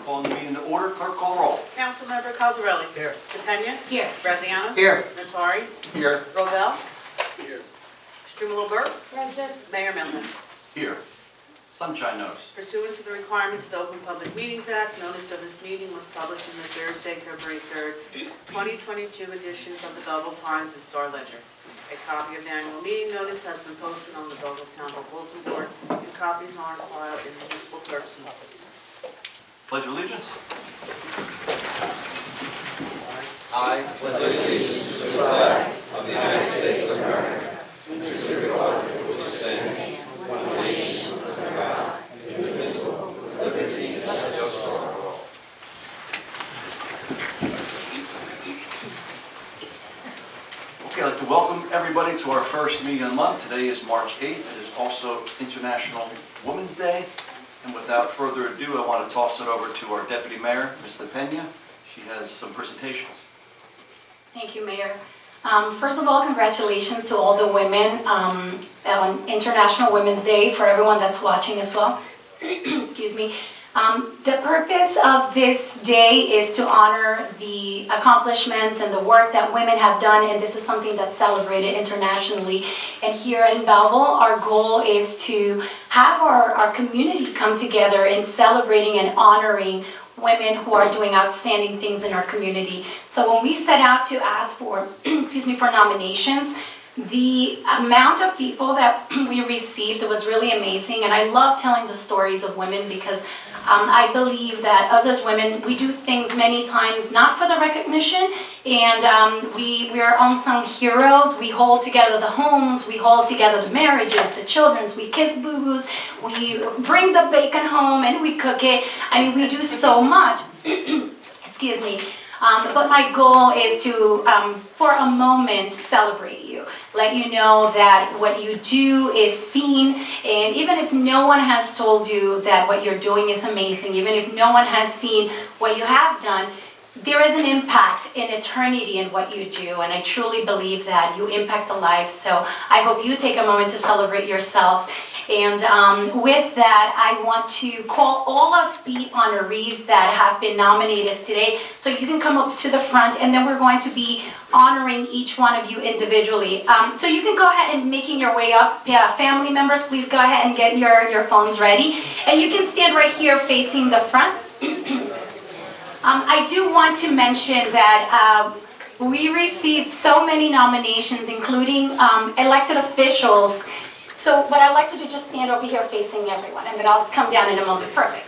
calling the meeting to order. Clerk, call the roll. Councilmember Cosarelli? Here. DePena? Here. Graziano? Here. Nattari? Here. Robel? Here. Strumelob? Present. Mayor Melham? Here. Sunshine notice. Pursuant to the requirements of the Open Public Meetings Act, notice of this meeting was published in the Thursday, February 3rd, 2022 editions of the Belleville Times and Star Ledger. A copy of the annual meeting notice has been posted on the Belleville Town Hall Bulletin Board, and copies are on file in the municipal clerk's office. Pledge allegiance. I pledge allegiance to the flag of the United States of America and to the republic for which it stands, one nation, under God, indivisible, with liberty and justice for all. Okay, I'd like to welcome everybody to our first meeting of the month. Today is March 8th. It is also International Women's Day. And without further ado, I want to toss it over to our Deputy Mayor, Ms. DePena. She has some presentations. Thank you, Mayor. First of all, congratulations to all the women on International Women's Day, for everyone that's watching as well. Excuse me. The purpose of this day is to honor the accomplishments and the work that women have done, and this is something that's celebrated internationally. And here in Belleville, our goal is to have our community come together in celebrating and honoring women who are doing outstanding things in our community. So when we set out to ask for, for nominations, the amount of people that we received was really amazing, and I love telling the stories of women because I believe that us as women, we do things many times not for the recognition, and we are unsung heroes. We hold together the homes, we hold together the marriages, the children's, we kiss boo-boos, we bring the bacon home and we cook it. I mean, we do so much. Excuse me. But my goal is to, for a moment, celebrate you. Let you know that what you do is seen, and even if no one has told you that what you're doing is amazing, even if no one has seen what you have done, there is an impact in eternity in what you do, and I truly believe that you impact the lives. So I hope you take a moment to celebrate yourselves. And with that, I want to call all of the honorees that have been nominated today. So you can come up to the front, and then we're going to be honoring each one of you individually. So you can go ahead and making your way up. Yeah, family members, please go ahead and get your phones ready. And you can stand right here facing the front. I do want to mention that we received so many nominations, including elected officials. So what I'd like to do, just stand over here facing everyone, and then I'll come down in a moment. Perfect.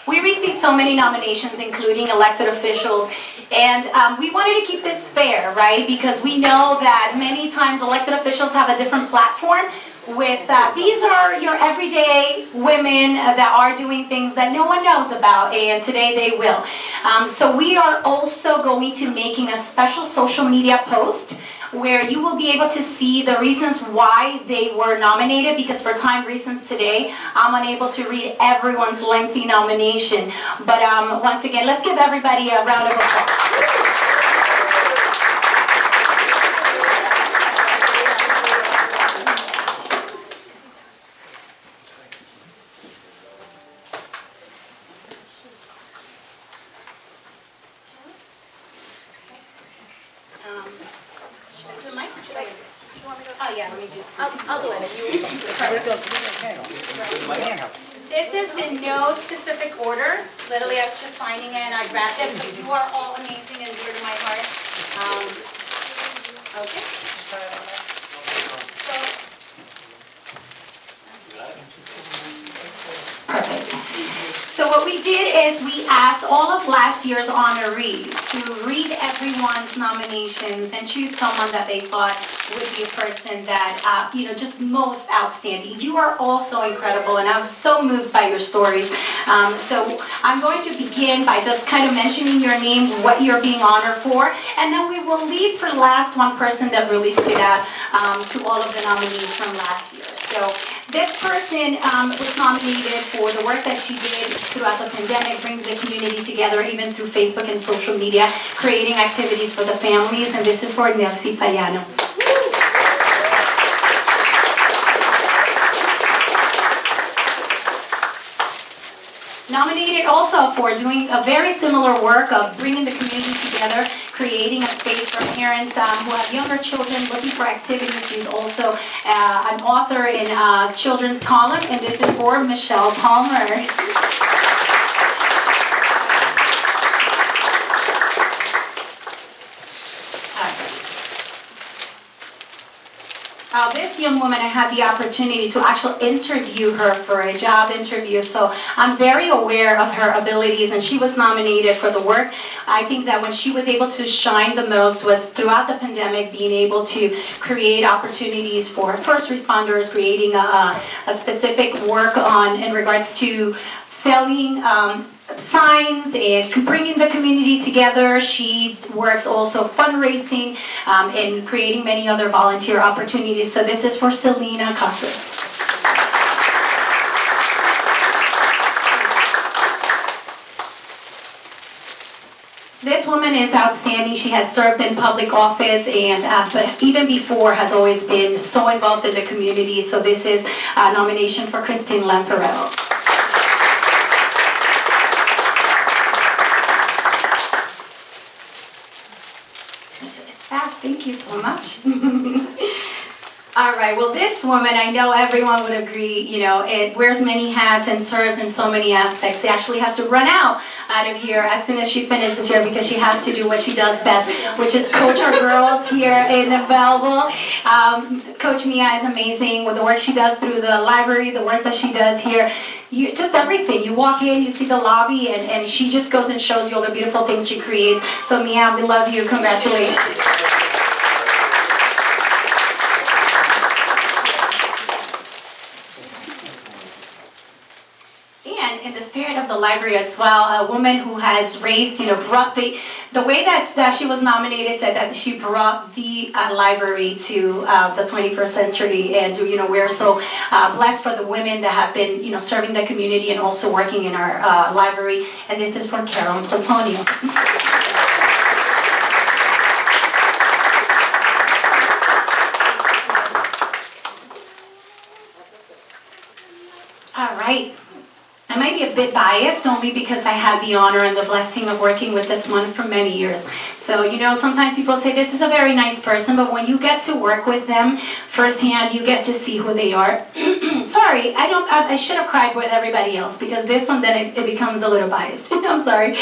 We received so many nominations, including elected officials, and we wanted to keep this fair, right? Because we know that many times elected officials have a different platform. With these are your everyday women that are doing things that no one knows about, and today they will. So we are also going to making a special social media post where you will be able to see the reasons why they were nominated, because for time reasons today, I'm unable to read everyone's lengthy nomination. But once again, let's give everybody a round of applause. I'll do it. This is in no specific order. Literally, I was just signing in. I grabbed it. So you are all amazing and dear to my heart. Okay. Perfect. So what we did is we asked all of last year's honorees to read everyone's nominations and choose someone that they thought would be a person that, just most outstanding. You are all so incredible, and I'm so moved by your stories. So I'm going to begin by just kind of mentioning your name, what you're being honored for, and then we will leave for last one person that really stood out to all of the nominees from last year. So this person was nominated for the work that she did throughout the pandemic, bringing the community together, even through Facebook and social media, creating activities for the families, and this is for Nelsie Payano. Nominated also for doing a very similar work of bringing the community together, creating a space for parents who have younger children looking for activities. She's also an author in children's column, and this is for Michelle Palmer. This young woman, I had the opportunity to actually interview her for a job interview, so I'm very aware of her abilities, and she was nominated for the work. I think that when she was able to shine the most was throughout the pandemic, being able to create opportunities for first responders, creating a specific work in regards to selling signs and bringing the community together. She works also fundraising and creating many other volunteer opportunities. So this is for Selena Casa. This woman is outstanding. She has served in public office and but even before has always been so involved in the community. So this is a nomination for Christine Lamparello. Fast, thank you so much. All right, well, this woman, I know everyone would agree, it wears many hats and serves in so many aspects. She actually has to run out of here as soon as she finishes here because she has to do what she does best, which is coach our girls here in Belleville. Coach Mia is amazing with the work she does through the library, the work that she does here. Just everything. You walk in, you see the lobby, and she just goes and shows you all the beautiful things she creates. So Mia, we love you. Congratulations. And in the spirit of the library as well, a woman who has raised, brought the way that she was nominated said that she brought the library to the 21st century, and we're so blessed for the women that have been serving the community and also working in our library. And this is for Carol Platonio. All right. I might be a bit biased only because I had the honor and the blessing of working with this one for many years. So, sometimes people say this is a very nice person, but when you get to work with them firsthand, you get to see who they are. Sorry, I should have cried with everybody else because this one then it becomes a little biased. I'm sorry.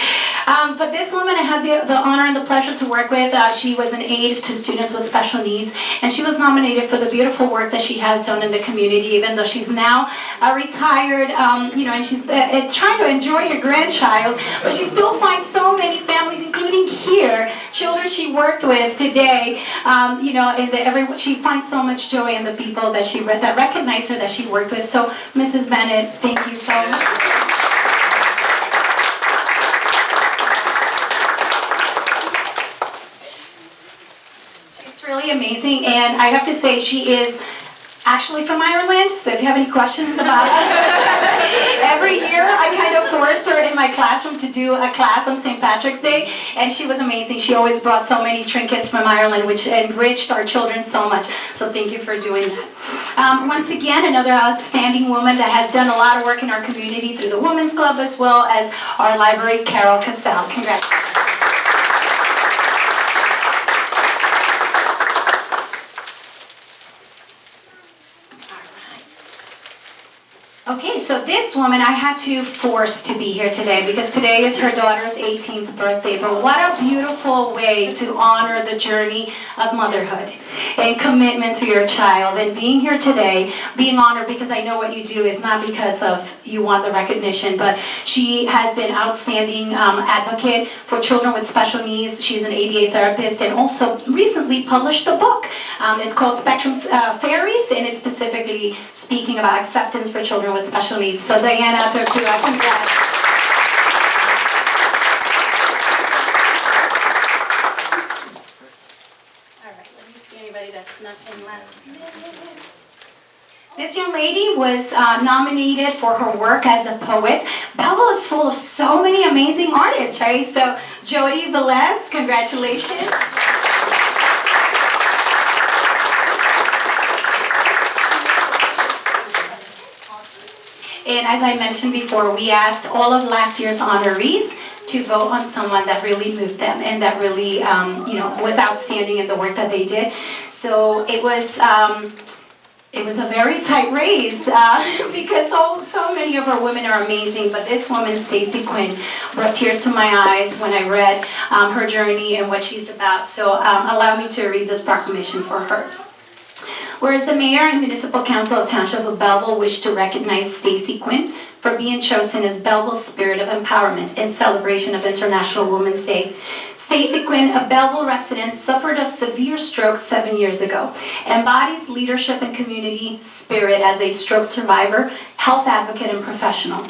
But this woman I had the honor and the pleasure to work with. She was an aide to students with special needs, and she was nominated for the beautiful work that she has done in the community, even though she's now retired, and she's trying to enjoy her grandchild, but she still finds so many families, including here, children she worked with today, she finds so much joy in the people that recognize her, that she worked with. So, Mrs. Bennett, thank you so much. She's really amazing, and I have to say she is actually from Ireland, so if you have any questions about every year I kind of forced her in my classroom to do a class on St. Patrick's Day, and she was amazing. She always brought so many trinkets from Ireland, which enriched our children so much, so thank you for doing that. Once again, another outstanding woman that has done a lot of work in our community through the Women's Club as well as our library, Carol Cassell. Congratulations. Okay, so this woman I had to force to be here today because today is her daughter's 18th birthday. But what a beautiful way to honor the journey of motherhood and commitment to your child. And being here today, being honored because I know what you do is not because of you want the recognition, but she has been outstanding advocate for children with special needs. She's an ABA therapist and also recently published a book. It's called Spectrum Fairies, and it's specifically speaking about acceptance for children with special needs. So Diana, congrats. All right, let me see anybody that snuck in last minute. This young lady was nominated for her work as a poet. Belleville is full of so many amazing artists, right? So Jody Velez, congratulations. And as I mentioned before, we asked all of last year's honorees to vote on someone that really moved them and that really, was outstanding in the work that they did. So it was a very tight race because so many of our women are amazing, but this woman, Stacy Quinn, brought tears to my eyes when I read her journey and what she's about. So allow me to read this proclamation for her. Whereas the Mayor and Municipal Council of Township of Belleville wish to recognize Stacy Quinn for being chosen as Belleville's Spirit of Empowerment in celebration of International Women's Day. Stacy Quinn, a Belleville resident, suffered a severe stroke 7 years ago, embodies leadership and community spirit as a stroke survivor, health advocate, and professional.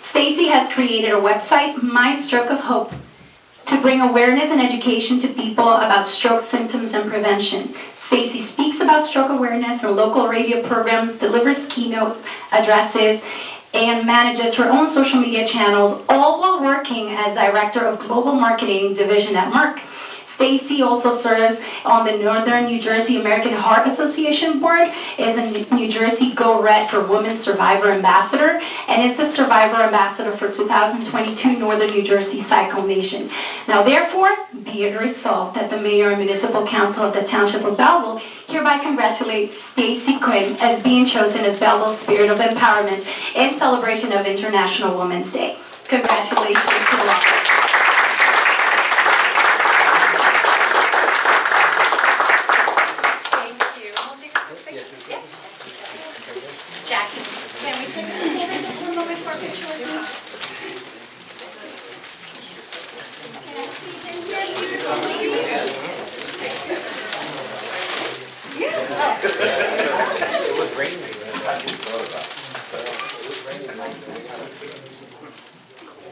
Stacy has created a website, My Stroke of Hope, to bring awareness and education to people about stroke symptoms and prevention. Stacy speaks about stroke awareness in local radio programs, delivers keynote addresses, and manages her own social media channels, all while working as Director of Global Marketing Division at Merck. Stacy also serves on the Northern New Jersey American Heart Association Board, is a New Jersey Go Red for Women Survivor Ambassador, and is the Survivor Ambassador for 2022 Northern New Jersey Cycle Nation. Now therefore, be it resolved that the Mayor and Municipal Council of the Township of Belleville hereby congratulates Stacy Quinn as being chosen as Belleville's Spirit of Empowerment in celebration of International Women's Day. Congratulations to all. Jackie, can we take a moment for a picture with you? Can I squeeze in here? It was raining.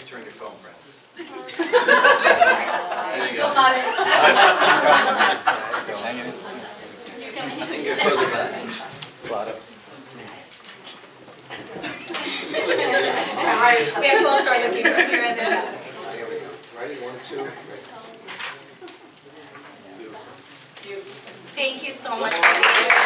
Turn your phone, Francis. Still not in. You're further back. We have to all start looking from here and then. Ready, 1, 2, 3. Thank you so much for being here.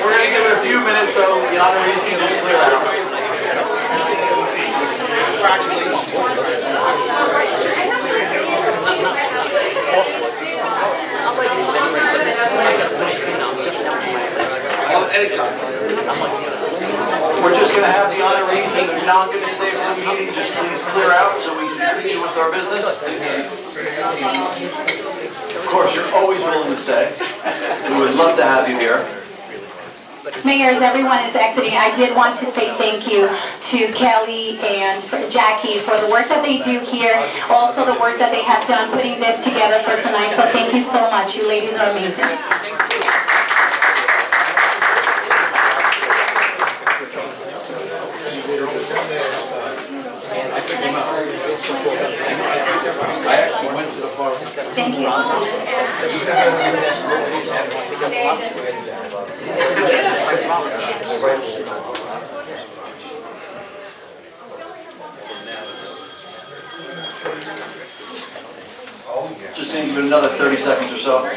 We're going to give it a few minutes so the honorees can just clear out. We're just going to have the honorees, and if you're not going to stay for the meeting, just please clear out so we can continue with our business. Of course, you're always willing to stay. We would love to have you here. Mayor, as everyone is exiting, I did want to say thank you to Kelly and Jackie for the work that they do here, also the work that they have done putting this together for tonight. So thank you so much. You ladies are amazing. I actually went to the farm. Thank you. Just going to give it another 30 seconds or so.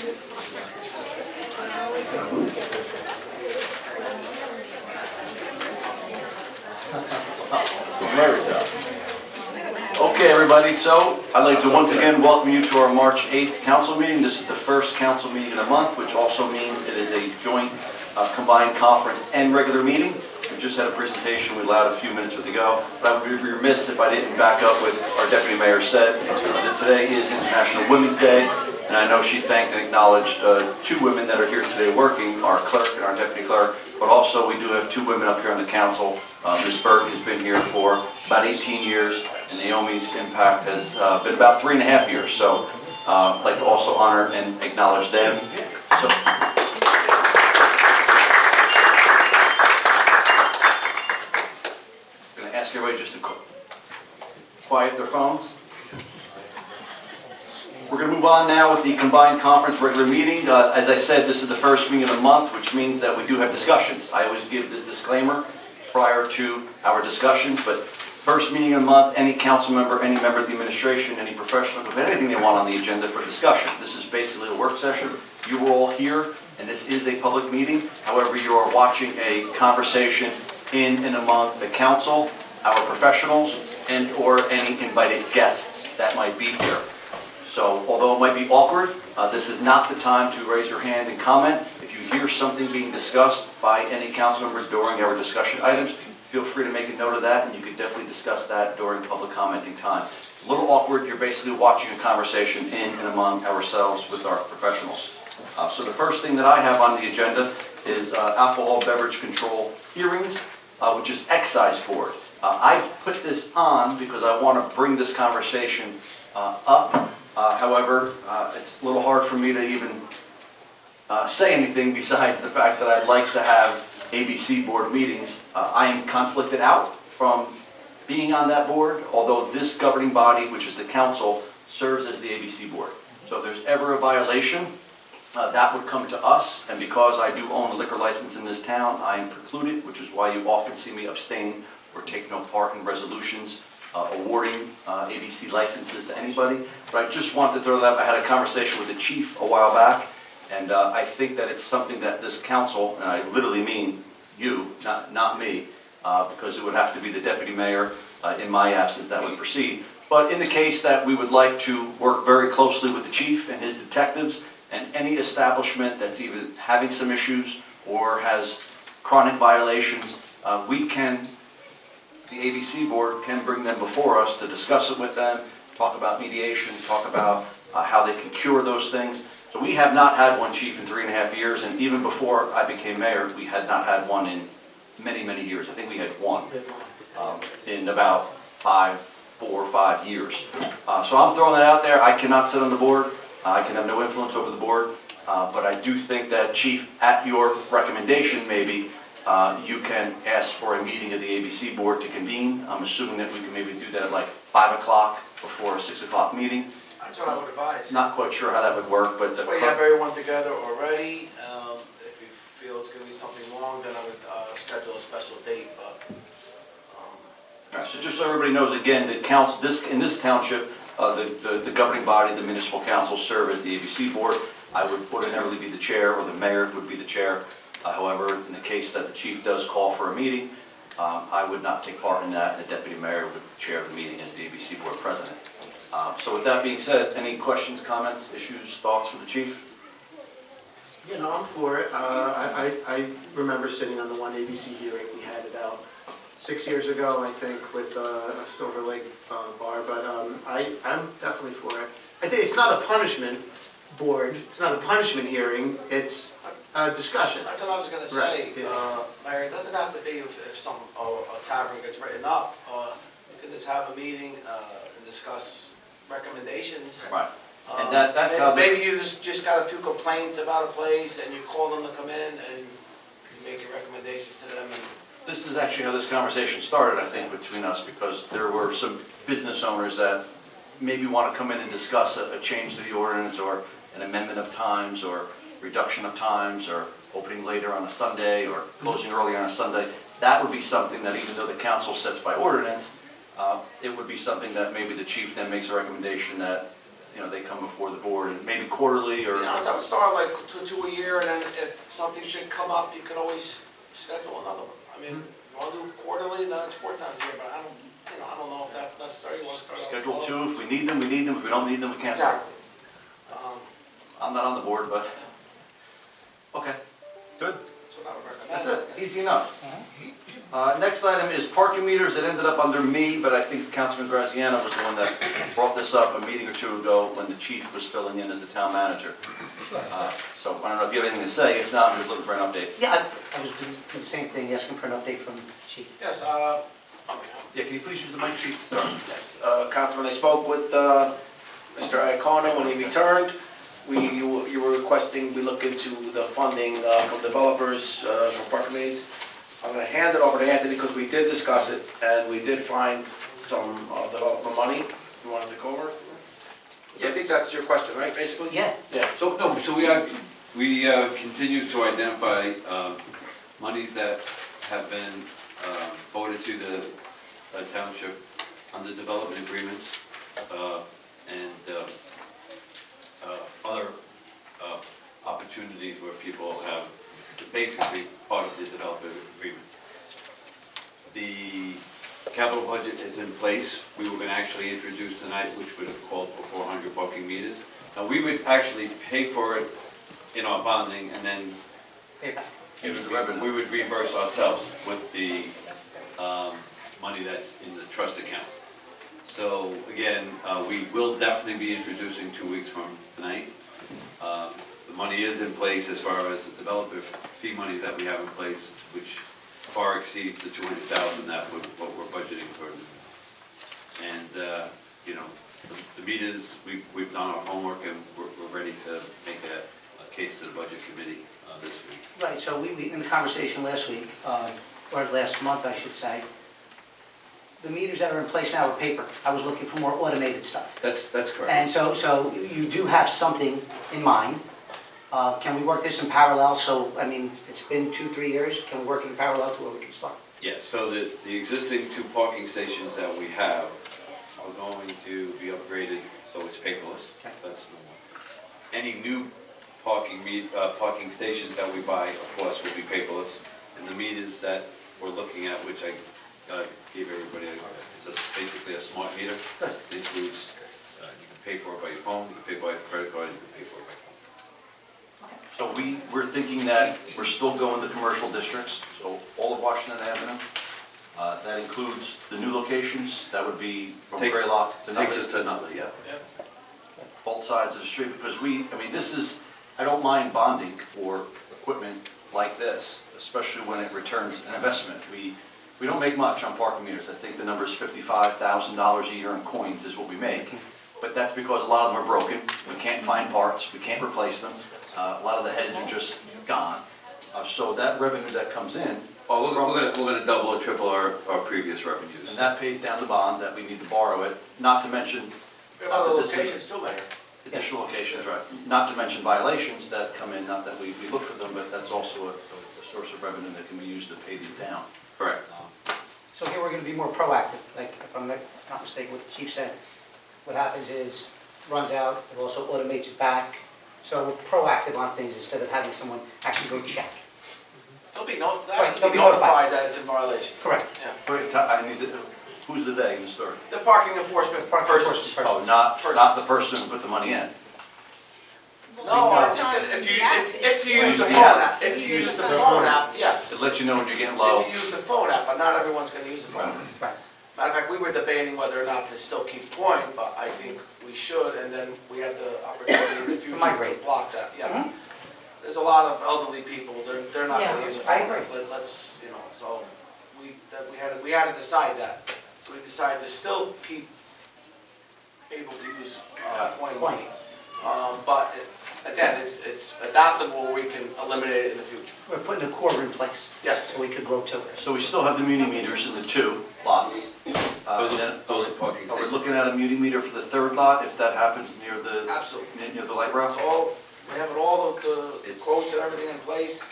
Okay, everybody, so I'd like to once again welcome you to our March 8th council meeting. This is the first council meeting of the month, which also means it is a joint combined conference and regular meeting. We just had a presentation, we allowed a few minutes to go, but I would be remiss if I didn't back up what our deputy mayor said, that today is International Women's Day, and I know she thanked and acknowledged two women that are here today working, our clerk and our deputy clerk, but also we do have two women up here on the council. Ms. Berg has been here for about 18 years, and Naomi's impact has been about 3.5 years. So I'd like to also honor and acknowledge them. So, I'm going to ask everybody just to quiet their phones. We're going to move on now with the combined conference regular meeting. As I said, this is the first meeting of the month, which means that we do have discussions. I always give this disclaimer prior to our discussions, but first meeting of the month, any council member, any member of the administration, any professional, have anything they want on the agenda for discussion. This is basically a work session. You are all here, and this is a public meeting. However, you are watching a conversation in and among the council, our professionals, and or any invited guests that might be here. So, although it might be awkward, this is not the time to raise your hand and comment. If you hear something being discussed by any council member during our discussion items, feel free to make a note of that, and you can definitely discuss that during public commenting time. A little awkward, you're basically watching a conversation in and among ourselves with our professionals. So the first thing that I have on the agenda is alcohol beverage control hearings, which is excise board. I put this on because I want to bring this conversation up. However, it's a little hard for me to even say anything besides the fact that I'd like to have ABC board meetings. I am conflicted out from being on that board, although this governing body, which is the council, serves as the ABC board. So if there's ever a violation, that would come to us, and because I do own a liquor license in this town, I am precluded, which is why you often see me abstain or take no part in resolutions awarding ABC licenses to anybody. But I just wanted to throw that up. I had a conversation with the chief a while back, and I think that it's something that this council, and I literally mean you, not me, because it would have to be the deputy mayor in my absence that would proceed. But in the case that we would like to work very closely with the chief and his detectives, and any establishment that's either having some issues or has chronic violations, the ABC board can bring them before us to discuss it with them, talk about mediation, talk about how they can cure those things. So we have not had one, chief, in 3.5 years, and even before I became mayor, we had not had one in many, many years. I think we had one in about 4 or 5 years. So I'm throwing that out there. I cannot sit on the board. I can have no influence over the board, but I do think that, chief, at your recommendation, maybe, you can ask for a meeting of the ABC board to convene. I'm assuming that we can maybe do that at like 5 o'clock before a 6 o'clock meeting. That's what I would advise. Not quite sure how that would work, but... This way you have everyone together already. If you feel it's going to be something long, then I would schedule a special date, but... All right, so just so everybody knows, again, the council, in this township, the governing body, the municipal council, serve as the ABC board. I would ordinarily be the chair, or the mayor would be the chair. However, in the case that the chief does call for a meeting, I would not take part in that. The deputy mayor would chair the meeting as the ABC board president. So with that being said, any questions, comments, issues, thoughts for the chief? You know, I'm for it. I remember sitting on the one ABC hearing we had about 6 years ago, I think, with Silver Lake Bar, but I'm definitely for it. I think it's not a punishment board, it's not a punishment hearing, it's a discussion. That's what I was going to say, Right, yeah. Mayor. It doesn't have to be if a tavern gets written up. You can just have a meeting and discuss recommendations. Right. And that's how this... Maybe you just got a few complaints about a place and you call them to come in and you make your recommendations to them. And This is actually how this conversation started, I think, between us, because there were some business owners that maybe want to come in and discuss a change to the ordinance, or an amendment of times, or reduction of times, or opening later on a Sunday, or closing earlier on a Sunday. That would be something that, even though the council sets by ordinance, it would be something that maybe the chief then makes a recommendation that they come before the board, and maybe quarterly or... Yeah, I would start like two a year, and then if something should come up, you can always schedule another one. I mean, you want to do quarterly, then it's 4 times a year, but I don't know if that's necessary. You want to start out Schedule slow? 2, if we need them, we need them, if we don't need them, we cancel. Exactly. I'm not on the board, but, okay, good. That's what I would recommend. That's it, easy enough. Next item is parking meters. It ended up under me, but I think Councilman Graziano was the one that brought this up a meeting or two ago when the chief was filling in as the town manager. So I don't know if you have anything to say. If not, I'm just looking for an update. Yeah, I was doing the same thing, asking for an update from the chief. Yes, Yeah, can you please use the mic, chief? Sorry. yes, Councilman, I spoke with Mr. Iacona when he returned. You were requesting we look into the funding from developers for park committees. I'm going to hand it over to Anthony because we did discuss it and we did find some development money. You want to take over? Yeah, I think that's your question, right, basically? Yeah. Yeah. So we continue to identify monies that have been forwarded to the township under development agreements and other opportunities where people have basically part of the development agreement. The capital budget is in place. We were going to actually introduce tonight, which would have called for 400 parking meters. Now, we would actually pay for it in our bonding, and then we would reimburse ourselves with the money that's in the trust account. So again, we will definitely be introducing 2 weeks from tonight. The money is in place as far as the developer fee money that we have in place, which far exceeds the 200,000 that what we're budgeting for. And the meters, we've done our homework and we're ready to make a case to the budget committee this week. Right, so we in the conversation last week, or last month, I should say, the meters that are in place now are paper. I was looking for more automated stuff. That's correct. And so you do have something in mind. Can we work this in parallel? So, I mean, it's been 2-3 years. Can we work in parallel to where we can start? Yes, so the existing 2 parking stations that we have are going to be upgraded so it's paperless. Okay. That's the one. Any new parking stations that we buy, of course, will be paperless. And the meters that we're looking at, which I gave everybody, it's basically a smart meter. It includes, you can pay for it by your phone, you can pay by a credit card, you can pay for it by phone. So we're thinking that we're still going to commercial districts, so all of Washington Avenue. That includes the new locations, that would be from Graylock to Nutley. Takes us to Nutley, yeah. Both sides of the street, because I don't mind bonding for equipment like this, especially when it returns an investment. We don't make much on parking meters. I think the number is $55,000 a year in coins is what we make. But that's because a lot of them are broken. We can't find parts. We can't replace them. A lot of the heads are just gone. So that revenue that comes in, We're gonna double or triple our previous revenues. and that pays down the bond that we need to borrow it, not to mention We have other locations too, Mayor. additional locations, right? Not to mention violations that come in, not that we look for them, but that's also a source of revenue that can be used to pay these down. Correct. So here we're going to be more proactive, like if I'm not mistaken what the chief said. What happens is, runs out, it also automates it back. So we're proactive on things instead of having someone actually go check. They'll be they'll be notified that it's in violation. Correct. Yeah. Wait, who's the they in the story? The parking enforcement persons. Oh, not the person who put the money in. No, I think that if you use the phone app, if you use the phone app, yes. It lets you know when you're getting low. If you use the phone app, but not everyone's gonna use the phone app. Right. Matter of fact, we were debating whether or not to still keep coin, but I think we should, and then we have the opportunity in the future to Migrate. block that, yeah. There's a lot of elderly people, they're not Yeah, gonna use the I phone app, agree. but let's, so we had to decide that. So we decided to still keep able to use coin money. But again, it's adaptable, where we can eliminate it in the future. We're putting a core in place, Yes. so we could grow to it. So we still have the muni meters in the 2 lots. Those are parking Are we stations. looking at a muni meter for the 3rd lot, if that happens near the light rail? It's all, we have all of the quotes and everything in place.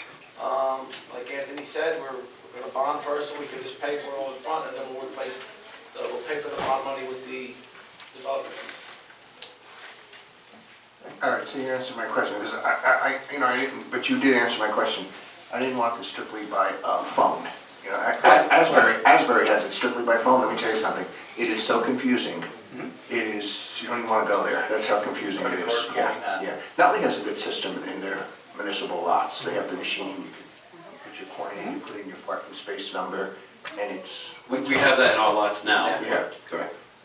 Like Anthony said, we're gonna bond first, so we can just pay for it all in front, and then we'll pay for the bond money with the development fees. All right, so you answered my question, because I didn't, but you did answer my question. I didn't want this strictly by phone. You know, Asbury has it strictly by phone. Let me tell you something. It is so confusing. It is, you don't even want to go there. That's how confusing it is. Yeah. Nutley has a good system in their municipal lots. They have the machine, you can put your coin in, you put in your parking space number, and it's... We have that in our lots now. Yeah.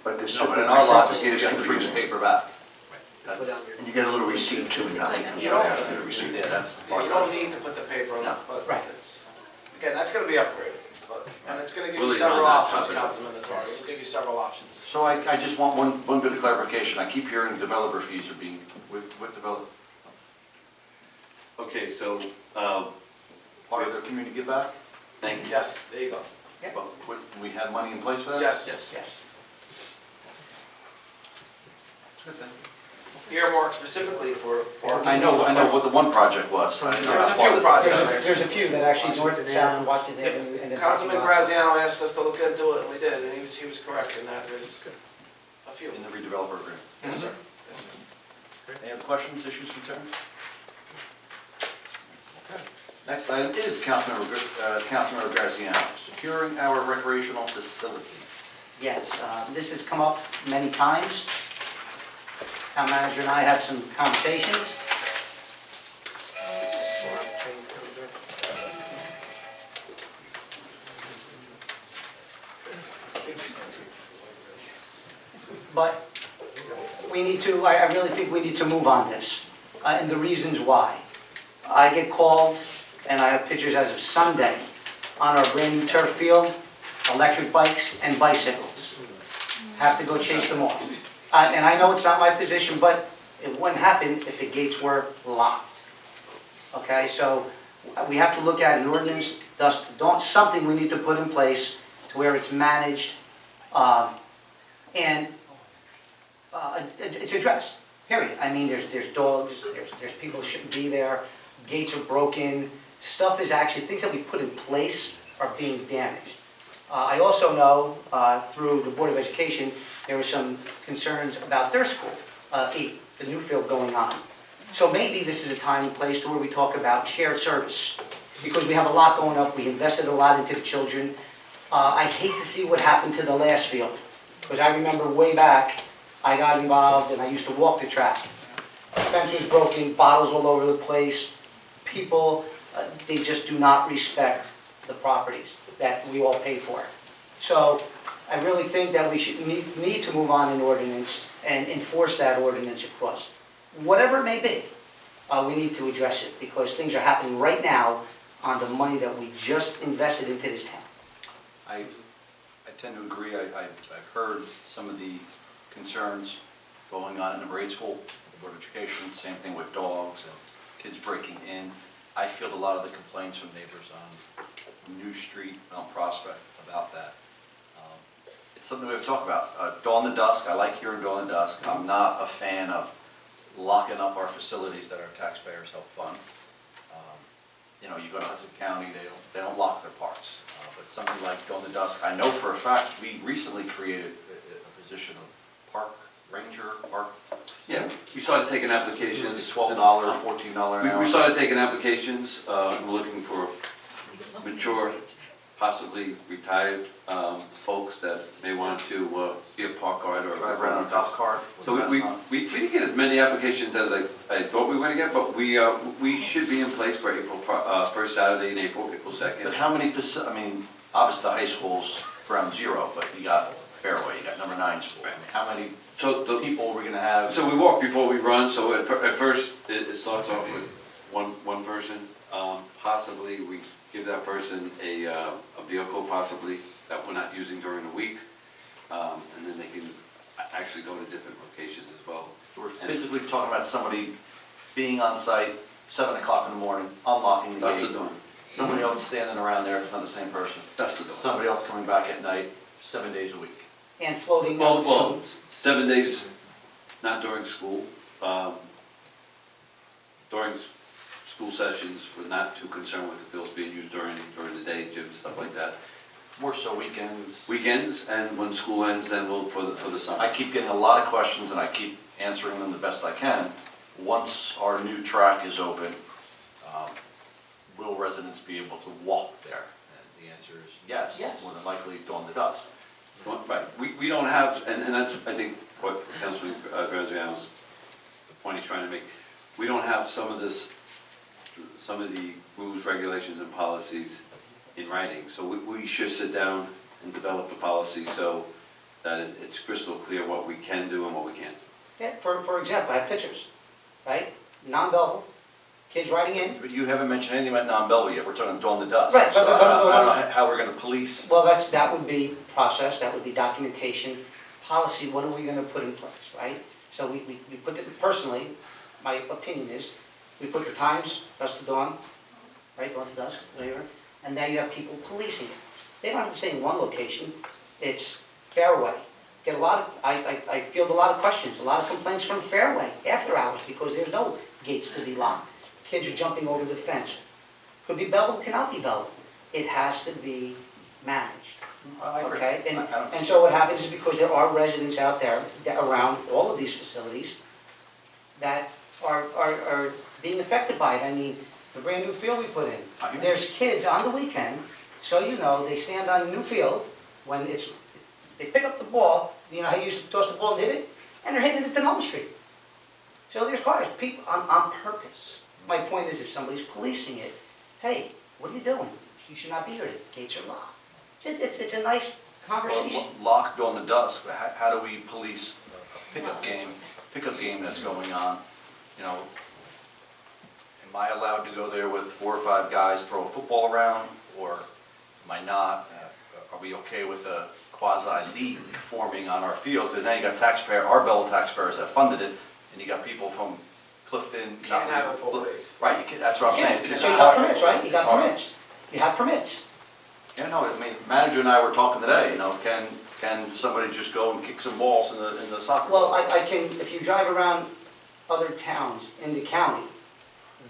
But there's No, still... but in our lots, it you is have to bring the confusing. paper back. That's, And you get a little receipt too, Nutley. You don't- have to get a receipt. yeah, that's the You part. don't need to put the paper on No. it, but Right. it's, again, that's gonna be upgraded. And it's gonna give you Willie's several on that options, topic. Councilman Natari. It'll give you several options. So I just want one bit of clarification. I keep hearing developer fees are being, what develop, Okay, so, part of their community give back? thank you. Yes, there you go. But we have money in place for that? Yes. Yes. Good then. Earmarked specifically for parking. I know what the one project was. I didn't know There's a that part few of it. projects. There's a few that actually north and south and Washington Avenue and then. Councilman Graziano asked us to look into it, and we did, and he was correct in that there's a few. In the redeveloper agreement. Yes, sir. Yes, sir. Any other questions, issues, concerns? Okay. Next item is Councilmember Graziano, securing our recreational facilities. Yes, this has come up many times. Town manager and I had some conversations. But we need to, I really think we need to move on this, and the reasons why. I get called, and I have pictures as of Sunday, on our brand new turf field, electric bikes and bicycles. Have to go chase them off. And I know it's not my position, but it wouldn't happen if the gates were locked. Okay, so we have to look at an ordinance, something we need to put in place to where it's managed, and it's addressed, period. I mean, there's dogs, there's people who shouldn't be there, gates are broken, things that we put in place are being damaged. I also know, through the Board of Education, there were some concerns about their school, the new field going on. So maybe this is a time and place to where we talk about shared service, because we have a lot going up, we invested a lot into the children. I hate to see what happened to the last field, because I remember way back, I got involved and I used to walk the track. The fence was broken, bottles all over the place, people, they just do not respect the properties that we all pay for. So I really think that we should need to move on an ordinance and enforce that ordinance across. Whatever it may be, we need to address it, because things are happening right now on the money that we just invested into this town. I tend to agree. I've heard some of the concerns going on in the grade school, the Board of Education, same thing with dogs and kids breaking in. I field a lot of the complaints from neighbors on New Street, on Prospect, about that. It's something we have to talk about. Dawn to dusk, I like hearing dawn to dusk. I'm not a fan of locking up our facilities that our taxpayers help fund. You go to Hudson County, they don't lock their parks. But something like dawn to dusk, I know for a fact, we recently created a position of park ranger, park. Yeah, we started taking applications. $12, $14 an hour. We started taking applications, we're looking for mature, possibly retired folks that may want to be a park guard or. Drive around on a golf cart. So we didn't get as many applications as I thought we were gonna get, but we should be in place for April, first Saturday in April 2nd. But how many obviously the high school's ground zero, but you got Fairway, you got number 9 school. I mean, how many people are we gonna have? So we walk before we run, so at first, it starts off with one person. Possibly, we give that person a vehicle possibly that we're not using during the week. And then they can actually go to different locations as well. So we're physically talking about somebody being on site, 7 o'clock in the morning, unlocking the That's gate. the door. Somebody else standing around there, if it's not the same person. That's the door. Somebody else coming back at night, 7 days a week. And floating Well, notes. 7 days, not during school. During school sessions, we're not too concerned with the fields being used during the day, gym, stuff like that. More so weekends. Weekends, and when school ends, then we'll, for the summer. I keep getting a lot of questions and I keep answering them the best I can. once our new track is open, will residents be able to walk there? And the answer is yes, Yes. more than likely dawn to dusk. Well, right, we don't have, and that's, I think, what Councilman Graziano's, the point he's trying to make. We don't have some of the rules, regulations, and policies in writing. So we should sit down and develop a policy so that it's crystal clear what we can do and what we can't. Yeah, for example, I have pictures, right? Non-Belleville, kids riding in. But you haven't mentioned anything about non-Belleville yet, we're talking dawn to dusk. Right, So but- I don't know how we're gonna police. Well, that would be process, that would be documentation, policy, what are we gonna put in place, right? So we put it, personally, my opinion is, we put the times, dusk to dawn, right, dawn to dusk, whatever, and now you have people policing it. They don't have to stay in one location, it's Fairway. Get a lot of, I field a lot of questions, a lot of complaints from Fairway after hours, because there's no gates to be locked. Kids are jumping over the fence. Could be Belleville, cannot be Belleville. It has to be managed. I agree. Okay, I don't- and so what happens is because there are residents out there around all of these facilities that are being affected by it. I mean, the brand new field we put in, I hear you. there's kids on the weekend, so you know, they stand on a new field when they pick up the ball, you know how you used to toss the ball and hit it? And they're hitting it to Elm Street. So there's cars, people on purpose. My point is if somebody's policing it, hey, what are you doing? You should not be here, the gates are locked. It's a nice conversation. Well, locked dawn to dusk, but how do we police a pickup game that's going on? You know, am I allowed to go there with 4 or 5 guys, throw a football around, or am I not? Are we okay with a quasi-league forming on our field? Because now you got our Belleville taxpayers that funded it, and you got people from Clifton. Can't have a pole race. Right, that's what I'm Yeah, saying. so you got permits, right? You got It's hard. permits. You have permits. Yeah, no, I mean, manager and I were talking today, you know, can somebody just go and kick some balls in the soccer? Well, I can, if you drive around other towns in the county,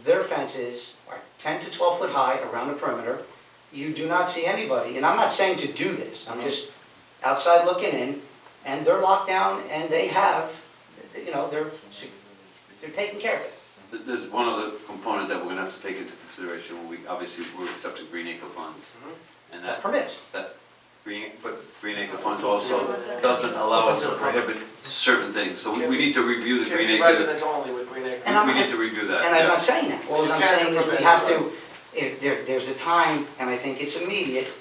their fences are 10 to 12 foot high around the perimeter. You do not see anybody, and I'm not saying to do this, I'm just outside looking in, and they're locked down, and they have, you know, they're taking care of it. There's one other component that we're gonna have to take into consideration when we're accepting Green Acre funds. And that Permits. Green Acre funds also doesn't allow us to prohibit certain things. So we need to review the Can Green be Acre. residents only with Green Acre. And We need to review that. And I'm yeah. not saying that, all I'm saying is we have to, there's a time, and I think it's immediate,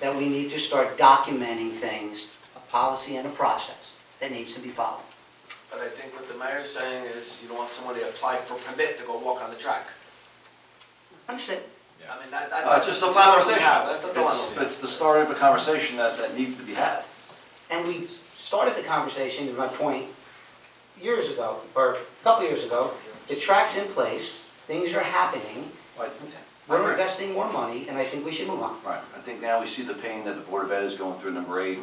that we need to start documenting things, a policy and a process that needs to be followed. But I think what the mayor's saying is you don't want somebody to apply for permit to go walk on the track. Understood? I mean, It's that's just the a dilemma we conversation. have, that's the dilemma we have. It's the start of a conversation that needs to be had. And we started the conversation, to my point, years ago, or a couple years ago, the track's in place, things are happening, Right. we're investing more money, and I think we should move on. Right, I think now we see the pain that the Board of Ed is going through, number 8,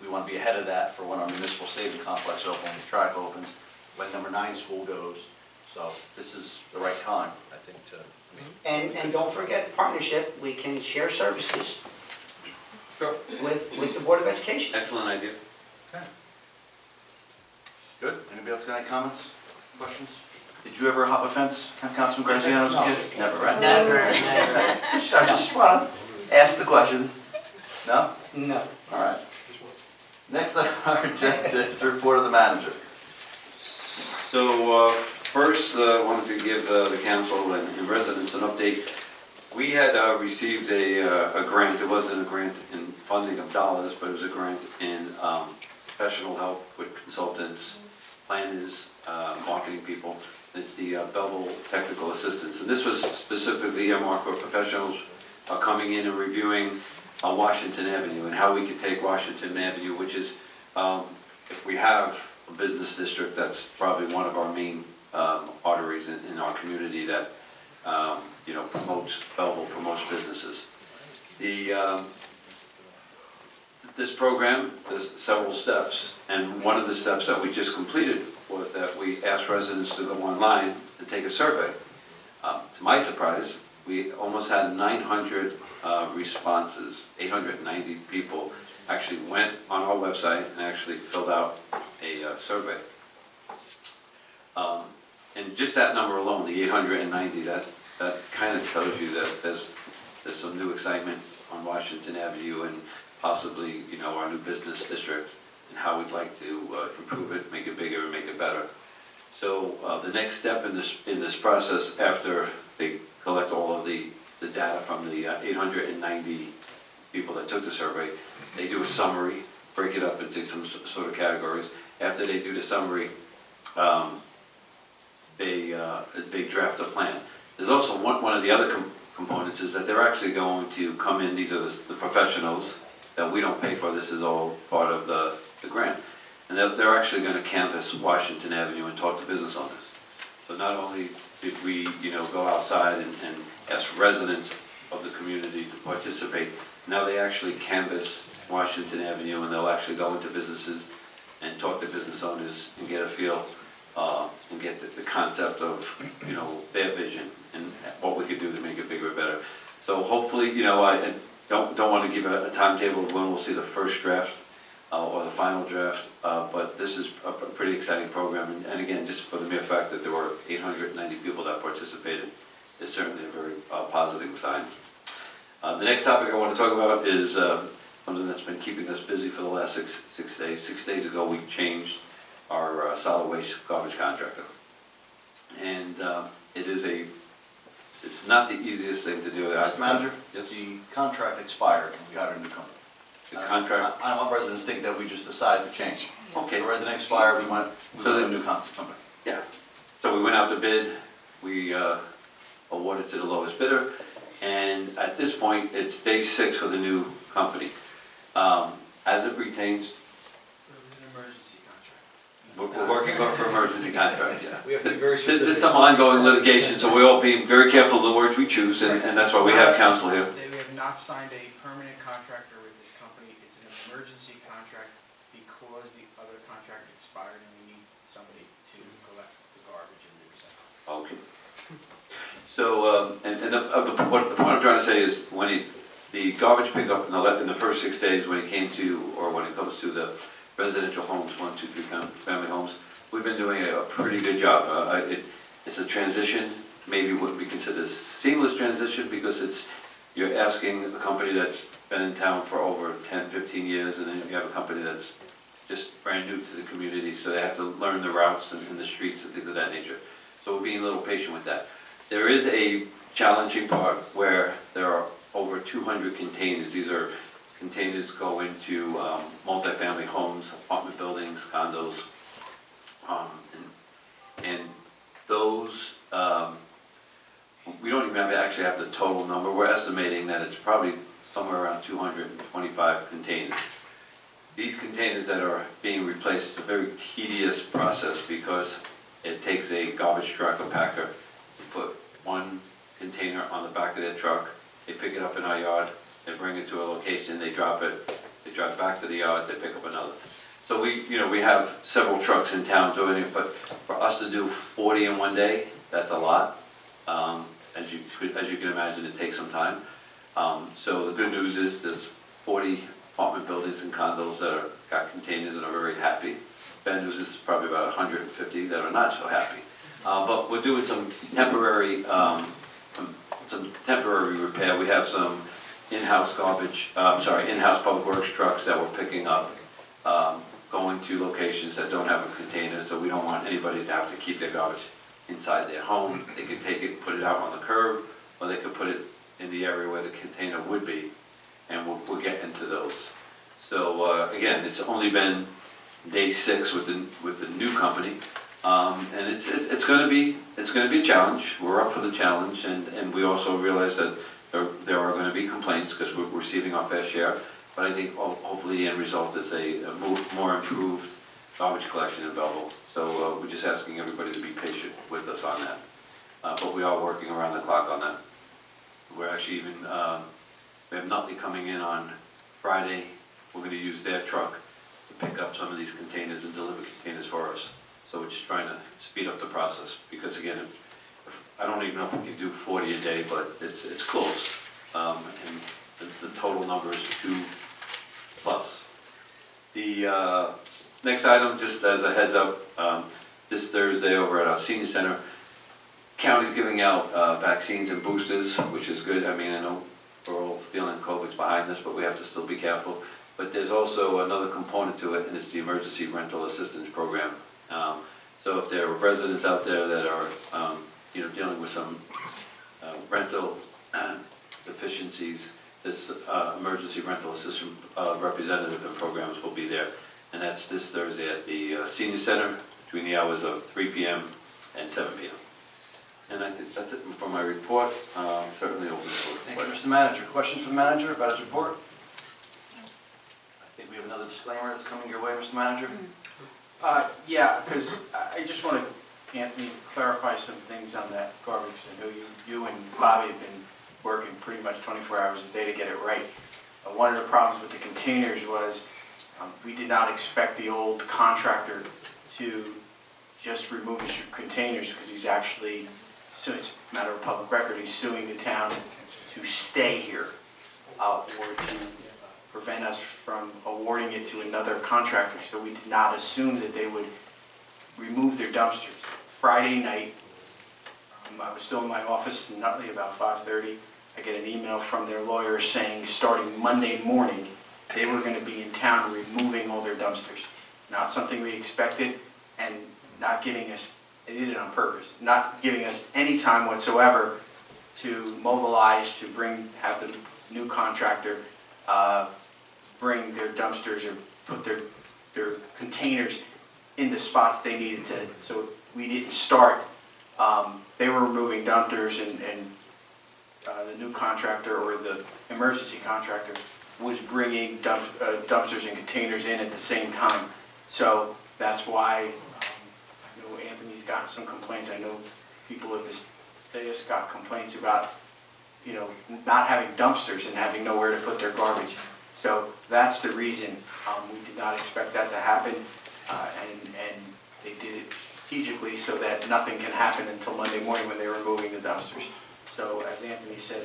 we want to be ahead of that for when our municipal stadium complex opens, when the track opens, when number 9 school goes, so this is the right time, I think, to, And don't forget partnership, we can share services Sure. with the Board of Education. Excellent idea. Okay. Good, anybody else got any comments, questions? Did you ever hop a fence, Councilman Graziano, as a kid? Never, right? Never. I just want to ask the questions. No? No. All right. Next on our agenda is the report of the manager. So first, I wanted to give the council and residents an update. We had received a grant. It wasn't a grant in funding of dollars, but it was a grant in professional help with consultants, planners, marketing people. It's the Belleville Technical Assistance. And this was specifically earmarked for professionals coming in and reviewing Washington Avenue and how we could take Washington Avenue, which is, if we have a business district, that's probably one of our main arteries in our community that, you know, Belleville promotes businesses. This program, there's several steps, and one of the steps that we just completed was that we asked residents to go online and take a survey. To my surprise, we almost had 900 responses, 890 people actually went on our website and actually filled out a survey. And just that number alone, the 890, that kind of tells you that there's some new excitement on Washington Avenue and possibly, you know, our new business district and how we'd like to improve it, make it bigger and make it better. So the next step in this process, after they collect all of the data from the 890 people that took the survey, they do a summary, break it up into some sort of categories. After they do the summary, they draft a plan. There's also one of the other components is that they're actually going to come in, these are the professionals that we don't pay for, this is all part of the grant. And they're actually going to canvass Washington Avenue and talk to business owners. So not only did we, you know, go outside and ask residents of the community to participate, now they actually canvass Washington Avenue and they'll actually go into businesses and talk to business owners and get a feel and get the concept of, you know, their vision and what we could do to make it bigger and better. So hopefully, you know, I don't want to give a timetable of when we'll see the first draft or the final draft, but this is a pretty exciting program. And again, just for the mere fact that there were 890 people that participated is certainly a very positive sign. The next topic I want to talk about is something that's been keeping us busy for the last six days. 6 days ago, we changed our solid waste garbage contractor. And it's not the easiest thing to do. Mr. Manager, Yes? the contract expired and we hired a new company. The contract, I don't want residents to think that we just decided to change. okay. The resident expired, we got a new company. Yeah, so we went out to bid, we awarded to the lowest bidder, and at this point, it's day 6 for the new company. As it pertains, we're working for emergency contract, yeah. We have to be very specific. There's some ongoing litigation, so we all be very careful of the words we choose, and that's why we have counsel here. We have not signed a permanent contractor with this company. It's an emergency contract because the other contract expired and we need somebody to collect the garbage and the recycling. Okay. So, what the point I'm trying to say is, when the garbage pickup in the first 6 days, when it came to, or when it comes to the residential homes, 1, 2, 3 family homes, we've been doing a pretty good job. It's a transition, maybe what we consider a seamless transition, because you're asking a company that's been in town for over 10, 15 years, and then you have a company that's just brand new to the community, so they have to learn the routes and the streets and things of that nature. So we're being a little patient with that. There is a challenging part where there are over 200 containers. These are containers go into multifamily homes, apartment buildings, condos, and those, we don't even actually have the total number. We're estimating that it's probably somewhere around 225 containers. These containers that are being replaced is a very tedious process because it takes a garbage truck, a packer, to put one container on the back of their truck, they pick it up in our yard, they bring it to a location, they drop it, they drive back to the yard, they pick up another. So we have several trucks in town doing it, but for us to do 40 in one day, that's a lot. As you can imagine, it takes some time. So the good news is there's 40 apartment buildings and condos that got containers and are very happy. Bad news is probably about 150 that are not so happy. But we're doing some temporary repair. We have some in-house in-house public works trucks that we're picking up, going to locations that don't have a container, so we don't want anybody to have to keep their garbage inside their home. They could take it, put it out on the curb, or they could put it in the area where the container would be, and we'll get into those. So again, it's only been day 6 with the new company, and it's going to be a challenge. We're up for the challenge, and we also realize that there are going to be complaints because we're receiving our fair share. But I think hopefully the end result is a more improved garbage collection in Belleville. So we're just asking everybody to be patient with us on that. But we are working around the clock on that. We're actually even, we have Nutley coming in on Friday. We're going to use their truck to pick up some of these containers and deliver containers for us. So we're just trying to speed up the process because again, I don't even know if we can do 40 a day, but it's close. And the total number is 2+. The next item, just as a heads up, this Thursday over at our senior center, county's giving out vaccines and boosters, which is good. I mean, I know we're all feeling COVID's behind us, but we have to still be careful. But there's also another component to it, and it's the emergency rental assistance program. So if there are residents out there that are, dealing with some rental deficiencies, this emergency rental assistance representative and programs will be there. And that's this Thursday at the senior center between the hours of 3 p.m. and 7 p.m. And I think that's it for my report. Certainly open for Thank you, questions. Mr. Manager. Questions for the manager about his report? I think we have another disclaimer that's coming your way, Mr. Manager. Yeah, because I just want to, Anthony, clarify some things on that garbage. I know you and Bobby have been working pretty much 24 hours a day to get it right. One of the problems with the containers was we did not expect the old contractor to just remove his containers because he's actually, so it's a matter of public record, he's suing the town to stay here or to prevent us from awarding it to another contractor. So we did not assume that they would remove their dumpsters. Friday night, I was still in my office, nightly about 5:30. I get an email from their lawyer saying starting Monday morning, they were going to be in town removing all their dumpsters. Not something we expected, and not giving us, they did it on purpose, not giving us any time whatsoever to mobilize, to have the new contractor bring their dumpsters or put their containers in the spots they needed to. So we didn't start. They were removing dumpsters, and the new contractor or the emergency contractor was bringing dumpsters and containers in at the same time. So that's why I know Anthony's gotten some complaints. I know people at this dais got complaints about, not having dumpsters and having nowhere to put their garbage. So that's the reason. We did not expect that to happen, and they did it strategically so that nothing can happen until Monday morning when they were moving the dumpsters. So as Anthony said,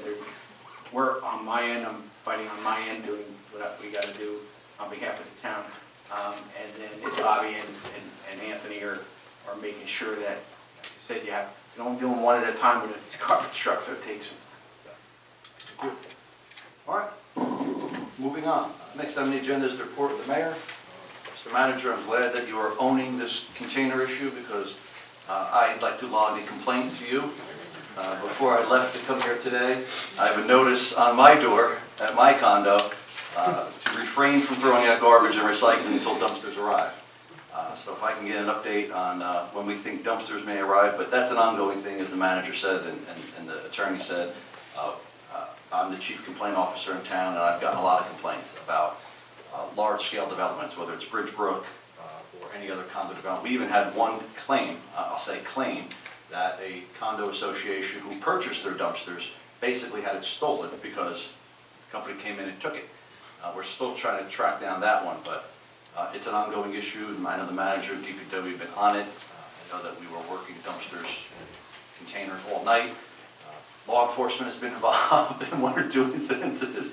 we're on my end, I'm fighting on my end, doing what we got to do on behalf of the town. And then Bobby and Anthony are making sure that, like I said, you're only doing one at a time with a garbage truck, so it takes some time. All right, moving on. Next on the agenda is the report of the mayor. Mr. Manager, I'm glad that you are owning this container issue because I'd like to log a complaint to you. Before I left to come here today, I have a notice on my door at my condo to refrain from throwing out garbage and recycling until dumpsters arrive. So if I can get an update on when we think dumpsters may arrive, but that's an ongoing thing, as the manager said and the attorney said. I'm the chief complaint officer in town, and I've gotten a lot of complaints about large-scale developments, whether it's Bridgebrook or any other condo development. We even had one claim, I'll say claim, that a condo association who purchased their dumpsters basically had it stolen because the company came in and took it. We're still trying to track down that one, but it's an ongoing issue, and I know the manager of DPW have been on it. I know that we were working dumpsters and containers all night. Law enforcement has been involved in one or two incidences.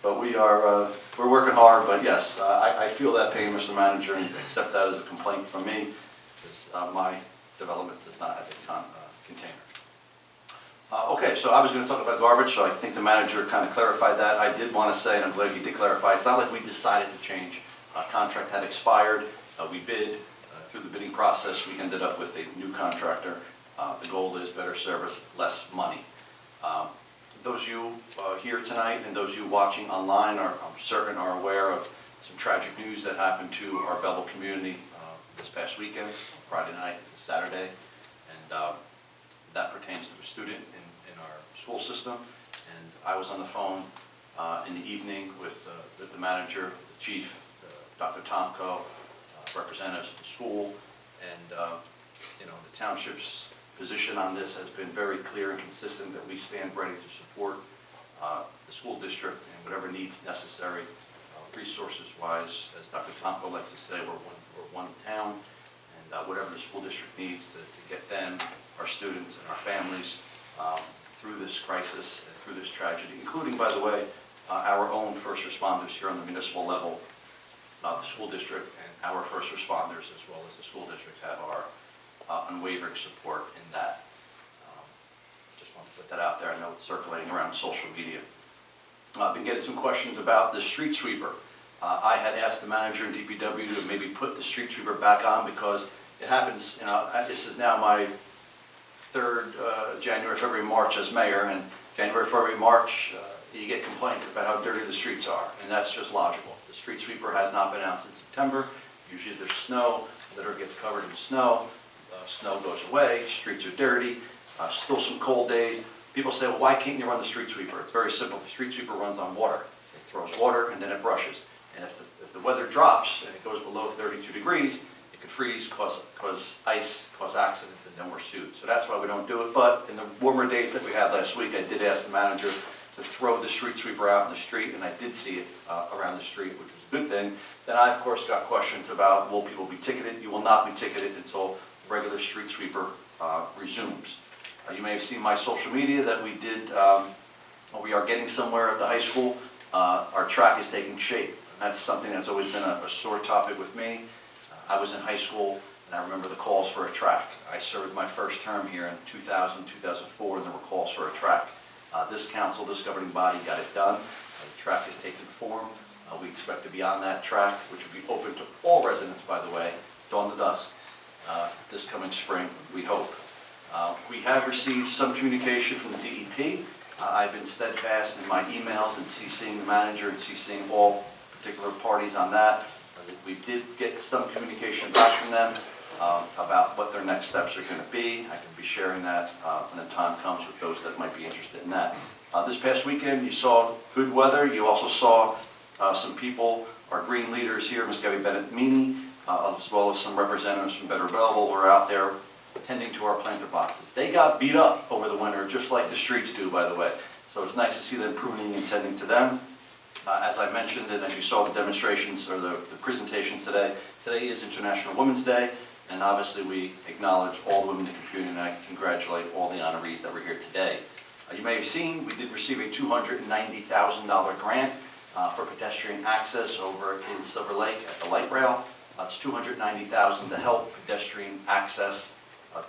But we're working hard, but yes, I feel that pain, Mr. Manager, and accept that as a complaint from me, because my development does not have a container. Okay, so I was going to talk about garbage, so I think the manager kind of clarified that. I did want to say, and I'm glad he did clarify, it's not like we decided to change. Contract had expired. We bid. Through the bidding process, we ended up with a new contractor. The goal is better service, less money. Those of you here tonight and those of you watching online I'm certain are aware of some tragic news that happened to our Belleville community this past weekend, Friday night to Saturday, and that pertains to a student in our school system. And I was on the phone in the evening with the manager, the chief, Dr. Tomko, representatives of the school, and the township's position on this has been very clear and consistent that we stand ready to support the school district and whatever needs necessary, resources-wise. As Dr. Tomko likes to say, we're one town, and whatever the school district needs to get them, our students, and our families through this crisis and through this tragedy, including, by the way, our own first responders here on the municipal level, the school district, and our first responders, as well as the school district, have our unwavering support in that. put that out there. I know it's circulating around social media. I've been getting some questions about the street sweeper. I had asked the manager in DPW to maybe put the street sweeper back on because it happens, this is now my third January, February, March as mayor, and January, February, March, you get complaints about how dirty the streets are, and that's just logical. The street sweeper has not been out since September. Usually there's snow, litter gets covered in snow, snow goes away, streets are dirty, still some cold days. People say, well, why can't you run the street sweeper? It's very simple. The street sweeper runs on water. It throws water and then it brushes. And if the weather drops and it goes below 32 degrees, it could freeze, cause ice, cause accidents, and then we're sued. So that's why we don't do it. But in the warmer days that we had last week, I did ask the manager to throw the street sweeper out in the street, and I did see it around the street, which was a good thing. Then I, of course, got questions about, will people be ticketed? You will not be ticketed until the regular street sweeper resumes. You may have seen my social media that we did, we are getting somewhere at the high school. Our track is taking shape. And that's something that's always been a sore topic with me. I was in high school, and I remember the calls for a track. I served my first term here in 2000, 2004, and there were calls for a track. This council, this governing body got it done. The track is taking form. We expect to be on that track, which will be open to all residents, by the way, dawn to dusk, this coming spring, we hope. We have received some communication from the DEP. I've been steadfast in my emails and CCing the manager and CCing all particular parties on that. We did get some communication back from them about what their next steps are going to be. I can be sharing that when the time comes with those that might be interested in that. This past weekend, you saw good weather. You also saw some people, our green leaders here, Ms. Gabby Bennett-Meany, as well as some representatives from Better Belleville were out there attending to our planter boxes. They got beat up over the winter, just like the streets do, by the way. So it's nice to see them pruning and tending to them. As I mentioned, and as you saw the demonstrations or the presentations today, today is International Women's Day, and obviously we acknowledge all the women in the community, and I congratulate all the honorees that were here today. You may have seen, we did receive a $290,000 grant for pedestrian access over in Silver Lake at the light rail. It's $290,000 to help pedestrian access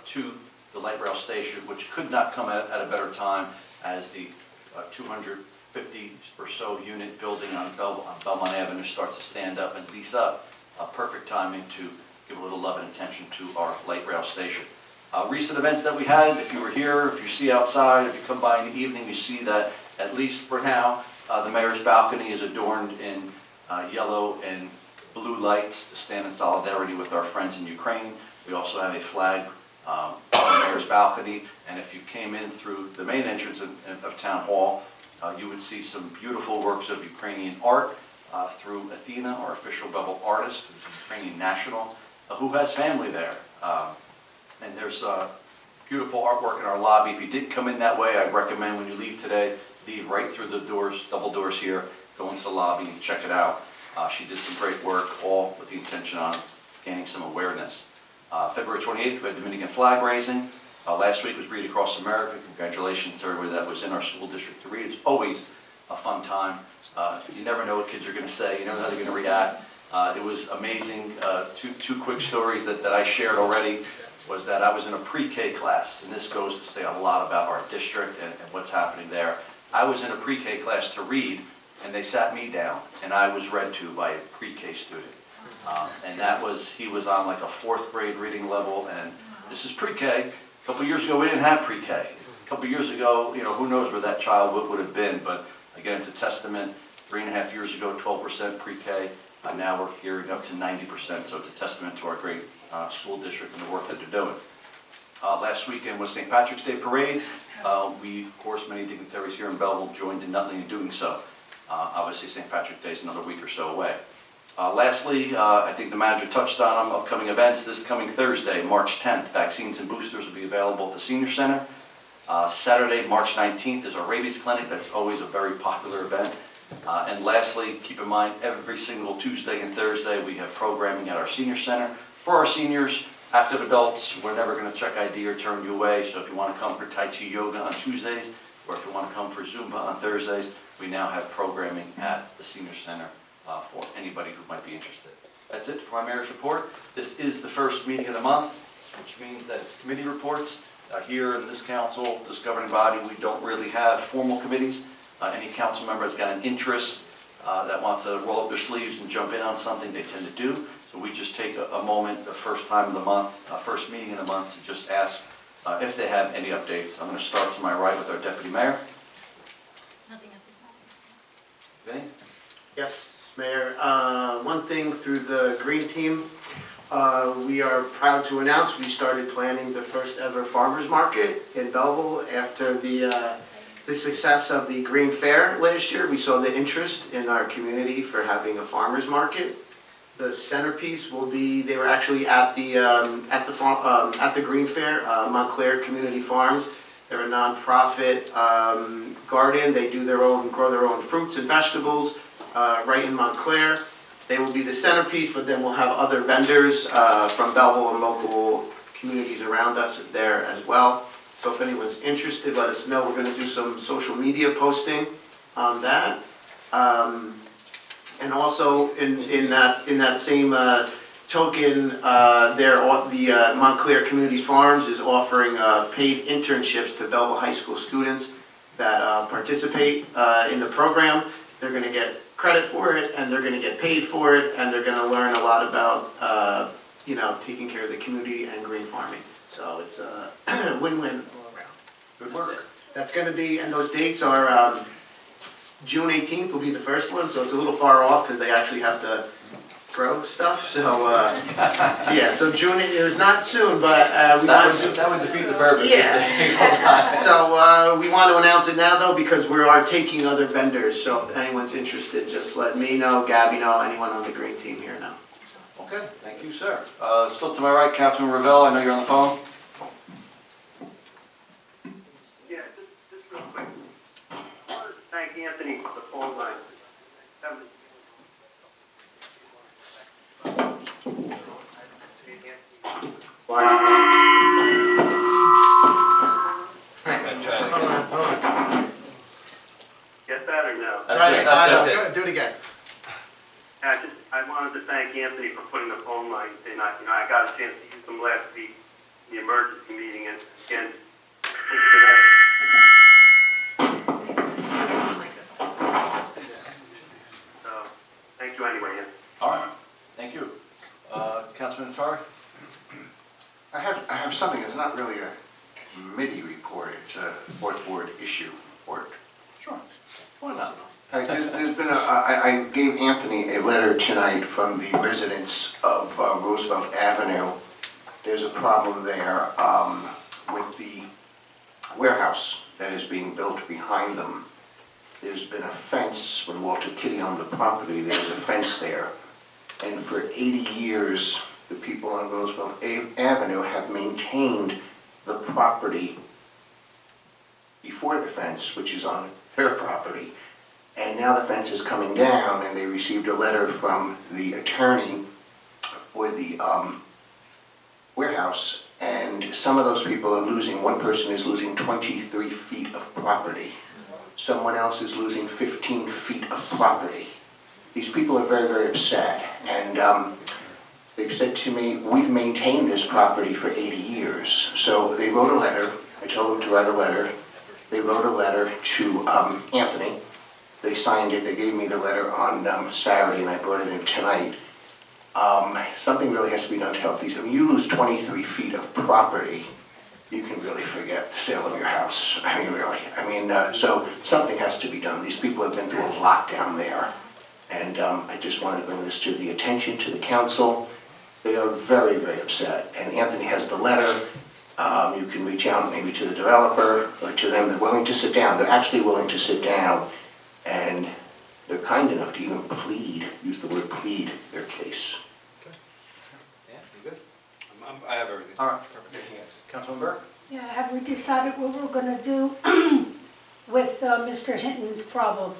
to the light rail station, which could not come at a better time as the 250 or so unit building on Belmont Avenue starts to stand up and lease up. Perfect timing to give a little love and attention to our light rail station. Recent events that we had, if you were here, if you see outside, if you come by in the evening, you see that at least for now, the mayor's balcony is adorned in yellow and blue lights to stand in solidarity with our friends in Ukraine. We also have a flag on the mayor's balcony, and if you came in through the main entrance of Town Hall, you would see some beautiful works of Ukrainian art through Athena, our official Belleville artist, who's a Ukrainian national, who has family there. And there's beautiful artwork in our lobby. If you didn't come in that way, I'd recommend when you leave today, leave right through the doors, double doors here, go into the lobby and check it out. She did some great work, all with the intention on gaining some awareness. February 28th, we had Dominican flag raising. Last week was Read Across America. Congratulations to everybody that was in our school district to read. It's always a fun time. You never know what kids are going to say. You never know how they're going to react. It was amazing. Two quick stories that I shared already was that I was in a pre-K class, and this goes to say a lot about our district and what's happening there. I was in a pre-K class to read, and they sat me down, and I was read to by a pre-K student. And he was on like a 4th grade reading level, and this is pre-K. A couple years ago, we didn't have pre-K. A couple years ago, who knows where that child would have been, but again, it's a testament. 3.5 years ago, 12% pre-K. Now we're gearing up to 90%, so it's a testament to our great school district and the work that they're doing. Last weekend was St. Patrick's Day Parade. We, of course, many dignitaries here in Belleville joined in Nutley in doing so. Obviously, St. Patrick's Day is another week or so away. Lastly, I think the manager touched on them, upcoming events. This coming Thursday, March 10th, vaccines and boosters will be available at the Senior Center. Saturday, March 19th is our rabies clinic. That's always a very popular event. And lastly, keep in mind, every single Tuesday and Thursday, we have programming at our Senior Center. For our seniors, active adults, we're never going to check ID or turn you away. So if you want to come for Tai Chi Yoga on Tuesdays, or if you want to come for Zumba on Thursdays, we now have programming at the Senior Center for anybody who might be interested. That's it for my mayor's report. This is the first meeting of the month, which means that it's committee reports. Here in this council, this governing body, we don't really have formal committees. Any council member that's got an interest that wants to roll up their sleeves and jump in on something, they tend to do. So we just take a moment, the first time of the month, first meeting in the month, to just ask if they have any updates. I'm going to start to my right with our deputy mayor. Nothing at this moment. Vinny? Yes, Mayor. One thing through the Green Team, we are proud to announce we started planning the first ever farmers market in Belleville after the success of the Green Fair last year. We saw the interest in our community for having a farmers market. The centerpiece will be, they were actually at the Green Fair, Montclair Community Farms. They're a nonprofit garden. They do grow their own fruits and vegetables right in Montclair. They will be the centerpiece, but then we'll have other vendors from Belleville and local communities around us there as well. So if anyone's interested, let us know. We're going to do some social media posting on that. And also in that same token, the Montclair Community Farms is offering paid internships to Belleville High School students that participate in the program. They're going to get credit for it, and they're going to get paid for it, and they're going to learn a lot about taking care of the community and green farming. So it's a win-win all around. Good work. That's it. That's going to be, and those dates are June 18th will be the first one, so it's a little far off because they actually have to grow stuff. So yeah, so June, it was not soon, but we want to. That would defeat the purpose. Yeah. So we want to announce it now though because we are taking other vendors. So if anyone's interested, just let me know, Gabby know, anyone on the Green Team here know. Okay, thank you, sir. Still to my right, Councilman Ravel, I know you're on the phone. Yeah, just real quick. I wanted to thank Anthony for the phone line. Get that or no? Do it again. I wanted to thank Anthony for putting the phone lines in. I got a chance to use them last week in the emergency meeting, and again, so, thank you anyway, Anthony. All right, thank you. Councilman Atari? I have something, it's not really a committee report, it's a fourth ward issue report. Sure. Why not? There's been I gave Anthony a letter tonight from the residents of Roosevelt Avenue. There's a problem there with the warehouse that is being built behind them. There's been a fence, when Walter Kitty owned the property, there was a fence there. And for 80 years, the people on Roosevelt Avenue have maintained the property before the fence, which is on their property. And now the fence is coming down, and they received a letter from the attorney for the warehouse, and some of those people are losing, one person is losing 23 feet of property. Someone else is losing 15 feet of property. These people are very, very upset, and they've said to me, we've maintained this property for 80 years. So they wrote a letter, I told them to write a letter. They wrote a letter to Anthony. They signed it, they gave me the letter on Saturday, and I brought it in tonight. Something really has to be done to help these. When you lose 23 feet of property, you can really forget the sale of your house. I mean, really. So something has to be done. These people have been through a lot down there. And I just wanted to bring this to the attention to the council. They are very, very upset. And Anthony has the letter. You can reach out maybe to the developer or to them. They're willing to sit down. They're actually willing to sit down. And they're kind enough to even use the word plead their case. Yeah, you good? I have everything. All right, perfect. Councilman Burke? Yeah, have we decided what we're gonna do with Mr. Hinton's problem?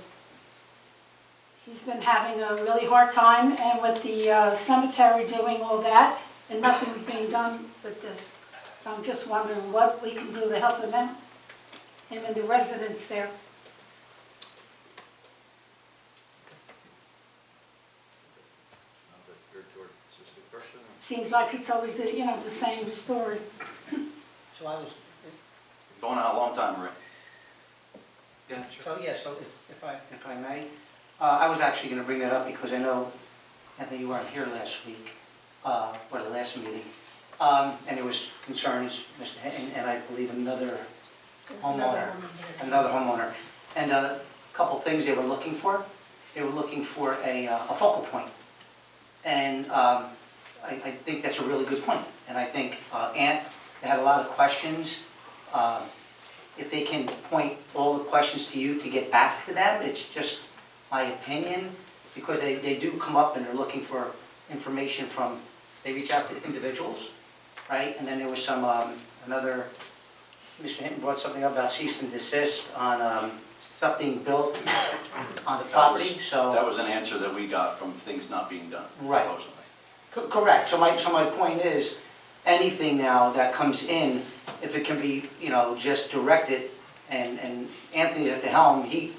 He's been having a really hard time, and with the cemetery doing all that, and nothing's being done with this. So I'm just wondering what we can do to help him out, him and the residents there. Seems like it's always the same story. So I was Going on a long time, Rick. Yeah, sure. So if I may, I was actually going to bring that up because I know, Anthony, you weren't here last week, or the last meeting, and there was concerns, Mr. Hinton, and I believe another homeowner. And a couple things they were looking for. They were looking for a focal point. And I think that's a really good point. And I think, Ant, they had a lot of questions. If they can point all the questions to you to get back to them, it's just my opinion, because they do come up and they're looking for information from, they reach out to individuals, right? And then there was some, another, Mr. Hinton brought something up about cease and desist on stuff being built on the property, so. That was an answer that we got from things not being done, Right. supposedly. Correct, so my point is, anything now that comes in, if it can be, just directed, and Anthony's at the helm, he's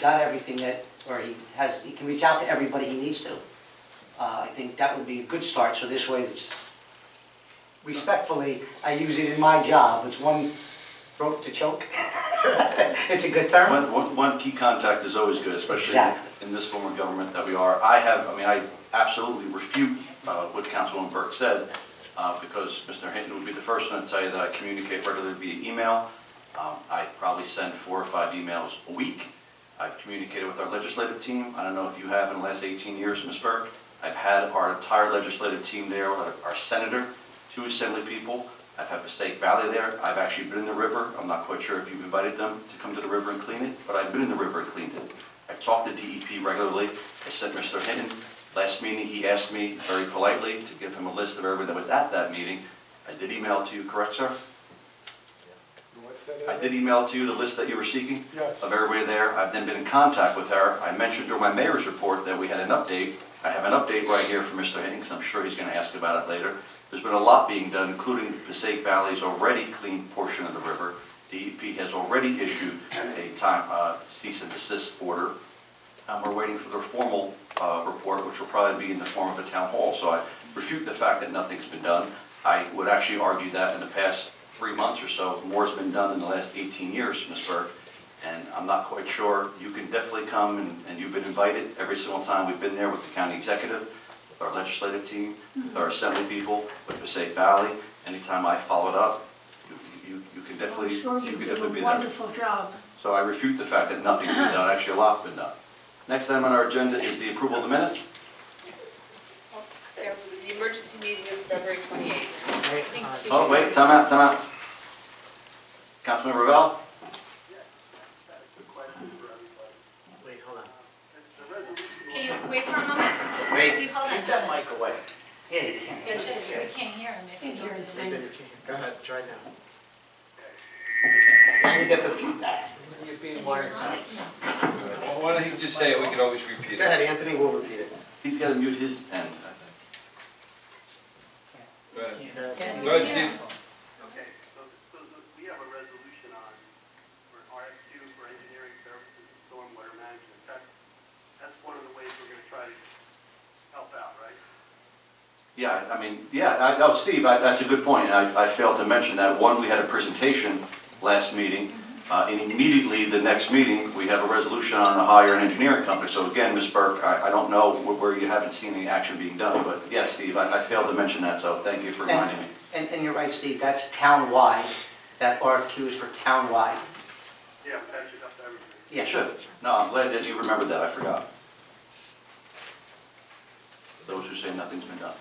got everything that, or he can reach out to everybody he needs to. I think that would be a good start, so this way it's, respectfully, I use it in my job, it's one throat to choke. It's a good term. One key contact is always good, especially Exactly. in this form of government that we are. I absolutely refute what Councilwoman Burke said, because Mr. Hinton would be the first one to tell you that I communicate regularly via email. I probably send 4 or 5 emails a week. I've communicated with our legislative team. I don't know if you have in the last 18 years, Ms. Burke. I've had our entire legislative team there, our senator, 2 assembly people. I've had Passaic Valley there. I've actually been in the river. I'm not quite sure if you've invited them to come to the river and clean it, but I've been in the river and cleaned it. I've talked to DEP regularly. I sent Mr. Hinton. Last meeting, he asked me very politely to give him a list of everybody that was at that meeting. I did email to you, correct, sir? I did email to you the list that you were seeking? Yes. Of everybody there. I've then been in contact with her. I mentioned during my mayor's report that we had an update. I have an update right here from Mr. Hinton, because I'm sure he's going to ask about it later. There's been a lot being done, including Passaic Valley's already cleaned portion of the river. DEP has already issued a cease and desist order. We're waiting for their formal report, which will probably be in the form of a town hall. So I refute the fact that nothing's been done. I would actually argue that in the past 3 months or so, more has been done in the last 18 years, Ms. Burke. And I'm not quite sure. You can definitely come, and you've been invited every single time we've been there with the county executive, with our legislative team, with our assembly people, with Passaic Valley. Anytime I followed up, you can definitely, I'm sure you do a be there. wonderful job. So I refute the fact that nothing's been done. Actually, a lot's been done. Next item on our agenda is the approval of the minutes. Yes, the emergency meeting of February 28th. Oh, wait, time out. Councilmember Revelle? Wait, hold on. Can you wait for a moment? Wait, Can you hold keep it? that mic away. Yeah, you can. It's just, we can't hear him if you hear him. Go ahead, try now. And you get the feedback. You're being wired out. Well, why don't you just say it, we can always repeat Go it. ahead, Anthony, we'll repeat it. He's got to mute his end, I think. Go ahead. Can Go ahead, you hear Steve. him? Okay, so we have a resolution on, for RF2 for engineering services and stormwater management. That's one of the ways we're going to try to help out, right? Yeah, Steve, that's a good point. I failed to mention that. One, we had a presentation last meeting, and immediately the next meeting, we have a resolution on the hire an engineering company. So again, Ms. Burke, I don't know where you haven't seen any action being done, but yes, Steve, I failed to mention that, so thank you for reminding me. And you're right, Steve, that's town-wide. That RFQ is for town-wide. Yeah, that should help everything. Yeah, It should. No, I'm glad that you remembered that. I forgot. Those who say nothing's been done.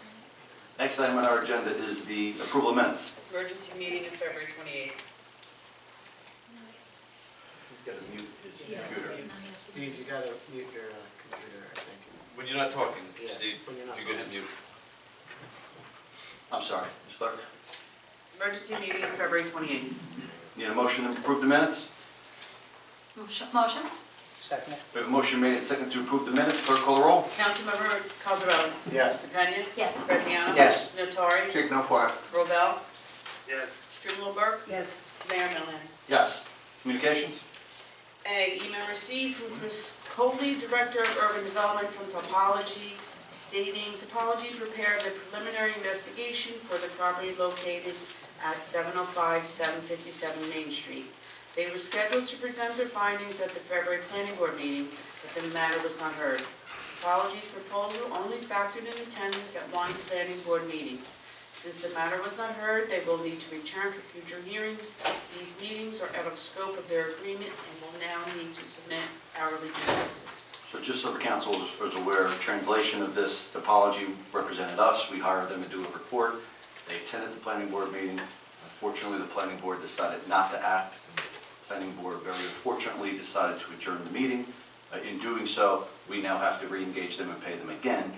Next item on our agenda is the approval of minutes. Emergency meeting of February 28th. He's got to mute his Yes. computer. Steve, you gotta mute your computer, I think. When you're not talking, Yeah, Steve, when you're not you're good to talking. mute. I'm sorry, Ms. Clerk. Emergency meeting of February 28th. Need a motion to approve the minutes? Motion? Second. We have a motion made and second to approve the minutes. Clerk call the roll. Councilmember Cosarelli? Yes. DePena? Yes. Graziano? Yes. Notari? Take no part. Rovell? Yes. Strumelberg? Yes. Mayor Melham? Yes. Communications? A, email received from Chris Coley, Director of Urban Development from Topology, stating Topology prepared the preliminary investigation for the property located at 705, 757 Main Street. They were scheduled to present their findings at the February Planning Board meeting, but the matter was not heard. Apologies proposal only factored in attendance at one Planning Board meeting. Since the matter was not heard, they will need to return for future hearings. These meetings are out of scope of their agreement and will now need to submit hourly invoices. So just so the council is aware, translation of this topology represented us. We hired them to do a report. They attended the planning board meeting. Unfortunately, the planning board decided not to act. The planning board very unfortunately decided to adjourn the meeting. In doing so, we now have to re-engage them and pay them again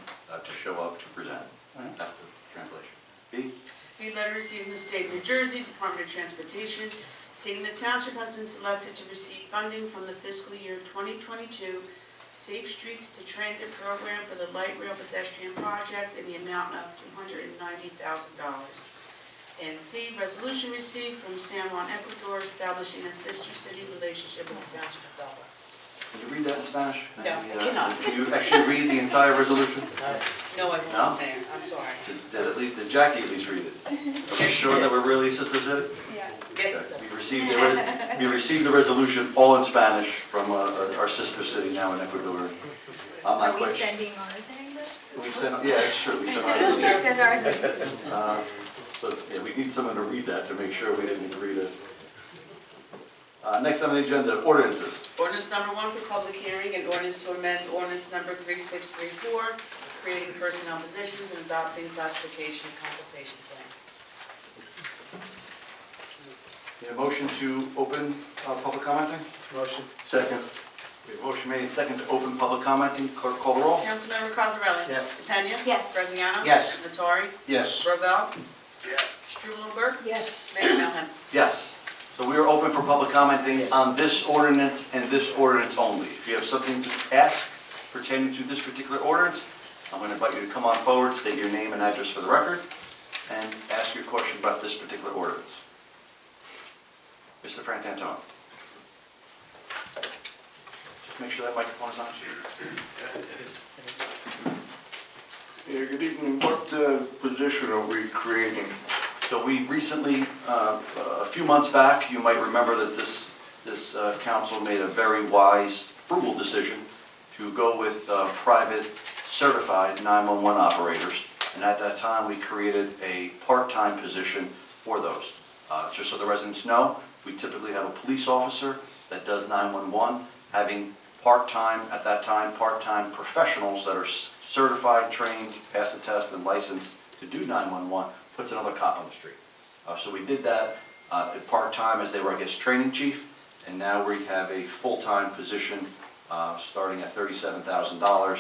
to show up to present. That's the translation. B? Be letter received from the state of New Jersey, Department of Transportation, stating the township has been selected to receive funding from the fiscal year 2022 Safe Streets to Transit Program for the light rail pedestrian project in the amount of $290,000. And C, resolution received from San Juan, Ecuador, establishing a sister city relationship with the township of Belleville. Can you read that in Spanish? No, I cannot. Can you actually read the entire resolution? No, I No? won't, Mayor, I'm sorry. Did Jackie at least read it? Are we sure that we're really Sister City? Yeah. Yes, it Okay. does. We received the resolution all in Spanish from our sister city now in Ecuador. I'm not Are we quite sure. sending ours in English? We sent, yeah, it's true, we sent Just ours. send ours in English. So, yeah, we need someone to read that to make sure we didn't read it. Next on the agenda, ordinances. Ordinance number 1 for public hearing, and ordinance to amend ordinance number 3634, creating personnel positions and adopting classification and compensation plans. Need a motion to open public commenting? Motion. Second. We have a motion made and second to open public commenting. Clerk, call the roll. Councilmember Cosarelli? Yes. DePena? Yes. Graziano? Yes. Nattari? Yes. Robel? Yes. Strumelberg? Yes. Mayor Melham? Yes. So we are open for public commenting on this ordinance and this ordinance only. If you have something to ask pertaining to this particular ordinance, I'm going to invite you to come on forward, state your name and address for the record, and ask your question about this particular ordinance. Mr. Frantantone. Just make sure that microphone is on. Yeah, good evening. What position are we creating? So we recently, a few months back, you might remember that this council made a very wise, frugal decision to go with private certified 911 operators. And at that time, we created a part-time position for those. Just so the residents know, we typically have a police officer that does 911, having part-time, at that time, part-time professionals that are certified, trained, pass the test, and licensed to do 911, puts another cop on the street. So we did that part-time as they were, I guess, training chief, and now we have a full-time position starting at $37,000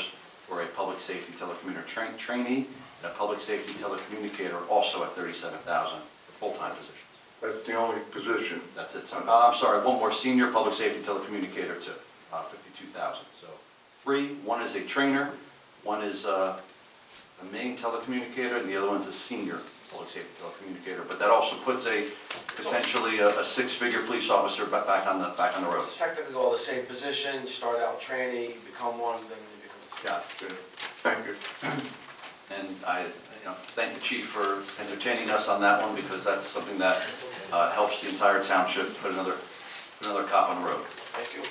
for a public safety telecommunicator trainee and a public safety telecommunicator also at $37,000 for full-time positions. That's the only position. That's it. So, I'm sorry, one more senior public safety telecommunicator too, $52,000. So 3, one is a trainer, one is a main telecommunicator, and the other one's a senior public safety telecommunicator. But that also puts potentially a 6-figure police officer back on the road. It's technically all the same position, start out trainee, become one, then you become a Yeah. Good. Thank you. And I thank the chief for entertaining us on that one, because that's something that helps the entire township put another cop on the road. Thank you.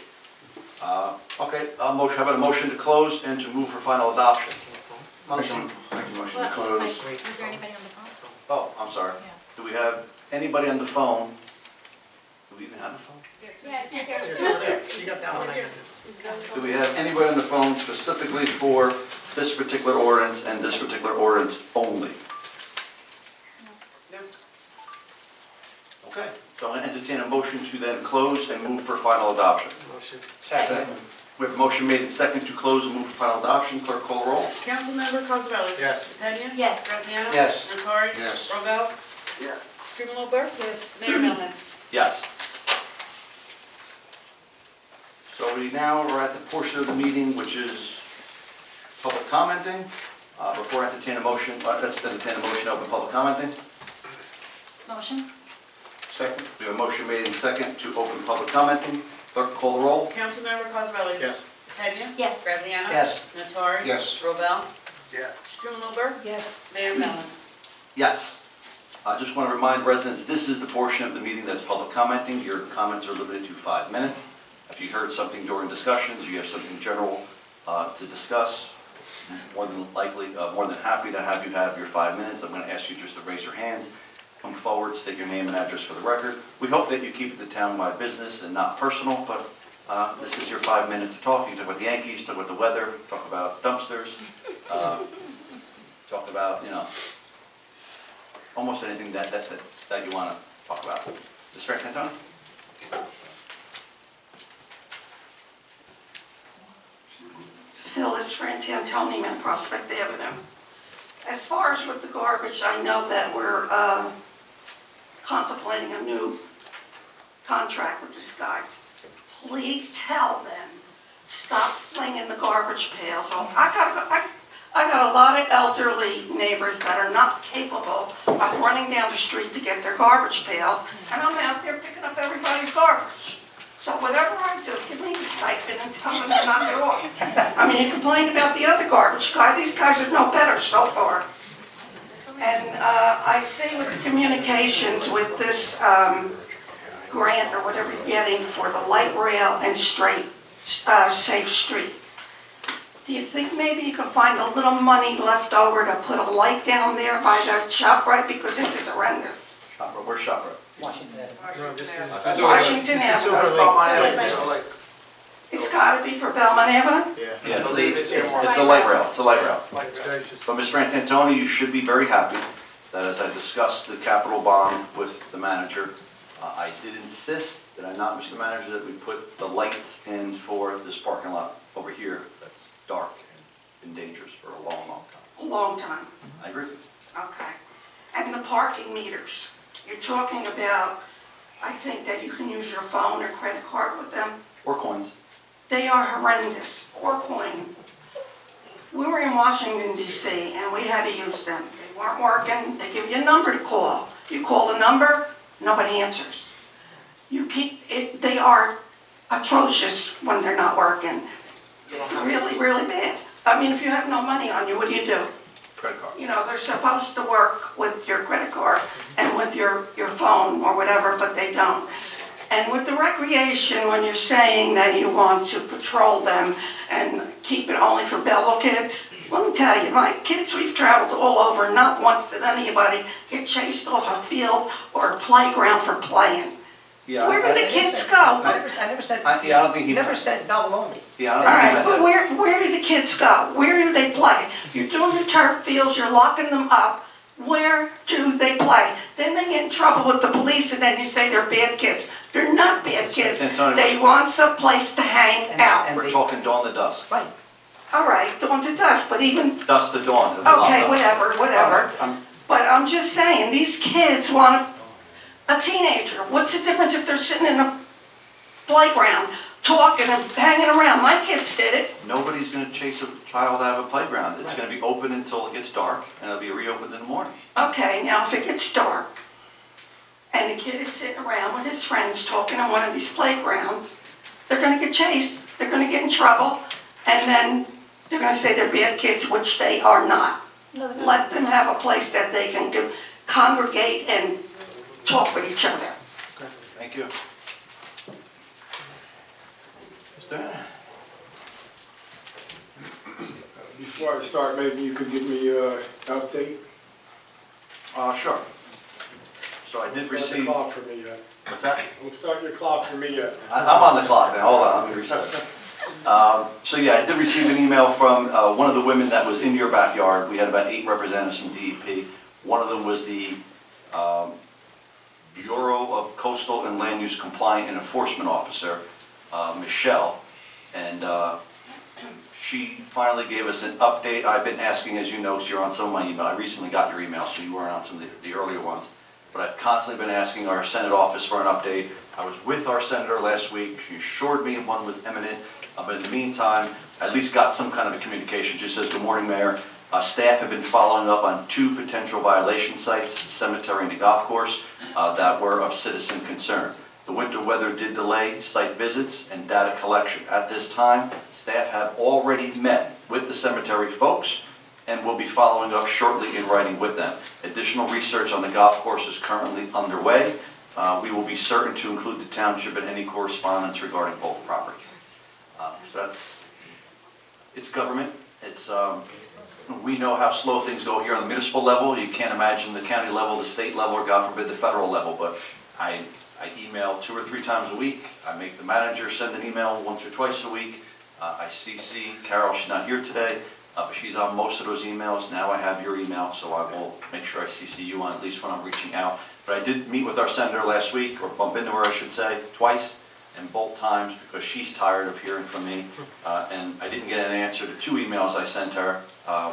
Okay, how about a motion to close and to move for final adoption? Motion. Make a motion to Well, close. Mike, is there anybody on the phone? Oh, I'm sorry. Yeah. Do we have anybody on the phone? Do we even have a phone? Yeah, take care of You got that one, I got this. Do we have anybody on the phone specifically for this particular ordinance and this particular ordinance only? No. Okay, so I'm going to entertain a motion to then close and move for final adoption. Motion. Second. We have a motion made and second to close and move for final adoption. Clerk, call the roll. Councilmember Cosarelli? Yes. DePena? Yes. Graziano? Yes. Nattari? Yes. Robel? Yes. Strumelberg? Yes. Mayor Melham? Yes. So we now are at the portion of the meeting which is public commenting. Before I entertain a motion, let's entertain a motion to open public commenting. Motion? Second. We have a motion made and second to open public commenting. Clerk, call the roll. Councilmember Cosarelli? Yes. DePena? Yes. Graziano? Yes. Nattari? Yes. Robel? Yes. Strumelberg? Yes. Mayor Melham? Yes. I just want to remind residents, this is the portion of the meeting that's public commenting. Your comments are limited to 5 minutes. If you heard something during discussions, you have something general to discuss, more than happy to have you have your 5 minutes. I'm going to ask you just to raise your hands, come forward, state your name and address for the record. We hope that you keep it to town-wide business and not personal, but this is your 5 minutes to talk. You can talk about the Yankees, talk about the weather, talk about dumpsters, talk about, almost anything that you want to talk about. Mr. Frantantoni? Phyllis Frantantoni, on Prospect Avenue. As far as with the garbage, I know that we're contemplating a new contract with these guys. Please tell them, stop flinging the garbage pails. Oh, I got a lot of elderly neighbors that are not capable of running down the street to get their garbage pails, and I'm out there picking up everybody's garbage. So whatever I do, give me the stipend and tell them to knock it off. I mean, you complain about the other garbage guy, these guys are no better so far. And I see with the communications with this grant or whatever you're getting for the light rail and safe streets. Do you think maybe you can find a little money left over to put a light down there by the ShopRite, because this is horrendous? ShopRite, where's ShopRite? Washington. Washington Avenue. It's gotta be for Belmont Avenue? Yeah, it's a light rail, it's a light rail. So, Ms. Frantantoni, you should be very happy that as I discussed the capital bond with the manager, I did insist, did I not, Mr. Manager, that we put the lights in for this parking lot over here that's dark and been dangerous for a long, long time. A long time. I agree. Okay. And the parking meters, you're talking about, I think that you can use your phone or credit card with them. Or coins. They are horrendous, or coin. We were in Washington DC and we had to use them. They weren't working, they give you a number to call. You call the number, nobody answers. They are atrocious when they're not working. Really, really bad. I mean, if you have no money on you, what do? Credit card. They're supposed to work with your credit card and with your phone or whatever, but they don't. And with the recreation, when you're saying that you want to patrol them and keep it only for Belleville kids, let me tell you, my kids, we've traveled all over, not once did anybody get chased off a field or a playground for playing. Yeah, Where do the kids go? I never said, I don't think he never said Belleville only. Yeah, All I don't think he right, said but where do the kids go? Where do they play? You're doing the turf fields, you're locking them up. Where do they play? Then they get in trouble with the police and then you say they're bad kids. They're not bad kids. They want some place to hang out. that. We're talking dawn to dusk. Right. All right, dawn to dusk, but even, Dusk to dawn. it'll be locked okay, up. whatever. I'm- But I'm just saying, these kids want a teenager. What's the difference if they're sitting in a playground, talking and hanging around? My kids did it. Nobody's going to chase a child out of a playground. It's going to be open until it gets dark, and it'll be reopened in the morning. Okay, now if it gets dark, and the kid is sitting around with his friends talking in one of these playgrounds, they're gonna get chased, they're gonna get in trouble, and then they're gonna say they're bad kids, which they are not. Let them have a place that they can congregate and talk with each other. Thank you. Mr. Before I start, maybe you could give me an update? Sure. So I did Don't start receive... the clock for me yet. What's that? Don't start your clock for me yet. I'm on the clock now, hold on, let me reset. So yeah, I did receive an email from one of the women that was in your backyard. We had about 8 representatives from DEP. One of them was the Bureau of Coastal and Land Use Compliant and Enforcement Officer, Michelle, and she finally gave us an update. I've been asking, as you know, because you're on some of my email. I recently got your email, so you weren't on some of the earlier ones. But I've constantly been asking our Senate office for an update. I was with our senator last week. She assured me one was imminent. But in the meantime, I at least got some kind of a communication. Just says, good morning, Mayor. Staff have been following up on 2 potential violation sites, the cemetery and the golf course, that were of citizen concern. The winter weather did delay site visits and data collection. At this time, staff have already met with the cemetery folks and we'll be following up shortly in writing with them. Additional research on the golf course is currently underway. We will be certain to include the township in any correspondence regarding both properties. So it's government. We know how slow things go here on the municipal level. You can't imagine the county level, the state level, or God forbid, the federal level. But I email 2 or 3 times a week. I make the manager send an email once or twice a week. I CC Carol, she's not here today, but she's on most of those emails. Now I have your email, so I will make sure I CC you on at least when I'm reaching out. But I did meet with our senator last week, or bump into her, I should say, twice, and both times because she's tired of hearing from me. And I didn't get an answer to 2 emails I sent her,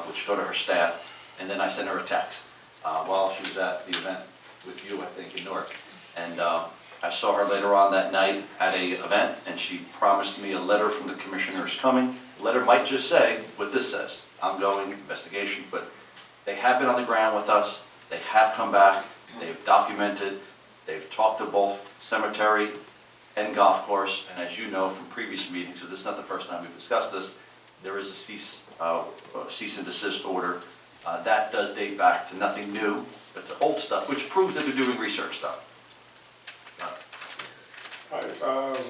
which go to her staff, and then I sent her a text while she was at the event with you, I think, in Newark. And I saw her later on that night at a event, and she promised me a letter from the commissioners coming. The letter might just say what this says, ongoing investigation, but they have been on the ground with us. They have come back. They've documented. They've talked to both cemetery and golf course, and as you know from previous meetings, so this is not the first time we've discussed this, there is a cease and desist order. That does date back to nothing new, but to old stuff, which proves that they're doing research stuff.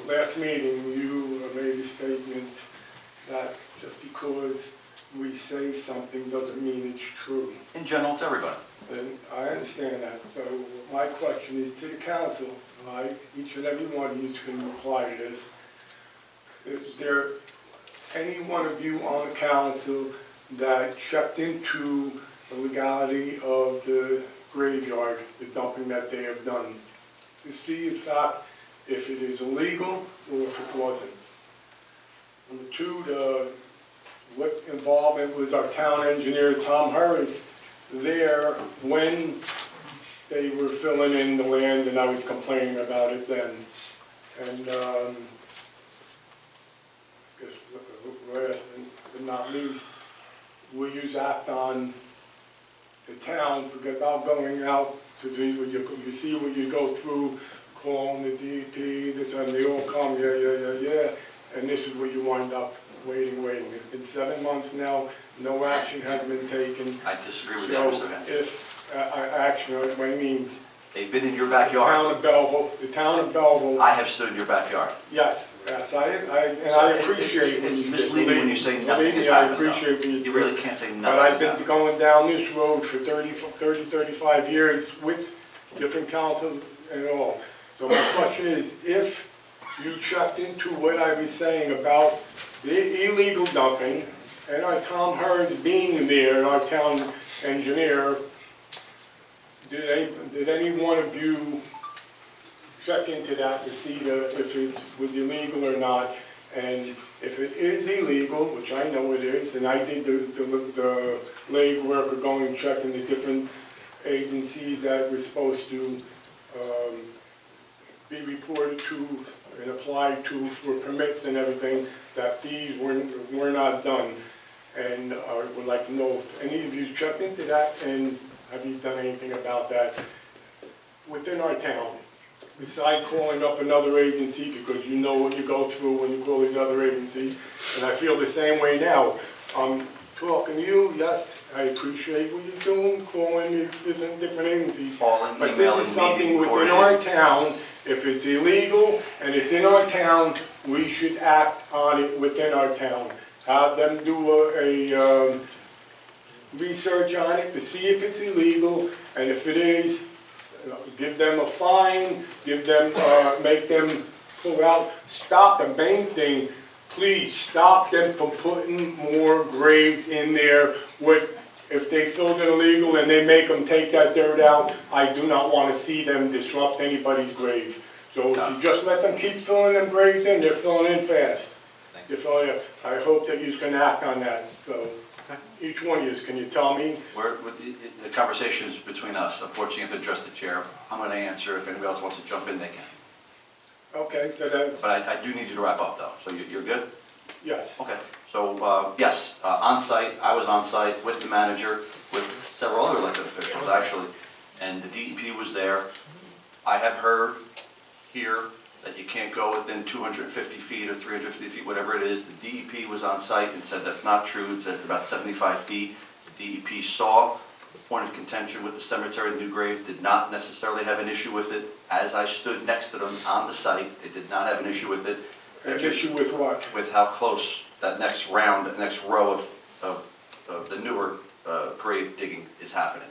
Last meeting, you made a statement that just because we say something doesn't mean it's true. In general, it's everybody. And I understand that. So my question is to the council, each and every one of you can reply to this. Is there any one of you on the council that checked into the legality of the graveyard, the dumping that they have done, to see in fact if it is illegal or if it wasn't? Number 2, what involvement was our town engineer, Tom Harris, there when they were filling in the land and I was complaining about it then? And I guess last but not least, will you act on the town, forget about going out to these, you see what you go through, calling the DP, this and they all come, yeah, and this is what you wind up waiting. It's been 7 months now, no action has been taken. I disagree with that, Mr. So Van. if action, what I mean, They've been in your backyard. the town of Belleville, I have stood in your backyard. yes, I appreciate what you It's did. misleading when you say nothing Believe has me, I happened, though. appreciate what you did. You really can't say nothing But I've has been happened. going down this road for 35 years with different councils and all. So my question is, if you checked into what I was saying about the illegal dumping and our Tom Hurd being there, our town engineer, did any one of you check into that to see if it was illegal or not? And if it is illegal, which I know it is, and I did the legwork of going and checking the different agencies that were supposed to be reported to and applied to for permits and everything, that these were not done. And I would like to know if any of you checked into that, and have you done anything about that within our town? Besides calling up another agency, because you know what you go through when you call these other agencies, and I feel the same way now. I'm talking to you, yes, I appreciate what you're doing, calling different agencies. Calling, But this emailing, is something meeting, within our town. If it's illegal and it's in our town, we should act on it within our town. Have them do a research on it to see if it's illegal, and if it is, give them a fine, make them pull out. Stop, the main thing, please stop them from putting more graves in there. If they filled it illegal and they make them take that dirt out, I do not want to see them disrupt anybody's grave. So if you just let them keep filling them graves in, they're filling in fast. They're filling in. I hope that you can act on that. So each one of you, can you tell me? The conversation is between us. Unfortunately, you have to address the chair. I'm going to answer. If anybody else wants to jump in, they can. Okay, so that, But I do need you to wrap up, though. So you're good? yes. Okay. So, yes, on site, I was on site with the manager, with several other elected officials, actually, and the DEP was there. I have heard here that you can't go within 250 feet or 350 feet, whatever it is. The DEP was on site and said that's not true. It said it's about 75 feet. The DEP saw the point of contention with the cemetery and new graves, did not necessarily have an issue with it. As I stood next to them on the site, they did not have an issue with it. An issue with what? With how close that next round, that next row of the newer grave digging is happening.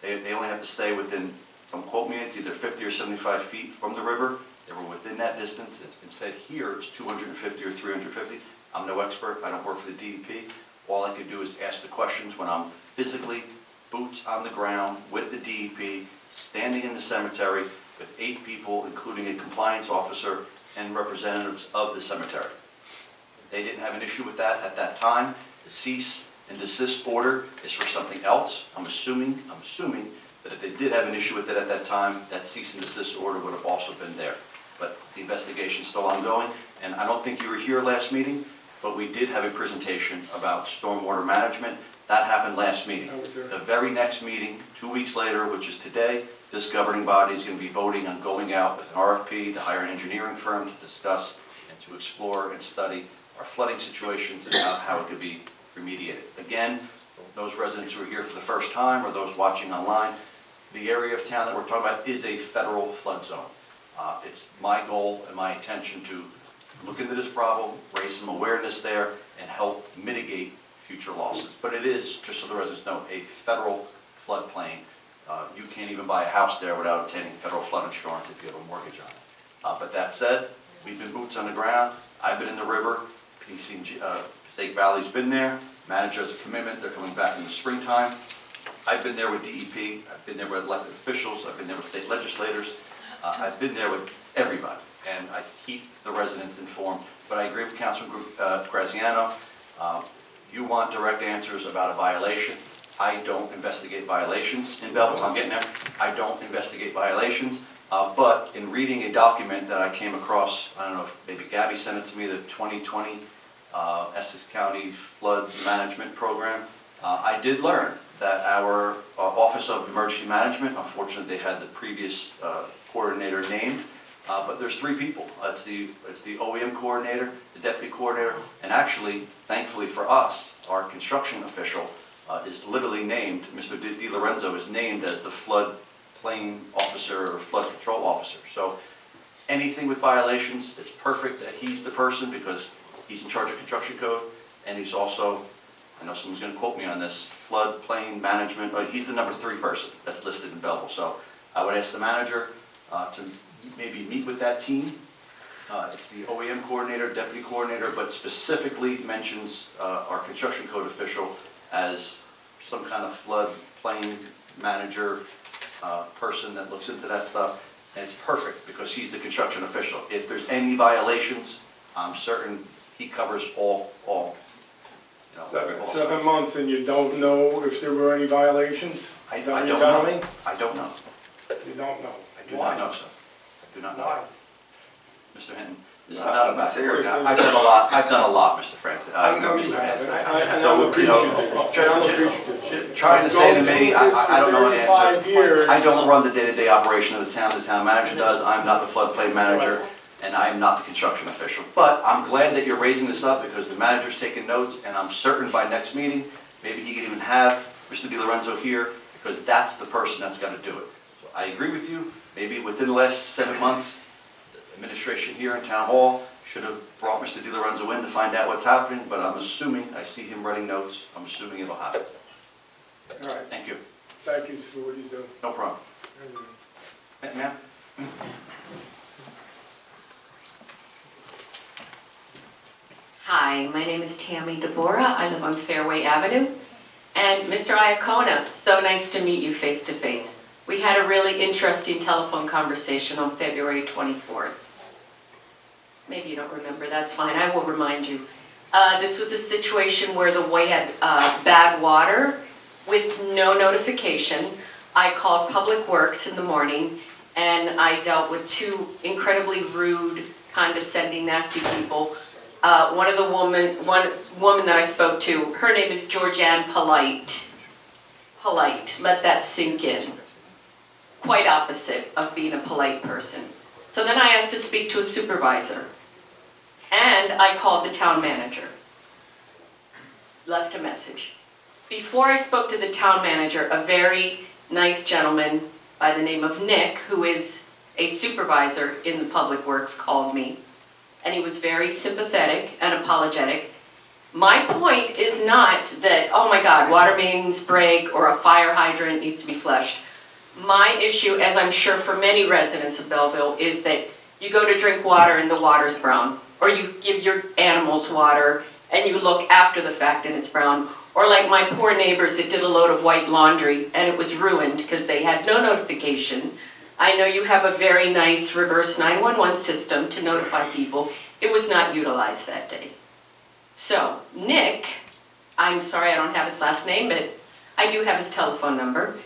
They only have to stay within, don't quote me, it's either 50 or 75 feet from the river. They were within that distance. It's been said here it's 250 or 350. I'm no expert, I don't work for the DEP. All I can do is ask the questions when I'm physically boots on the ground with the DEP, standing in the cemetery with 8 people, including a compliance officer and representatives of the cemetery. They didn't have an issue with that at that time. The cease and desist order is for something else. I'm assuming that if they did have an issue with it at that time, that cease and desist order would have also been there. But the investigation's still ongoing, and I don't think you were here last meeting, but we did have a presentation about stormwater management. That happened last meeting. The very next meeting, 2 weeks later, which is today, this governing body is going to be voting on going out with an RFP to hire an engineering firm to discuss and to explore and study our flooding situations and how it could be remediated. Again, those residents who are here for the first time or those watching online, the area of town that we're talking about is a federal flood zone. It's my goal and my intention to look into this problem, raise some awareness there, and help mitigate future losses. But it is, just so the residents know, a federal floodplain. You can't even buy a house there without obtaining federal flood insurance if you have a mortgage on it. But that said, we've been boots on the ground. I've been in the river. Passaic Valley's been there. Manager has a commitment. They're coming back in the springtime. I've been there with DEP. I've been there with elected officials. I've been there with state legislators. I've been there with everybody, and I keep the residents informed. But I agree with Councilman Graziano. You want direct answers about a violation. I don't investigate violations in Belleville. I'm getting there. I don't investigate violations. But in reading a document that I came across, I don't know if maybe Gabby sent it to me, the 2020 Essex County Flood Management Program, I did learn that our Office of Emergency Management, unfortunately they had the previous coordinator named, but there's 3 people. It's the OEM coordinator, the deputy coordinator, and actually, thankfully for us, our construction official is literally named, Mr. Di Lorenzo is named as the floodplain officer or flood control officer. So anything with violations, it's perfect that he's the person because he's in charge of construction code, and he's also, I know someone's going to quote me on this, floodplain management, but he's the number 3 person that's listed in Belleville. So I would ask the manager to maybe meet with that team. It's the OEM coordinator, deputy coordinator, but specifically mentions our construction code official as some kind of floodplain manager person that looks into that stuff. And it's perfect because he's the construction official. If there's any violations, I'm certain he covers all. 7 months and you don't know if there were any violations? I Is that what don't you're telling know. me? I don't know. You don't know? I do not know, sir. I do not know. Why? Mr. Hinton, this is No, not I'm about. serious. I've done a lot, Mr. Frampton. I know you Mr. have, Hinton. and I'm appreciative. Trying to say to me, I don't know the answer. 35 years. I don't run the day-to-day operation of the town manager does. I'm not the floodplain manager, and I am not the construction official. But I'm glad that you're raising this up because the manager's taking notes, and I'm certain by next meeting, maybe he can even have Mr. Di Lorenzo here, because that's the person that's got to do it. So I agree with you, maybe within the last 7 months, the administration here in Town Hall should have brought Mr. Di Lorenzo in to find out what's happening, but I'm assuming, I see him writing notes, I'm assuming it'll happen. All right, Thank you. thank you for what you do. No problem. Ma'am? Hi, my name is Tammy Deborah. I live on Fairway Avenue. And Mr. Iacona, so nice to meet you face to face. We had a really interesting telephone conversation on February 24th. Maybe you don't remember, that's fine, I will remind you. This was a situation where the way had bad water with no notification. I called Public Works in the morning and I dealt with 2 incredibly rude, condescending, nasty people. One woman that I spoke to, her name is Georgianne Polite. Polite, let that sink in. Quite opposite of being a polite person. So then I asked to speak to a supervisor. And I called the town manager. Left a message. Before I spoke to the town manager, a very nice gentleman by the name of Nick, who is a supervisor in the Public Works, called me. And he was very sympathetic and apologetic. My point is not that, oh my God, water mains break or a fire hydrant needs to be flushed. My issue, as I'm sure for many residents of Belleville, is that you go to drink water and the water's brown. Or you give your animals water and you look after the fact and it's brown. Or like my poor neighbors that did a load of white laundry and it was ruined because they had no notification. I know you have a very nice reverse 911 system to notify people. It was not utilized that day. So Nick, I'm sorry I don't have his last name, but I do have his telephone number.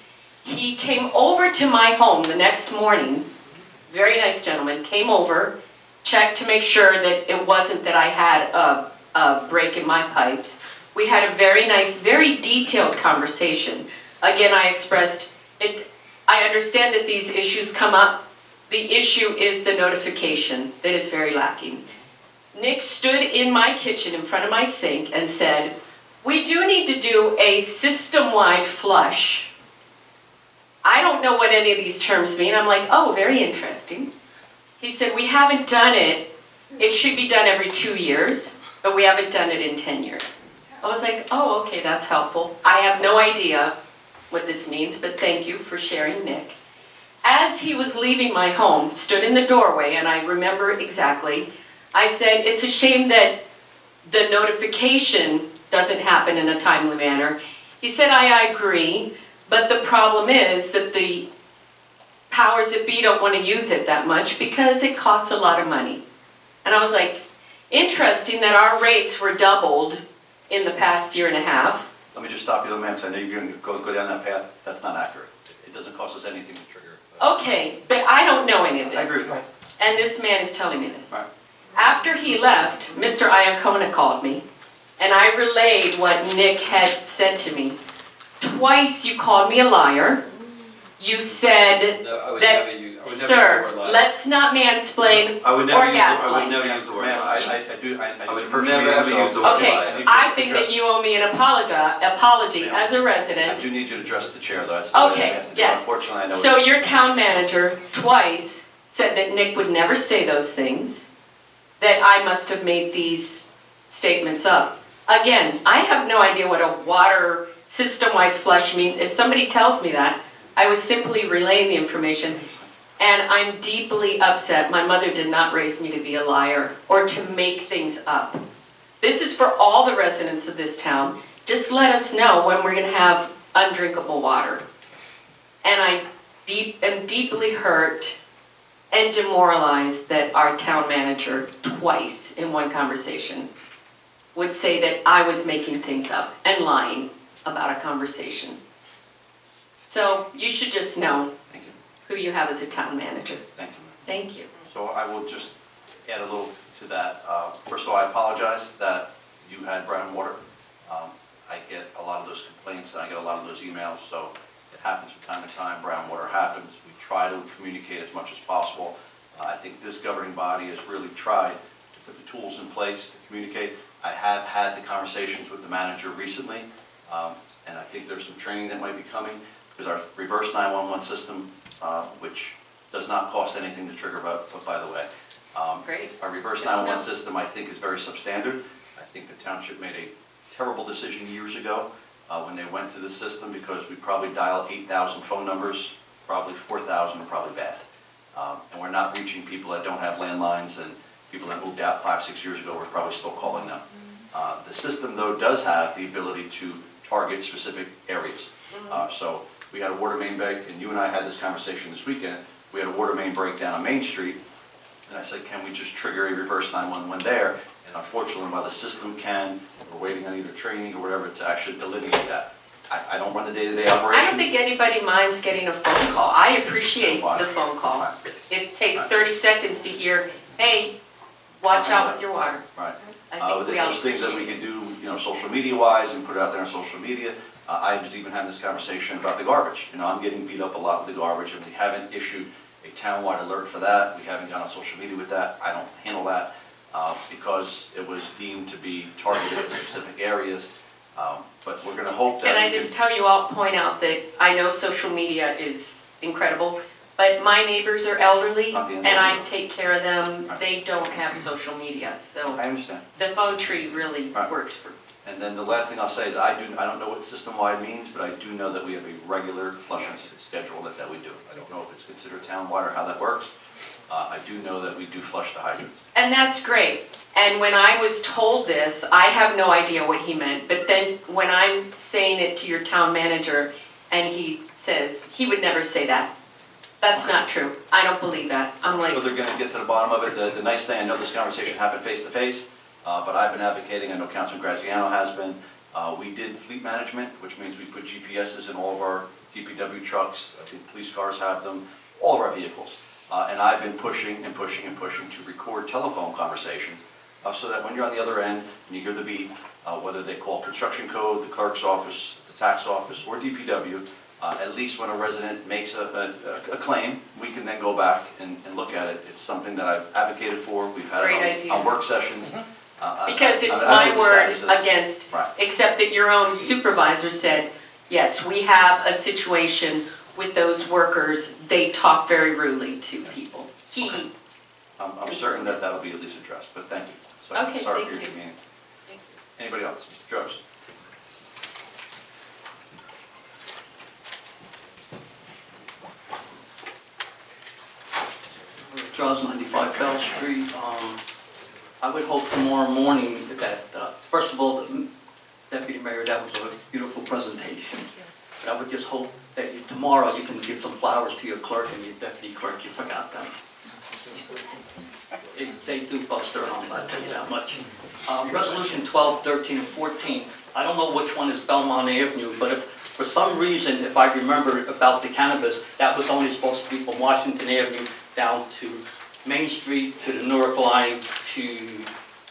He came over to my home the next morning, very nice gentleman, came over, checked to make sure that it wasn't that I had a break in my pipes. We had a very nice, very detailed conversation. Again, I expressed it. I understand that these issues come up. The issue is the notification that is very lacking. Nick stood in my kitchen in front of my sink and said, we do need to do a system-wide flush. I don't know what any of these terms mean. I'm like, oh, very interesting. He said, we haven't done it. It should be done every 2 years, but we haven't done it in 10 years. I was like, oh, okay, that's helpful. I have no idea what this means, but thank you for sharing, Nick. As he was leaving my home, stood in the doorway, and I remember exactly, I said, it's a shame that the notification doesn't happen in a timely manner. He said, I agree, but the problem is that the powers that be don't want to use it that much because it costs a lot of money. And I was like, interesting that our rates were doubled in the past year and a half. Let me just stop you, ma'am, because I know you're going to go down that path. That's not accurate. It doesn't cost us anything to trigger. Okay, but I don't know any of this. I agree. And this man is telling me this. Right. After he left, Mr. Iacona called me, and I relayed what Nick had said to me. Twice you called me a liar. You said that, sir, let's not mansplain or gaslight. I would never use the word lie. I would first never ever use the word Okay, lie. I think that you owe me an apology Ma'am, as a I resident. do need you to address the chair, though. That's the way I Okay, have to do it. yes. Unfortunately, I know. So your town manager twice said that Nick would never say those things, that I must have made these statements up. Again, I have no idea what a water system-wide flush means. If somebody tells me that, I was simply relaying the information, and I'm deeply upset. My mother did not raise me to be a liar or to make things up. This is for all the residents of this town. Just let us know when we're gonna have undrinkable water. And I am deeply hurt and demoralized that our town manager twice in one conversation would say that I was making things up and lying about a conversation. So you should just know Thank you. who you have as a town manager. Thank you. Thank you. So I will just add a little to that. First of all, I apologize that you had brown water. I get a lot of those complaints and I get a lot of those emails, so it happens from time to time. Brown water happens. We try to communicate as much as possible. I think this governing body has really tried to put the tools in place to communicate. I have had the conversations with the manager recently, and I think there's some training that might be coming, because our reverse 911 system, which does not cost anything to trigger, but by the way. Great. Our reverse 911 system, I think, is very substandard. I think the township made a terrible decision years ago when they went to this system, because we probably dialed 8,000 phone numbers, probably 4,000 are probably bad. And we're not reaching people that don't have landlines, and people that moved out 5-6 years ago, we're probably still calling them. The system, though, does have the ability to target specific areas. So we had a water main break, and you and I had this conversation this weekend. We had a water main break down on Main Street, and I said, can we just trigger a reverse 911 there? And unfortunately, while the system can, we're waiting on either training or whatever to actually delineate that. I don't run the day-to-day operations. I don't think anybody minds getting a phone call. I appreciate the phone call. It takes 30 seconds to hear, hey, watch out with your water. Right. I think we all There's things that we can do, social media-wise, and put it out there on social media. I was even having this conversation about the garbage. I'm getting beat up a lot with the garbage, and we haven't issued a town-wide alert for that. We haven't gone on social media with that. I don't handle that because it was deemed to be targeted at specific areas. But we're gonna hope that. Can I we just tell you, I'll point out that I know social media is incredible, but my neighbors are elderly Not the end and of the I world. take care of them. Right. They don't have social media, so I understand. the phone tree really Right. works for. And then the last thing I'll say is I don't know what system-wide means, but I do know that we have a regular flushing schedule that we do. I don't know if it's considered town-wide or how that works. I do know that we do flush the hydrants. And that's great. And when I was told this, I have no idea what he meant. But then when I'm saying it to your town manager and he says, he would never say that. That's not true. I don't believe that. I'm like, sure they're gonna get to the bottom of it. The nice thing, I know this conversation happened face-to-face, but I've been advocating, I know Councilman Graziano has been. We did fleet management, which means we put GPSs in all of our DPW trucks. I think police cars have them, all of our vehicles. And I've been pushing and pushing and pushing to record telephone conversations so that when you're on the other end and you hear the beep, whether they call construction code, the clerk's office, the tax office, or DPW, at least when a resident makes a claim, we can then go back and look at it. It's something that I've advocated for. We've had Great it idea. on work sessions. because it's I know my what the word status is. against, Right. except that your own supervisor said, yes, we have a situation with those workers. They talk very rudely to people. He, I'm certain that that'll be at least addressed, but thank you. So Okay, sorry thank for your you. inconvenience. Anybody else? Mr. Jones? Jaws 95 Bell Street. I would hope tomorrow morning that, first of all, Deputy Mayor, that was a beautiful presentation. But I would just hope that tomorrow you can give some flowers to your clerk and your deputy clerk. You forgot them. They do bust around, I'll tell you that much. Resolution 12, 13, and 14. I don't know which one is Belmont Avenue, but if, for some reason, if I remember about the cannabis, that was only supposed to be from Washington Avenue down to Main Street, to the Newark line, to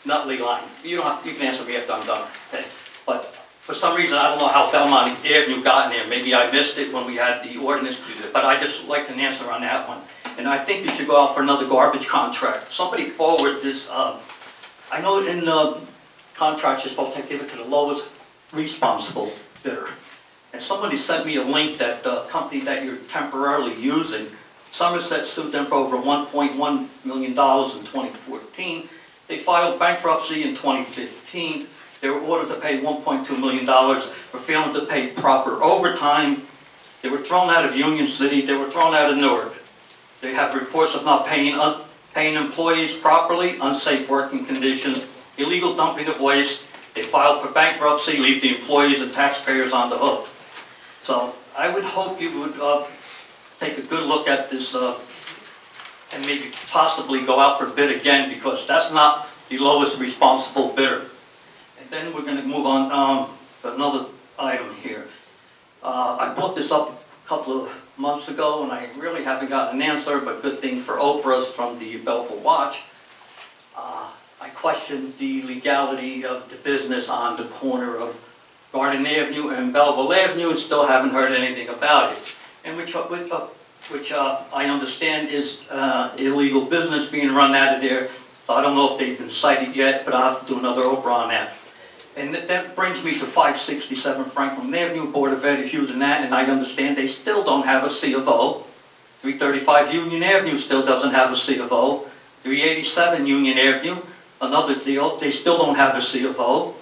Nutley line. You can answer me after I'm done. Okay. But for some reason, I don't know how Belmont Avenue got in there. Maybe I missed it when we had the ordinance, but I just like an answer on that one. And I think you should go out for another garbage contract. Somebody forward this, I know in contracts you're supposed to give it to the lowest responsible bidder. And somebody sent me a link that the company that you're temporarily using, Somerset sued them for over $1.1 million in 2014. They filed bankruptcy in 2015. They were ordered to pay $1.2 million for failing to pay proper overtime. They were thrown out of Union City. They were thrown out of Newark. They have reports of not paying employees properly, unsafe working conditions, illegal dumping of waste. They filed for bankruptcy, leave the employees and taxpayers on the hook. So I would hope you would take a good look at this and maybe possibly go out for bid again, because that's not the lowest responsible bidder. And then we're going to move on to another item here. I brought this up a couple of months ago and I really haven't gotten an answer, but good thing for Oprah's from the Belleville Watch. I questioned the legality of the business on the corner of Garden Avenue and Belleville Avenue, and still haven't heard anything about it. And which I understand is illegal business being run out of there. So I don't know if they've been cited yet, but I'll have to do another Oprah on that. And that brings me to 567 Franklin Avenue, Board of Ed is using that, and I understand they still don't have a C of O. 335 Union Avenue still doesn't have a C of O. 387 Union Avenue, another deal, they still don't have a C of O.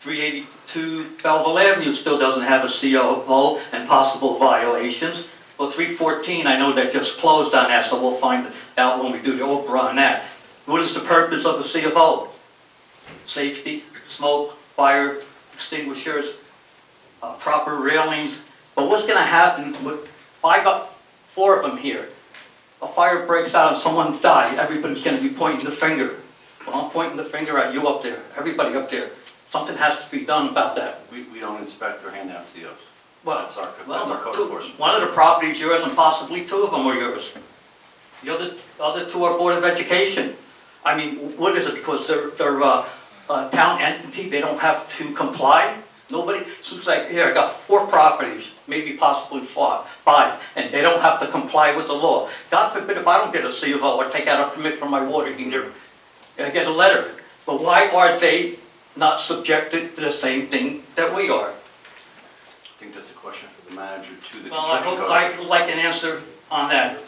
382 Belleville Avenue still doesn't have a C of O and possible violations. Well, 314, I know that just closed on that, so we'll find out when we do the Oprah on that. What is the purpose of a C of O? Safety, smoke, fire, extinguishers, proper railings. But what's going to happen with 4 of them here? A fire breaks out and someone dies. Everybody's going to be pointing the finger. Well, I'm pointing the finger at you up there, everybody up there. Something has to be done about that. We don't inspect or hand out COs. Well, That's our code enforcement. one of the properties yours and possibly 2 of them are yours. The other 2 are Board of Education. I mean, what is it? Because they're a town entity, they don't have to comply? Nobody, seems like, here, I got 4 properties, maybe possibly 5, and they don't have to comply with the law. God forbid if I don't get a C of O or take out a permit for my water heater, I get a letter. But why are they not subjected to the same thing that we are? I think that's a question for the manager to the Well, I construction hope, code. I would like an answer on that.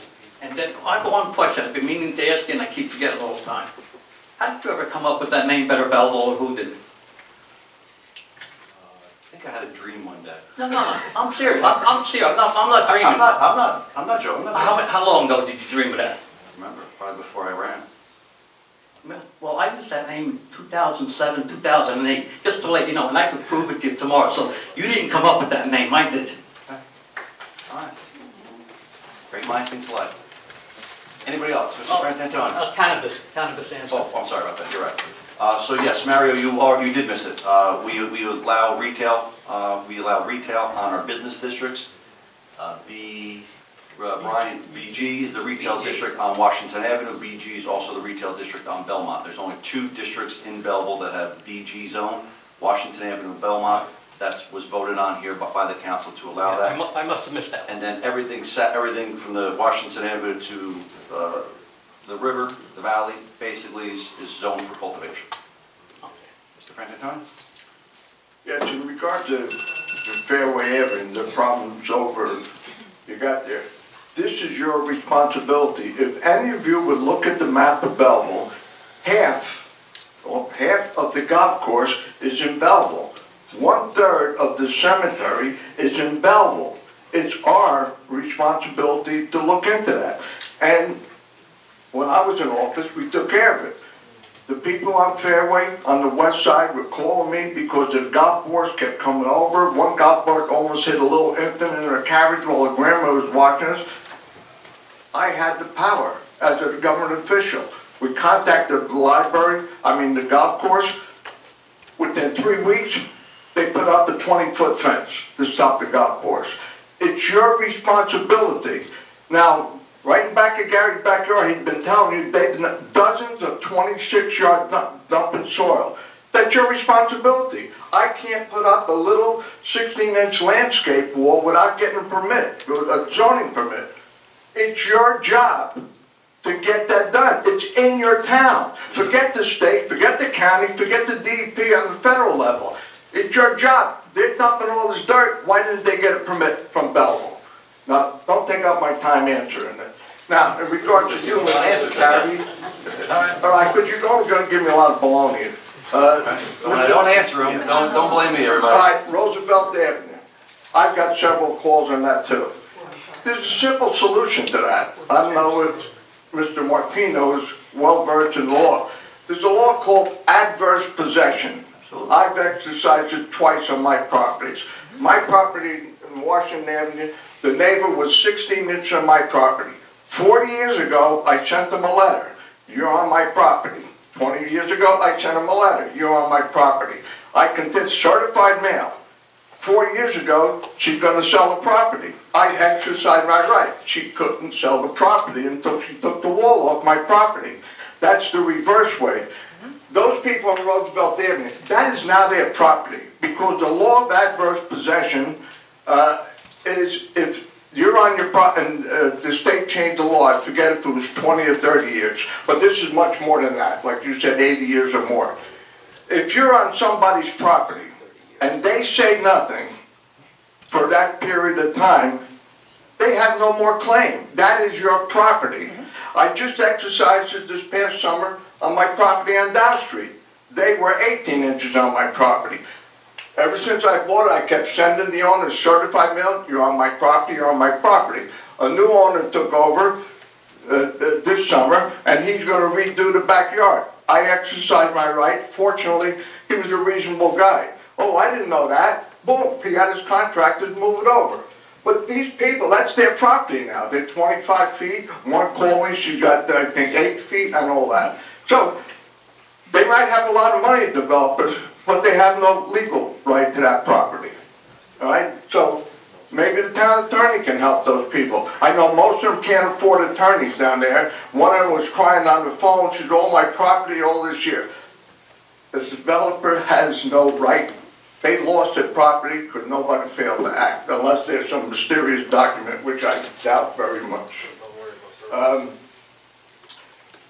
And then, I have one question, I've been meaning to ask you, and I keep forgetting all the time. How did you ever come up with that name, Better Belleville, or who did it? I think I had a dream one day. No, I'm serious, I'm serious, I'm not dreaming. I'm not joking. How long ago did you dream of that? I remember, probably before I ran. Well, I used that name in 2007, 2008, just to let you know, and I could prove it to you tomorrow. So you didn't come up with that name, I did. All right. Great mind thinks alike. Anybody else? Mr. Oh, Frantantoni? Cannabis answer. Oh, I'm sorry about that, you're right. So yes, Mario, you did miss it. We allow retail on our business districts. Brian, BG is the retail district on Washington Avenue. BG is also the retail district on Belmont. There's only 2 districts in Belleville that have BG zone, Washington Avenue and Belmont. That was voted on here by the council to allow that. I must have missed that. And then everything from the Washington Avenue to the river, the valley, basically is zoned for cultivation. Mr. Frantantoni? Yes, in regard to Fairway Avenue, the problem's over, you got there. This is your responsibility. If any of you would look at the map of Belleville, half of the golf course is in Belleville. 1/3 of the cemetery is in Belleville. It's our responsibility to look into that. And when I was in office, we took care of it. The people on Fairway, on the west side, were calling me because the golf balls kept coming over. One golf ball almost hit a little infant in her carriage while her grandma was watching us. I had the power as a government official. We contacted the golf course. Within 3 weeks, they put up a 20-foot fence to stop the golf course. It's your responsibility. Now, right back at Gary's backyard, he'd been telling you they've done dozens of 26-yard dumping soil. That's your responsibility. I can't put up a little 16-inch landscape wall without getting a permit, a zoning permit. It's your job to get that done. It's in your town. Forget the state, forget the county, forget the DEP on the federal level. It's your job. They're dumping all this dirt. Why didn't they get a permit from Belleville? Now, don't take up my time answering it. Now, in regards to you, Mr. Carey, all right, because you're only going to give me a lot of baloney. When I don't answer them, don't blame me, everybody. All right, Roosevelt Avenue. I've got several calls on that too. There's a simple solution to that. I don't know if Mr. Martino is well-versed in the law. There's a law called adverse possession. I've exercised it twice on my properties. My property in Washington Avenue, the neighbor was 16 inches on my property. 40 years ago, I sent them a letter. You're on my property. 20 years ago, I sent them a letter. You're on my property. I did certified mail. 4 years ago, she's going to sell the property. I exercised my right. She couldn't sell the property until she took the wall off my property. That's the reverse way. Those people on Roosevelt Avenue, that is now their property, because the law of adverse possession is if you're on your property, and the state changed the law, I forget if it was 20 or 30 years, but this is much more than that, like you said, 80 years or more. If you're on somebody's property and they say nothing for that period of time, they have no more claim. That is your property. I just exercised it this past summer on my property on Dow Street. They were 18 inches on my property. Ever since I bought it, I kept sending the owner certified mail, you're on my property, you're on my property. A new owner took over this summer, and he's going to redo the backyard. I exercised my right. Fortunately, he was a reasonable guy. Oh, I didn't know that. Boom, he got his contractors to move it over. But these people, that's their property now. They're 25 feet. One called me, she got, I think, 8 feet and all that. So, they might have a lot of money, developers, but they have no legal right to that property. All right? So, maybe the town attorney can help those people. I know most of them can't afford attorneys down there. One of them was crying on the phone, she said, oh, my property all this year. The developer has no right. They lost their property because nobody failed to act, unless there's some mysterious document, which I doubt very much.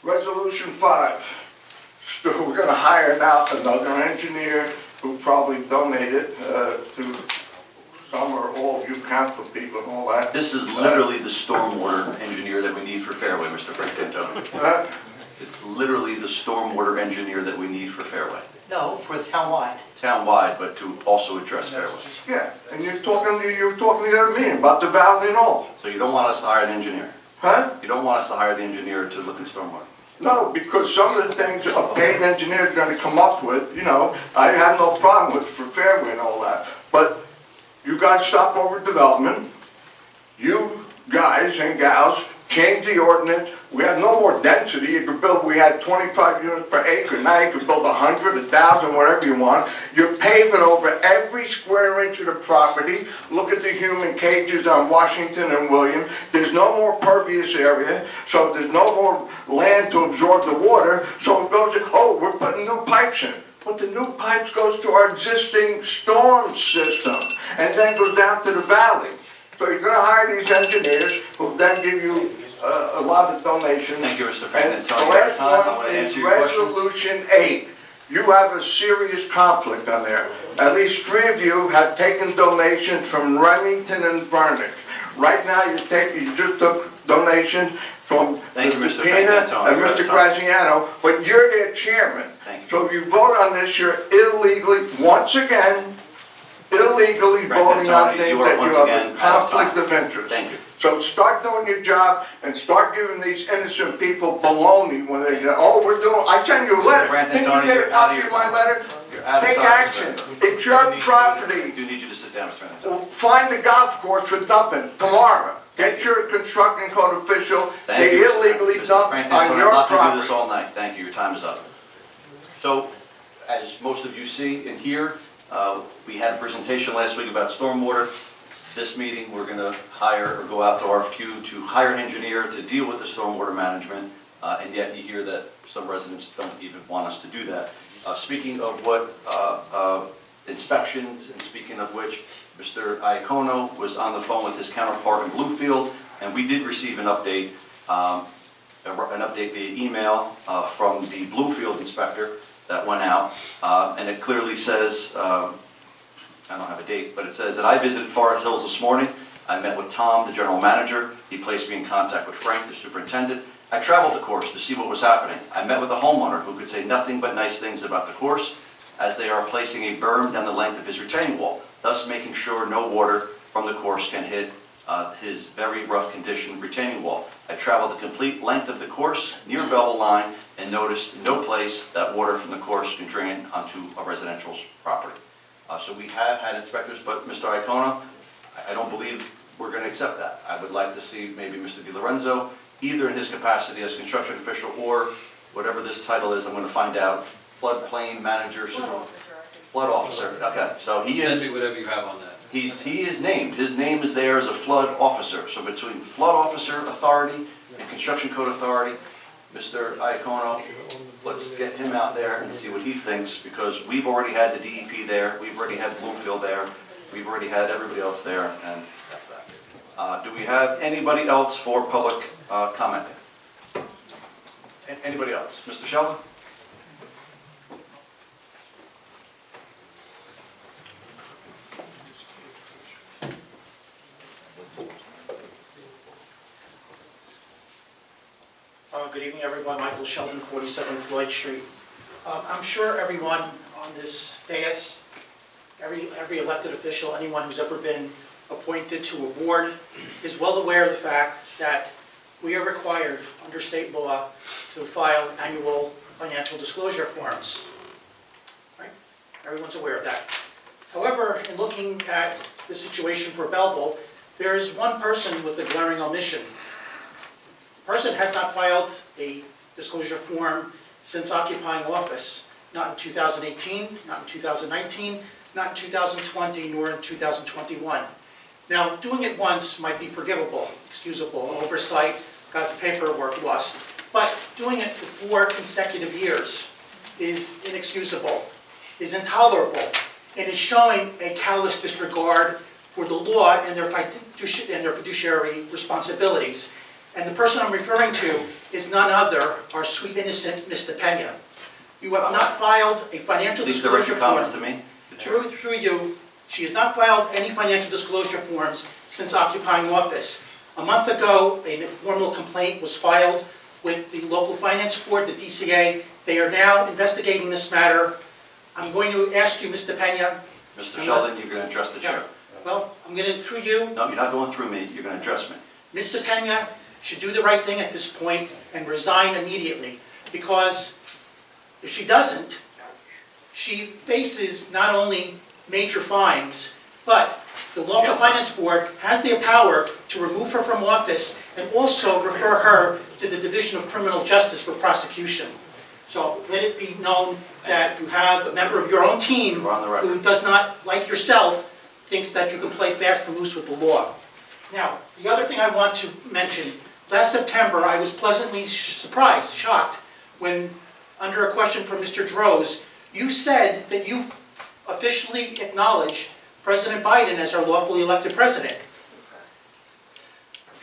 Resolution 5. We're going gonna hire now another engineer who probably donated to some or all of you council people and all that. This is literally the stormwater engineer that we need for Fairway, Mr. Frank Antoni. It's literally the stormwater engineer that we need for Fairway. No, for townwide. Townwide, but to also address Fairway. Yeah, and you were talking the other meeting about the valley and all. So you don't want us to hire an engineer? Huh? You don't want us to hire the engineer to look at stormwater? No, because some of the things a paid engineer is gonna come up with, I have no problem with for Fairway and all that. But you guys stop overdevelopment. You guys and gals change the ordinance. We have no more density. You can build, we had 25 units per acre. Now you can build 100, 1,000, whatever you want. You're paving over every square inch of the property. Look at the human cages on Washington and William. There's no more pervious area, so there's no more land to absorb the water. So it goes, oh, we're putting new pipes in. But the new pipes goes to our existing storm system and then goes down to the valley. So you're gonna hire these engineers who then give you a lot of donations. Thank you, Mr. Frank. And the Until next time, I last want one to is answer your question. Resolution 8. You have a serious conflict on there. At least 3 of you have taken donations from Remington and Vernick. Right now, you just took donations from Thank you, Mr. Mr. Frank Pina Antoni. and You're out Mr. of time. Graziano, but you're their chairman. Thank you. So if you vote on this, you're illegally, once again, illegally Frank voting on Antoni, things you are that once you have again a out of conflict time. of interest. Thank you. So start doing your job and start giving these innocent people baloney when they go, oh, I send you a letter. Frank Didn't Antoni, you get you're a out of copy your of my time. letter? You're out of Take time, action. Mr. It's your property. I do need you to sit down, Mr. Antoni. Find the golf course for dumping tomorrow. Get your construction code official. Thank They you, Mr. illegally Mr. dump Frank on Antoni, your I'm not going to do this property. all night. Thank you. Your time is up. So, as most of you see and hear, we had a presentation last week about stormwater. This meeting, we're going to hire or go out to RFQ to hire an engineer to deal with the stormwater management, and yet you hear that some residents don't even want us to do that. Speaking of what inspections, and speaking of which, Mr. Iacono was on the phone with his counterpart in Bluefield, and we did receive an update via email from the Bluefield inspector that went out, and it clearly says, I don't have a date, but it says that I visited Forest Hills this morning. I met with Tom, the general manager. He placed me in contact with Frank, the superintendent. I traveled the course to see what was happening. I met with a homeowner who could say nothing but nice things about the course, as they are placing a berm down the length of his retaining wall, thus making sure no water from the course can hit his very rough condition retaining wall. I traveled the complete length of the course near Belleville line and noticed no place that water from the course can drain onto a residential property. So we have had inspectors, but Mr. Iacono, I don't believe we're going to accept that. I would like to see maybe Mr. DiLorenzo, either in his capacity as construction official or whatever this title is, I'm going to find out, floodplain manager, flood officer. Okay, so he is. Send me whatever you have on that. He is named. His name is there as a flood officer. So between flood officer authority and construction code authority, Mr. Iacono, let's get him out there and see what he thinks, because we've already had the DEP there, we've already had Bloomfield there, we've already had everybody else there, and that's that. Do we have anybody else for public comment? Anybody else? Mr. Sheldon? Good evening, everyone. Michael Sheldon, 47 Floyd Street. I'm sure everyone on this dais, every elected official, anyone who's ever been appointed to a board, is well aware of the fact that we are required under state law to file annual financial disclosure forms. Right? Everyone's aware of that. However, in looking at the situation for Belleville, there is one person with a glaring omission. The person has not filed a disclosure form since occupying office, not in 2018, not in 2019, not in 2020, nor in 2021. Now, doing it once might be forgivable, excusable, oversight, got the paperwork lost. But doing it for 4 consecutive years is inexcusable, is intolerable, and is showing a callous disregard for the law and their fiduciary responsibilities. And the person I'm referring to is none other, our sweet innocent Ms. DePena. You have not filed a financial Please direct disclosure your form. comments to me. the chair. Through you, she has not filed any financial disclosure forms since occupying office. A month ago, a formal complaint was filed with the local finance board, the DCA. They are now investigating this matter. I'm going to ask you, Mr. Pena. Mr. Sheldon, you're going to address the chair. Well, I'm going to, through you, No, you're not going through me, you're going to address me. Mr. Pena should do the right thing at this point and resign immediately, because if she doesn't, she faces not only major fines, but the local finance board has the power to remove her from office and also refer her to the Division of Criminal Justice for prosecution. So let it be known that you have a member of your own team We're on the record. who does not, like yourself, thinks that you can play fast and loose with the law. Now, the other thing I want to mention, last September, I was pleasantly surprised, shocked, when, under a question from Mr. Droz, you said that you officially acknowledged President Biden as our lawfully elected president.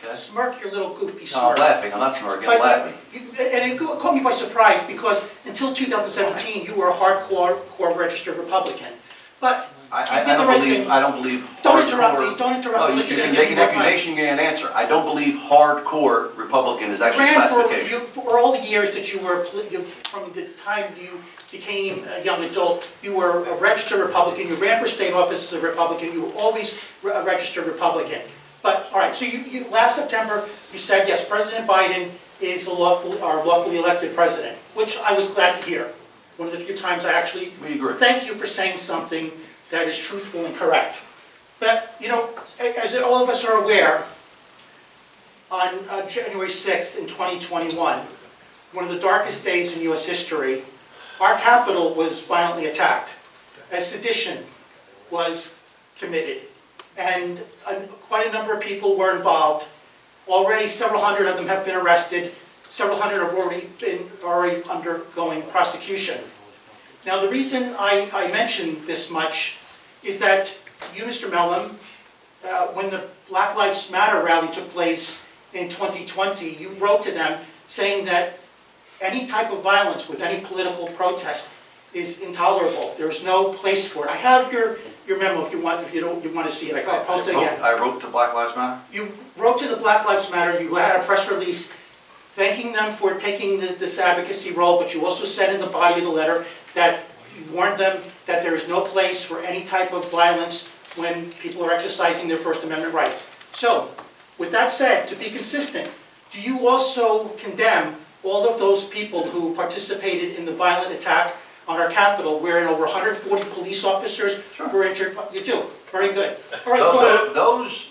Okay? Smirk your little goofy No, smirk. I'm laughing, I'm not smirking, I'm laughing. And it caught me by surprise, because until 2017, you were a hardcore registered Republican. But you did the right thing. I don't believe Don't interrupt hardcore- me, don't interrupt me. No, you can make an accusation, you get an answer. I don't believe hardcore Republican is actually Ran classification. for all the years that you were, from the time you became a young adult, you were a registered Republican, you ran for state office as a Republican, you were always a registered Republican. But, all right, so last September, you said, yes, President Biden is our lawfully elected president, which I was glad to hear. One of the few times I actually We agree. thank you for saying something that is truthful and correct. But, you know, as all of us are aware, on January 6th in 2021, one of the darkest days in U.S. history, our Capitol was violently attacked as sedition was committed. And quite a number of people were involved. Already several hundred of them have been arrested. Several hundred have already undergoing prosecution. Now, the reason I mention this much is that you, Mr. Mellon, when the Black Lives Matter rally took place in 2020, you wrote to them saying that any type of violence with any political protest is intolerable. There is no place for it. I have your memo if you want to see it. I can post it again. I wrote to Black Lives Matter? You wrote to the Black Lives Matter, you had a press release thanking them for taking this advocacy role, but you also said in the body of the letter that you warned them that there is no place for any type of violence when people are exercising their First Amendment rights. So, with that said, to be consistent, do you also condemn all of those people who participated in the violent attack on our Capitol, wherein over 140 police officers were injured? You do. Very good. All right, go ahead. Those,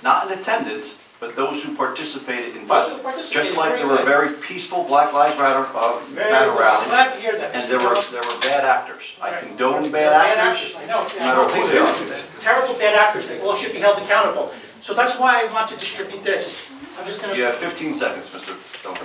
not in attendance, but those who participated in Those who violence. participated, Just like very there were good. very peaceful Black Lives Matter Very Matter good. I'm rallies, glad to hear that. and Mr. there were Jones. bad actors. I Right. condone They're bad actors, I no know. matter who they are. Terrible bad actors. They all should be held accountable. So that's why I want to distribute this. I'm just going You to... have 15 seconds, Mr. Stoner.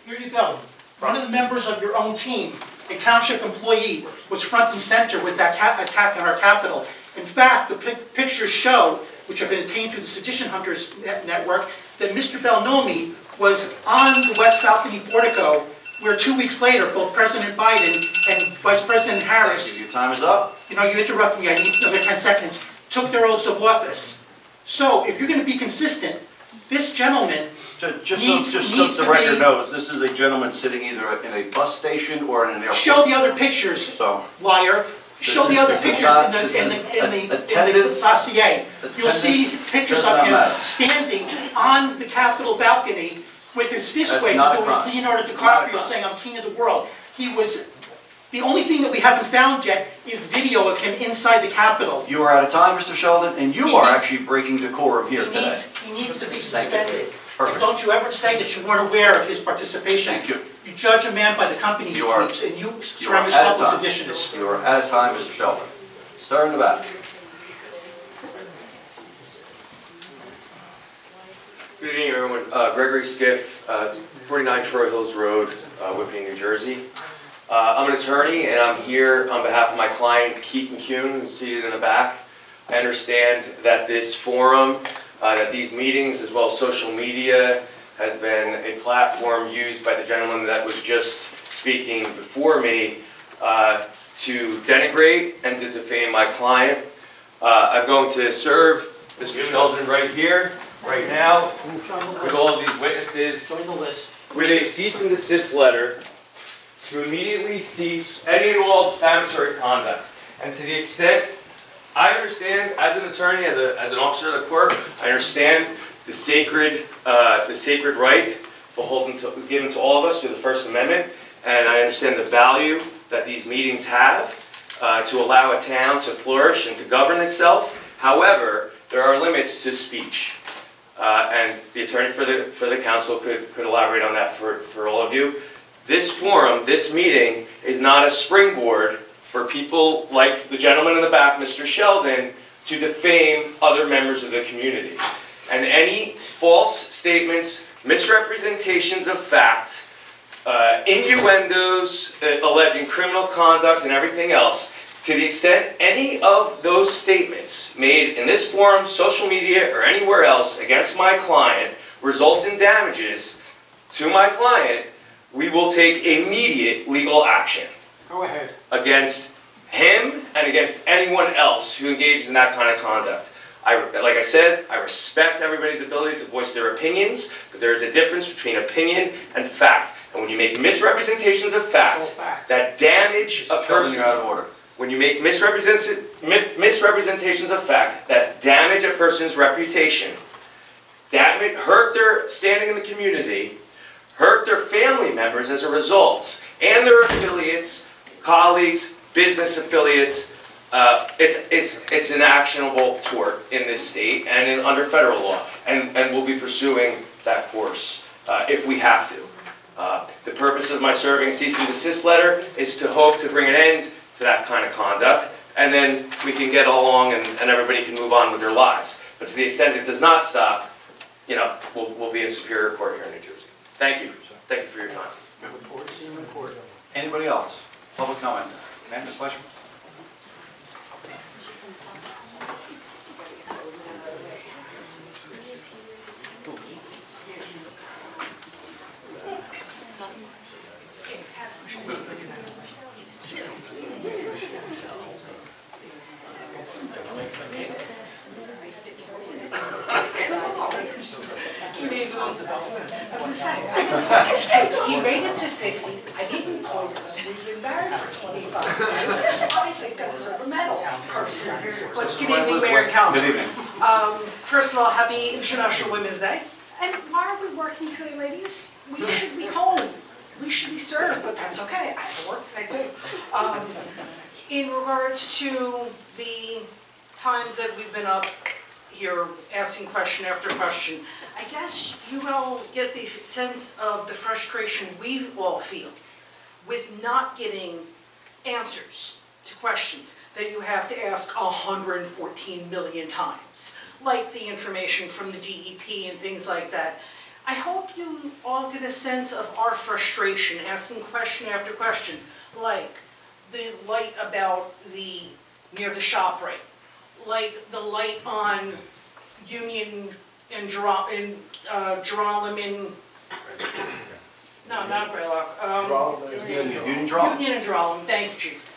Here you go. One of the members of your own team, a township employee, was front and center with that attack on our Capitol. In fact, the pictures show, which have been obtained through the Sedition Hunters Network, that Mr. Belnomi was on the West Balcony portico, where 2 weeks later, both President Biden and Vice President Harris, Your time is up. you know, you interrupted me, I need another 10 seconds, took their oaths of office. So, if you're going to be consistent, this gentleman Just needs so to the record be... knows, this is a gentleman sitting either in a bus station or in an airport. Show the other pictures, So, liar. Show the other this is pictures not- in this the is attendance. dossier. You'll see Attendance pictures does of not him matter. standing on the Capitol balcony with his fist That's raised. not a It was crime. Leonardo Not a crime. DiCaprio saying, "I'm king of the world." He was... The only thing that we haven't found yet is video of him inside the Capitol. You are out of time, Mr. Sheldon, and you are actually breaking decorum here today. He needs to be suspended. Perfect. Don't you ever say that you weren't aware of his participation. Thank you. You judge a man by the company he You are- keeps, and you You are surround out yourself of with time. seditionists. You are out of time, Mr. Sheldon. Sir in the back. Good evening, everyone. Gregory Skiff, 49 Troy Hills Road, Whippany, New Jersey. I'm an attorney, and I'm here on behalf of my client, Keaton Kuhn, who's seated in the back. I understand that this forum, that these meetings, as well as social media, has been a platform used by the gentleman that was just speaking before me to denigrate and to defame my client. I'm going to serve Mr. Sheldon right here, right now, with all of these witnesses, with a cease and desist letter to immediately cease any and all defamatory conduct. And to the extent I understand, as an attorney, as an officer of the court, I understand the sacred right given to all of us through the First Amendment, and I understand the value that these meetings have to allow a town to flourish and to govern itself. However, there are limits to speech, and the attorney for the council could elaborate on that for all of you. This forum, this meeting, is not a springboard for people like the gentleman in the back, Mr. Sheldon, to defame other members of the community. And any false statements, misrepresentations of fact, innuendos alleging criminal conduct and everything else, to the extent any of those statements made in this forum, social media, or anywhere else against my client results in damages to my client, we will take immediate legal action. Go ahead. Against him and against anyone else who engages in that kind of conduct. Like I said, I respect everybody's ability to voice their opinions, but there is a difference between opinion and fact. And when you make misrepresentations of fact that damage a person, you're out of order. When you make misrepresentations of fact that damage a person's reputation, hurt their standing in the community, hurt their family members as a result, and their affiliates, colleagues, business affiliates, it's an actionable tort in this state and under federal law, and we'll be pursuing that course if we have to. The purpose of my serving a cease and desist letter is to hope to bring an end to that kind of conduct, and then we can get along and everybody can move on with their lives. But to the extent it does not stop, we'll be in Superior Court here in New Jersey. Thank you. Thank you for your time. Look forward to seeing you in court. Anybody else? Public comment? Ma'am, Ms. Fleishman? He rated to 50, I didn't poison him, we've been married for 25 years. I think that's a medal person. But good evening, Mayor and Council. Good evening. First of all, happy International Women's Day. And why are we working today, ladies? We should be home. We should be served, but that's okay. I have to work today too. In regards to the times that we've been up here asking question after question, I guess you all get the sense of the frustration we all feel with not getting answers to questions that you have to ask 114 million times, like the information from the DEP and things like that. I hope you all get a sense of our frustration asking question after question, like the light about near the shop right, like the light on Union and Jerome no, not Greylock. Union and Jerome. Union and Jerome, thank you, Chief.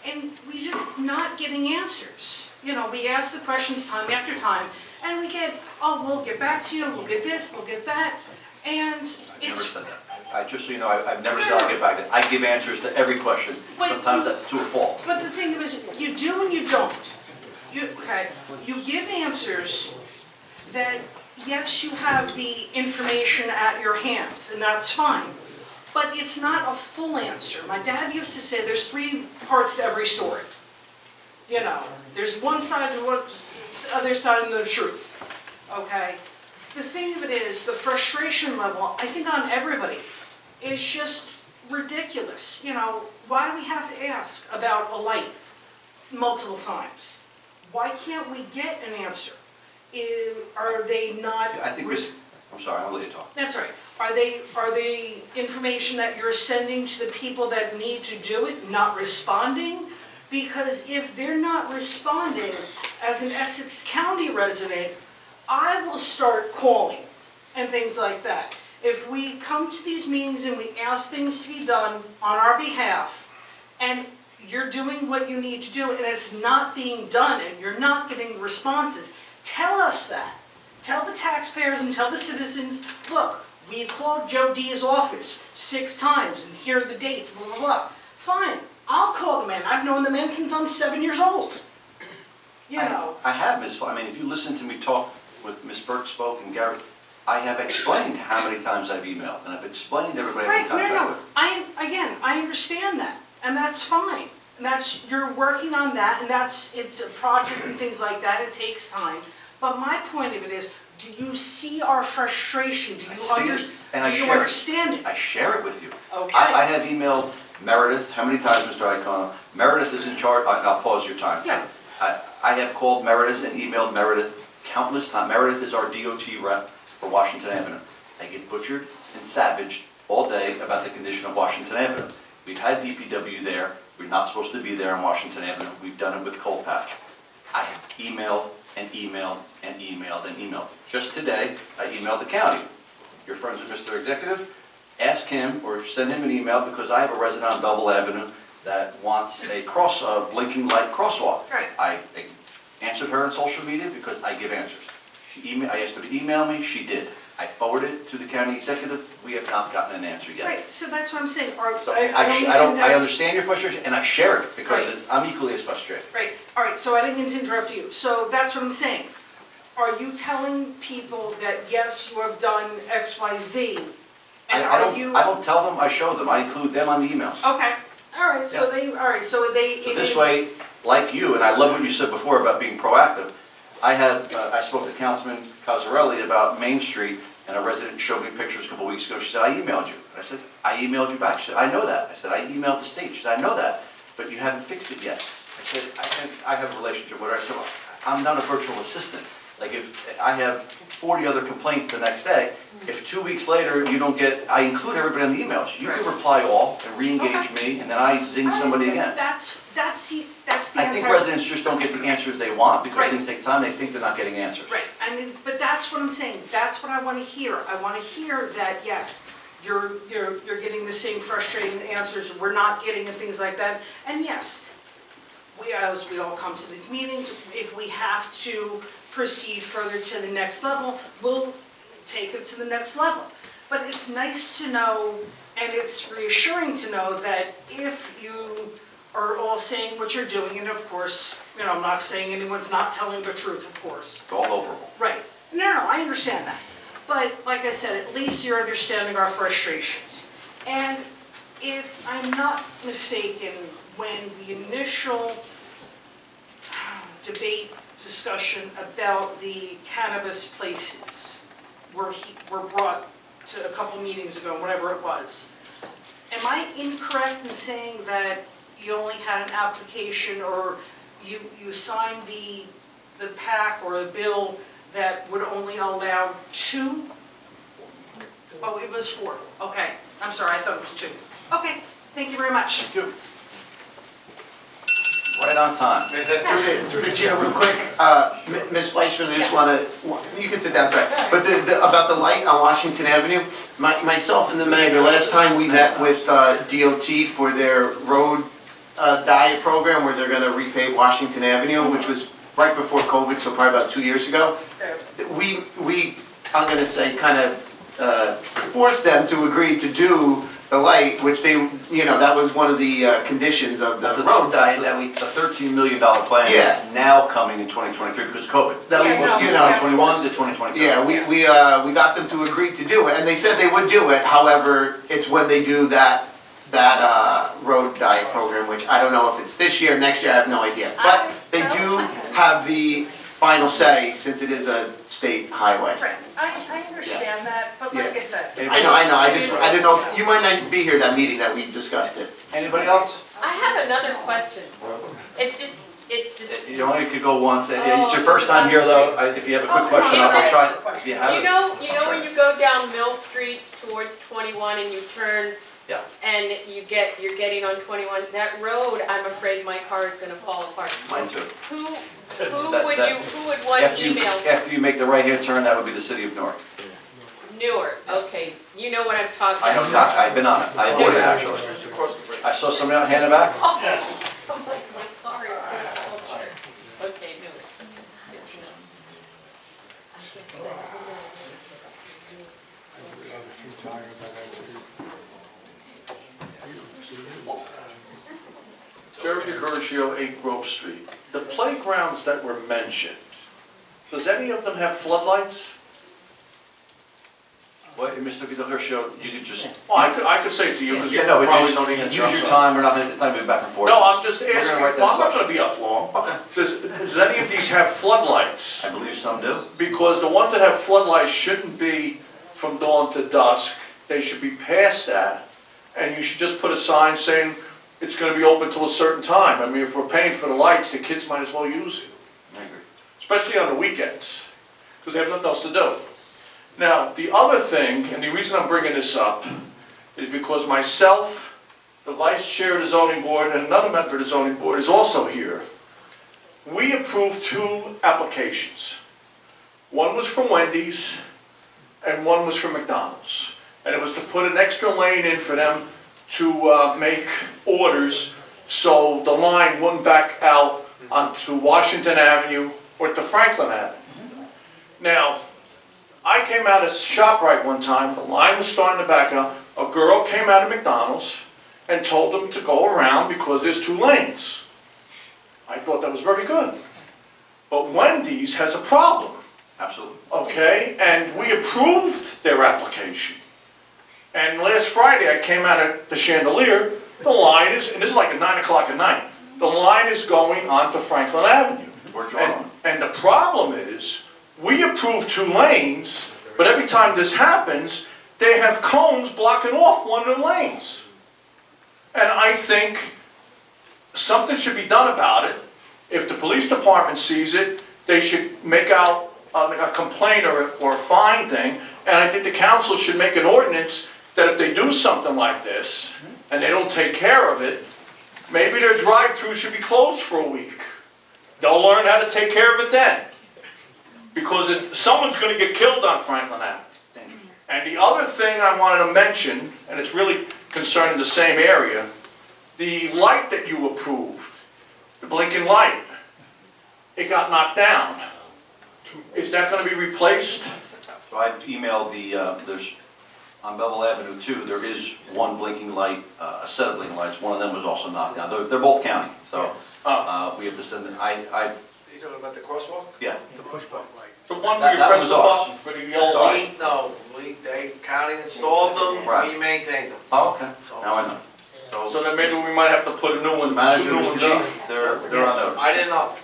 And we just not getting answers. We ask the questions time after time, and we get, oh, we'll get back to you, we'll get this, we'll get that, and it's... I've never said that. Just so you know, I've never said I'll get back to it. I give answers to every question, sometimes to a fault. But the thing is, you do and you don't. You give answers that, yes, you have the information at your hands, and that's fine, but it's not a full answer. My dad used to say there's 3 parts to every story. There's one side and the other side and the truth, okay? The thing of it is, the frustration level, I think on everybody, is just ridiculous. Why do we have to ask about a light multiple times? Why can't we get an answer? Are they not... I think I'm sorry, I'll let you talk. That's right. Are they information that you're sending to the people that need to do it not responding? Because if they're not responding, as an Essex County resident, I will start calling and things like that. If we come to these meetings and we ask things to be done on our behalf, and you're doing what you need to do, and it's not being done, and you're not getting responses, tell us that. Tell the taxpayers and tell the citizens, look, we called Joe Diaz's office 6 times, and here are the dates, blah, blah, blah. Fine, I'll call the man. I've known the man since I'm 7 years old. You know. I have, I mean, if you listen to me talk with Ms. Burke spoke and Gary, I have explained how many times I've emailed, and I've explained to everybody I've been Right, in contact with. Again, I understand that, and that's fine. And you're working on that, and it's a project and things like that, it takes time. But my point of it is, do you see our frustration? Do you understand it? I share it with you. Okay. I have emailed Meredith, how many times, Mr. Iacono? Meredith is in charge, I'll pause your time. Yeah. I have called Meredith and emailed Meredith countless times. Meredith is our DOT rep for Washington Avenue. I get butchered and savaged all day about the condition of Washington Avenue. We've had DPW there. We're not supposed to be there on Washington Avenue. We've done it with Cold Patch. I have emailed and emailed and emailed and emailed. Just today, I emailed the county. You're friends with Mr. Executive? Ask him or send him an email because I have a resident on Belleville Avenue that wants a blinking light crosswalk. Right. I answered her on social media because I give answers. I asked her to email me, she did. I forwarded it to the county executive, we have not gotten an answer yet. Right, so that's what I'm saying. So I understand your frustration and I share it because I'm equally as frustrated. Right, all right, so I didn't mean to interrupt you. So that's what I'm saying. Are you telling people that, yes, you have done X, Y, Z? And I don't tell them, I show them. I include them on the emails. Okay, all right, so So this way, like you, and I love what you said before about being proactive, I spoke to Councilman Cosarelli about Main Street, and a resident showed me pictures a couple weeks ago. She said, I emailed you. I said, I emailed you back. She said, I know that. I said, I emailed the state. She said, I know that, but you haven't fixed it yet. I said, I think I have a relationship with her. I said, well, I'm not a virtual assistant. Like if I have 40 other complaints the next day, if 2 weeks later you don't get, I include everybody in the emails. You can reply all and re-engage me, and then I zing somebody again. That's the answer. I think residents just don't get the answers they want because things take time. They think they're not getting answers. Right, I mean, but that's what I'm saying. That's what I want to hear. I want to hear that, yes, you're getting the same frustrating answers we're not getting and things like that. And yes, as we all come to these meetings, if we have to proceed further to the next level, we'll take it to the next level. But it's nice to know, and it's reassuring to know that if you are all saying what you're doing, and of course, I'm not saying anyone's not telling the truth, of course. It's all operable. Right. No, I understand that. But like I said, at least you're understanding our frustrations. And if I'm not mistaken, when the initial debate, discussion about the cannabis places were brought to a couple meetings ago, whatever it was, am I incorrect in saying that you only had an application or you signed the PAC or a bill that would only allow 2? Oh, it was 4. Okay, I'm sorry, I thought it was 2. Okay, thank you very much. Thank you. Right on time. Through the chair, real quick, Ms. Fleischman, I just want to, you can sit down, sorry. But about the light on Washington Avenue, myself and the mayor, the last time we met with DOT for their road diet program where they're going to repave Washington Avenue, which was right before COVID, so probably about 2 years ago, we I'm going to say, kind of forced them to agree to do the light, which they, that was one of the conditions of the road diet that we. It's a $13 million plan that's now coming in 2023 because of COVID. That was, 2021 to 2023. Yeah, we got them to agree to do it, and they said they would do it. However, it's when they do that road diet program, which I don't know if it's this year, next year, I have no idea. But they do have the final say since it is a state highway. Right, I understand that, but like I said. I know, I didn't know, you might not be here that meeting that we discussed it. Anybody else? I have another question. It's just. You only could go once. It's your first time here though. If you have a quick question, I'll try. If you have You know when you go down Mill Street towards 21 and you turn. Yeah. And you're getting on 21, that road, I'm afraid my car is gonna fall apart. Mine too. Who would want email? After you make the right-hand turn, that would be the city of Newark. Newark, okay, you know what I'm talking I know, about. I've been on it, I did it actually. I saw somebody on hand in back. I'm like, my car is gonna fall apart. Okay, Newark. Jerry DiGurgio, 8 Grove Street. The playgrounds that were mentioned, does any of them have floodlights? Well, Mr. Vittorioso, you could just. Well, I could say it to you, because you Yeah, no, but probably just know the answer. use I'm your sorry. time, we're not gonna, it's not gonna be back and forth. No, I'm just We're gonna asking, write well, down I'm not questions. gonna be up long. Okay. Does any of these have floodlights? I believe some do. Because the ones that have floodlights shouldn't be from dawn to dusk. They should be past that. And you should just put a sign saying it's gonna be open till a certain time. I mean, if we're paying for the lights, the kids might as well use it. I agree. Especially on the weekends, because they have nothing else to do. Now, the other thing, and the reason I'm bringing this up, is because myself, the vice chair of the zoning board, and another member of the zoning board is also here. We approved 2 applications. One was from Wendy's, and one was from McDonald's. And it was to put an extra lane in for them to make orders so the line wouldn't back out onto Washington Avenue or to Franklin Avenue. Now, I came out of ShopRite one time, the line was starting to back out. A girl came out of McDonald's and told them to go around because there's 2 lanes. I thought that was very good. But Wendy's has a problem. Absolutely. Okay, and we approved their application. And last Friday, I came out of the Chandelier, the line is, and this is like at 9 o'clock at night, the line is going onto Franklin Avenue. And the problem is, we approved 2 lanes, but every time this happens, they have cones blocking off one of the lanes. And I think something should be done about it. If the police department sees it, they should make out a complaint or a fine thing. And I think the council should make an ordinance that if they do something like this, and they don't take care of it, maybe their drive-through should be closed for a week. They'll learn how to take care of it then. Because someone's gonna get killed on Franklin Avenue. And the other thing I wanted to mention, and it's really concerning the same area, the light that you approved, the blinking light, it got knocked down. Is that gonna be replaced? So I've emailed there's, on Belleville Avenue too, there is one blinking light, a set of blinking lights, one of them was also knocked down. They're both county, so, we have to send them, You talking about the crosswalk? yeah. The push button light. The one where you That press was the ours. button for the yellow light? They, county installs them, Right. we maintain them. Oh, okay, now I know. So then maybe we might have to put a new one, Manager, 2 new Mr. ones up. Chief, they're on those. I didn't know.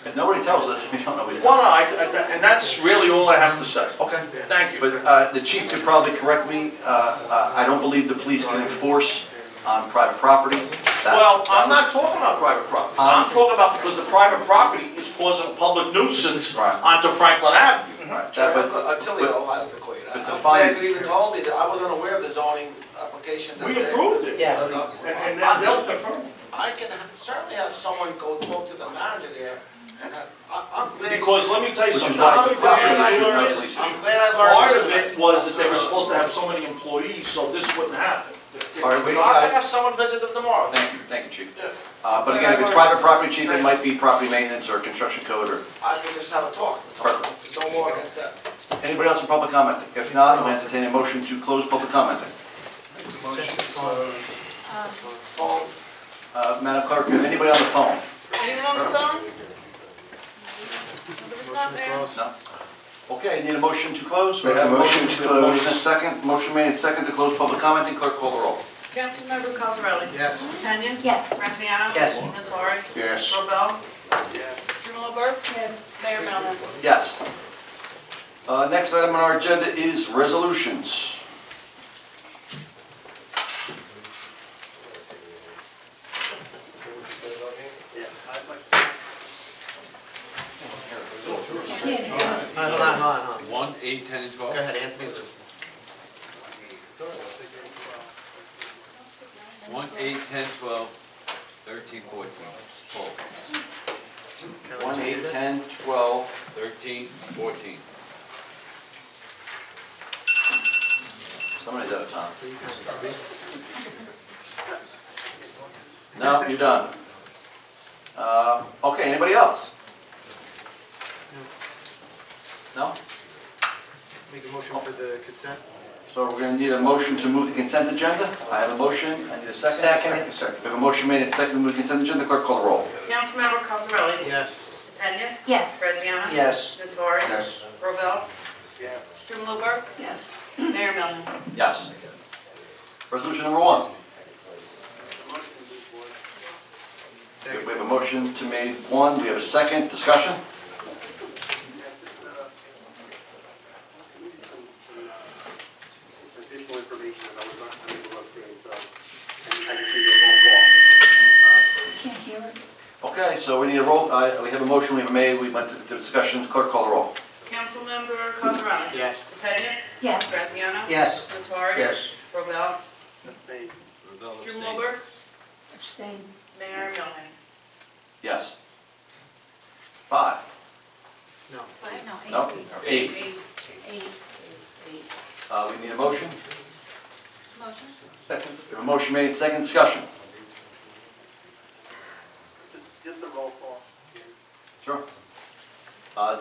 If nobody tells us, we don't know. We don't. Well, no, and that's really all I have to say. Okay. Thank you. But the chief could probably correct me, I don't believe the police can enforce on private property. Well, I'm not talking about private property. I'm talking about because the private property is causing a public nuisance onto Franklin Avenue. Right. Attilio, I have to call you that. I'm glad you even told me that I was unaware of the zoning application. We approved it. Yeah. And they'll confirm. I can certainly have someone go talk to the manager there, and I'm glad. Because let me tell you Which is something. why I'm it's a glad property I issue, not a learned police this. issue. I'm glad I learned Part this. of it was that they were supposed to have so many employees, so this wouldn't happen. All right, we I'm got gonna it. have someone visit them tomorrow. Thank you, chief. Yeah. But again, if it's private property, chief, it might be property maintenance or construction code or, I can just have a talk. Perfect. No more against that. anybody else in public commenting? If not, I'll entertain a motion to close public commenting. Phone. Madam Clerk, anybody on the phone? Anyone on the phone? Nobody's not there? No? Okay, need a motion to close? Make a motion to close. Motion and second, motion made and second to close public commenting, clerk call the roll. Councilmember Cosarelli? Yes. Tanya? Yes. Graziano? Yes. Natori? Yes. Robel? Strumelberg? Yes. Mayor Melvin? Yes. Next item on our agenda is resolutions. Hold on. 1, 8, 10, and 12. Go ahead, Anthony's listening. 1, 8, 10, 12, 13, 14. 1, 8, 10, 12. 13, 14. Somebody's out of time. No, you're done. Okay, anybody else? No? Make a motion for the consent? So we're going to need a motion to move the consent agenda. I have a motion, I need a second. Second. We have a motion made and second to move the consent agenda. Clerk, call the roll. Councilmember Cosarelli? Yes. DePena? Yes. Graziano? Yes. Nattari? Yes. Rovell? Yeah. Strumelberg? Yes. Mayor Melham? Yes. Resolution number 1. We have a motion to made 1. Do we have a second? Discussion? Additional information that I was not able to obtain, so I just need a roll Can't hear it. Okay, so we need a roll. We have a motion we have made. We went to the discussion. Clerk, call the roll. Councilmember Cosarelli? Yes. DePena? Yes. Graziano? Yes. Nattari? Yes. Rovell? call. Strumelberg? Abstain. Mayor Melham? Yes. 5. No. No? 8. Eight. We need a motion. Motion? Second. We have a motion made, second discussion. Just a roll call. Sure.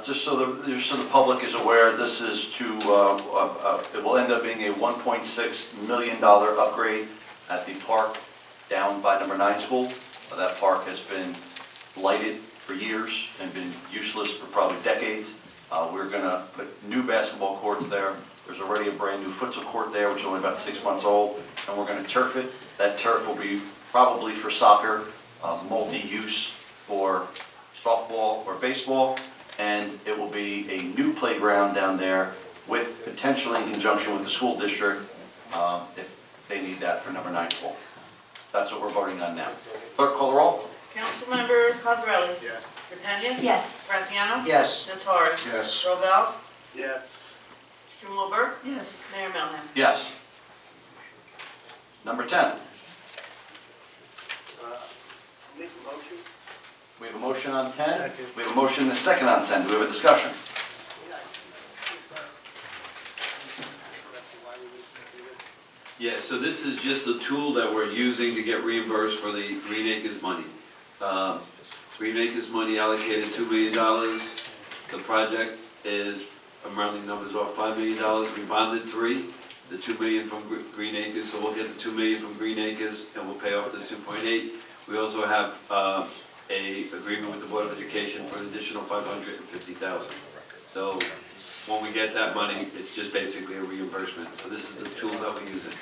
Just so the public is aware, this is to, it will end up being a $1.6 million upgrade at the park down by number 9 school. That park has been blighted for years and been useless for probably decades. We're going to put new basketball courts there. There's already a brand new futsal court there, which is only about 6 months old, and we're going to turf it. That turf will be probably for soccer, multi-use for softball or baseball, and it will be a new playground down there with potentially in conjunction with the school district if they need that for number 9 school. That's what we're voting on now. Clerk, call the roll. Councilmember Cosarelli? Yes. DePena? Yes. Graziano? Yes. Nattari? Yes. Rovell? Yes. Strumelberg? Yes. Mayor Melham? Yes. Number 10. Make a motion. We have a motion on 10. Second. We have a motion and a second on 10. Do we have a discussion? Yeah, so this is just a tool that we're using to get reimbursed for the Green Acres money. Green Acres money allocated $2 million. The project is, I'm rounding numbers off, $5 million. We bonded 3, the $2 million from Green Acres, so we'll get the $2 million from Green Acres and we'll pay off this 2.8. We also have a agreement with the Board of Education for an additional $550,000. So when we get that money, it's just basically a reimbursement. So this is the tool that we're using.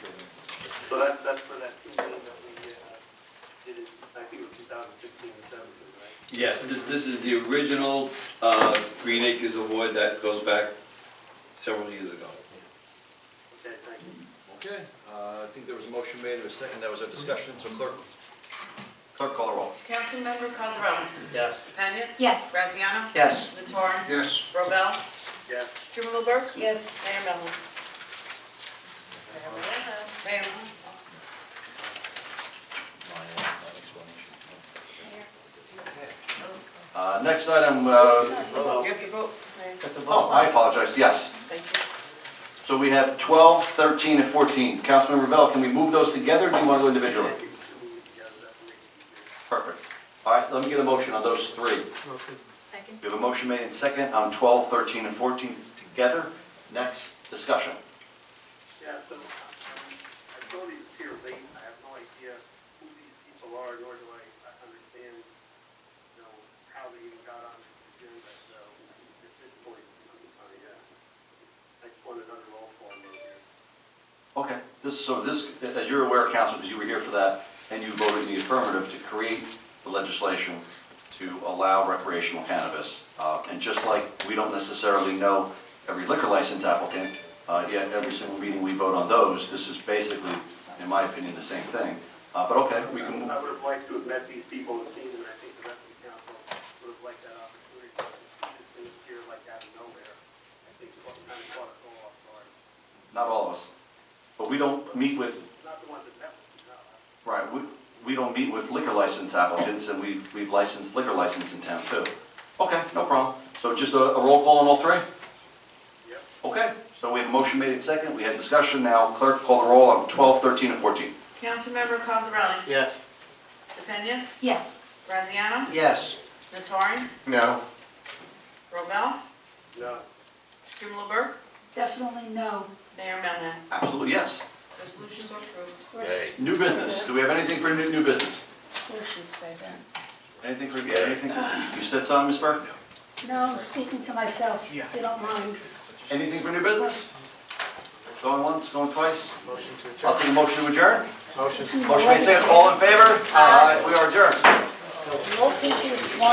So that's for that 2 million that we did in, I think it was 2016 and 17, right? Yes, this is the original Green Acres Award that goes back several years ago. Okay, thank you. Okay. I think there was a motion made and a second. That was a discussion. So clerk, call the roll. Councilmember Cosarelli? Yes. DePena? Yes. Graziano? Yes. Nattari? Yes. Rovell? Yes. Strumelberg? Yes. Mayor Melham? Mayor Melham? Next item, You have to vote. Mayor. oh, I apologize, yes. Thank you. So we have 12, 13, and 14. Councilmember Bell, can we move those together or do you want to go individually? Perfect. All right, let me get a motion on those 3. Motion. Second. We have a motion made and second on 12, 13, and 14 together. Next, discussion. Yeah, so I saw these here late. I have no idea who these people are, nor do I understand, you know, how they even got on the agenda. So at this point, I just wanted another roll call on those here. Okay, this, as you're aware, Council, because you were here for that, and you voted in the affirmative to create the legislation to allow recreational cannabis. And just like we don't necessarily know every liquor license applicant, yet every single meeting we vote on those, this is basically, in my opinion, the same thing. But okay, we can move. I would have liked to have met these people and seen them, and I think the rest of the council would have liked that opportunity. But it's just been here like out of nowhere. I think it's what kind of caught us all off guard. Not all of us. But we don't meet with, Not the ones that met with us, no. right, we don't meet with liquor license applicants, and we've licensed liquor license in town too. Okay, no problem. So just a roll call on all 3? Yep. Okay, So we have a motion made in second, we had discussion, now clerk call the roll on 12, 13, and 14. Councilmember Cosarelli? Yes. DePena? Yes. Graziano? Yes. Nattari? No. Robel? No. Strumelob Burke? Definitely no. Mayor Melham? Absolutely yes. Resolutions are approved. Or New business, do we have anything for new business? or should say that. Anything for, anything? You said something, Ms. Burke? No, I'm speaking to myself, if you don't mind. Anything for new business? Going once, going twice? Motion to I'll adjourn. take a motion to adjourn. Motion. Motion made second, all in favor? Aye. We are adjourned. You all think you're smart.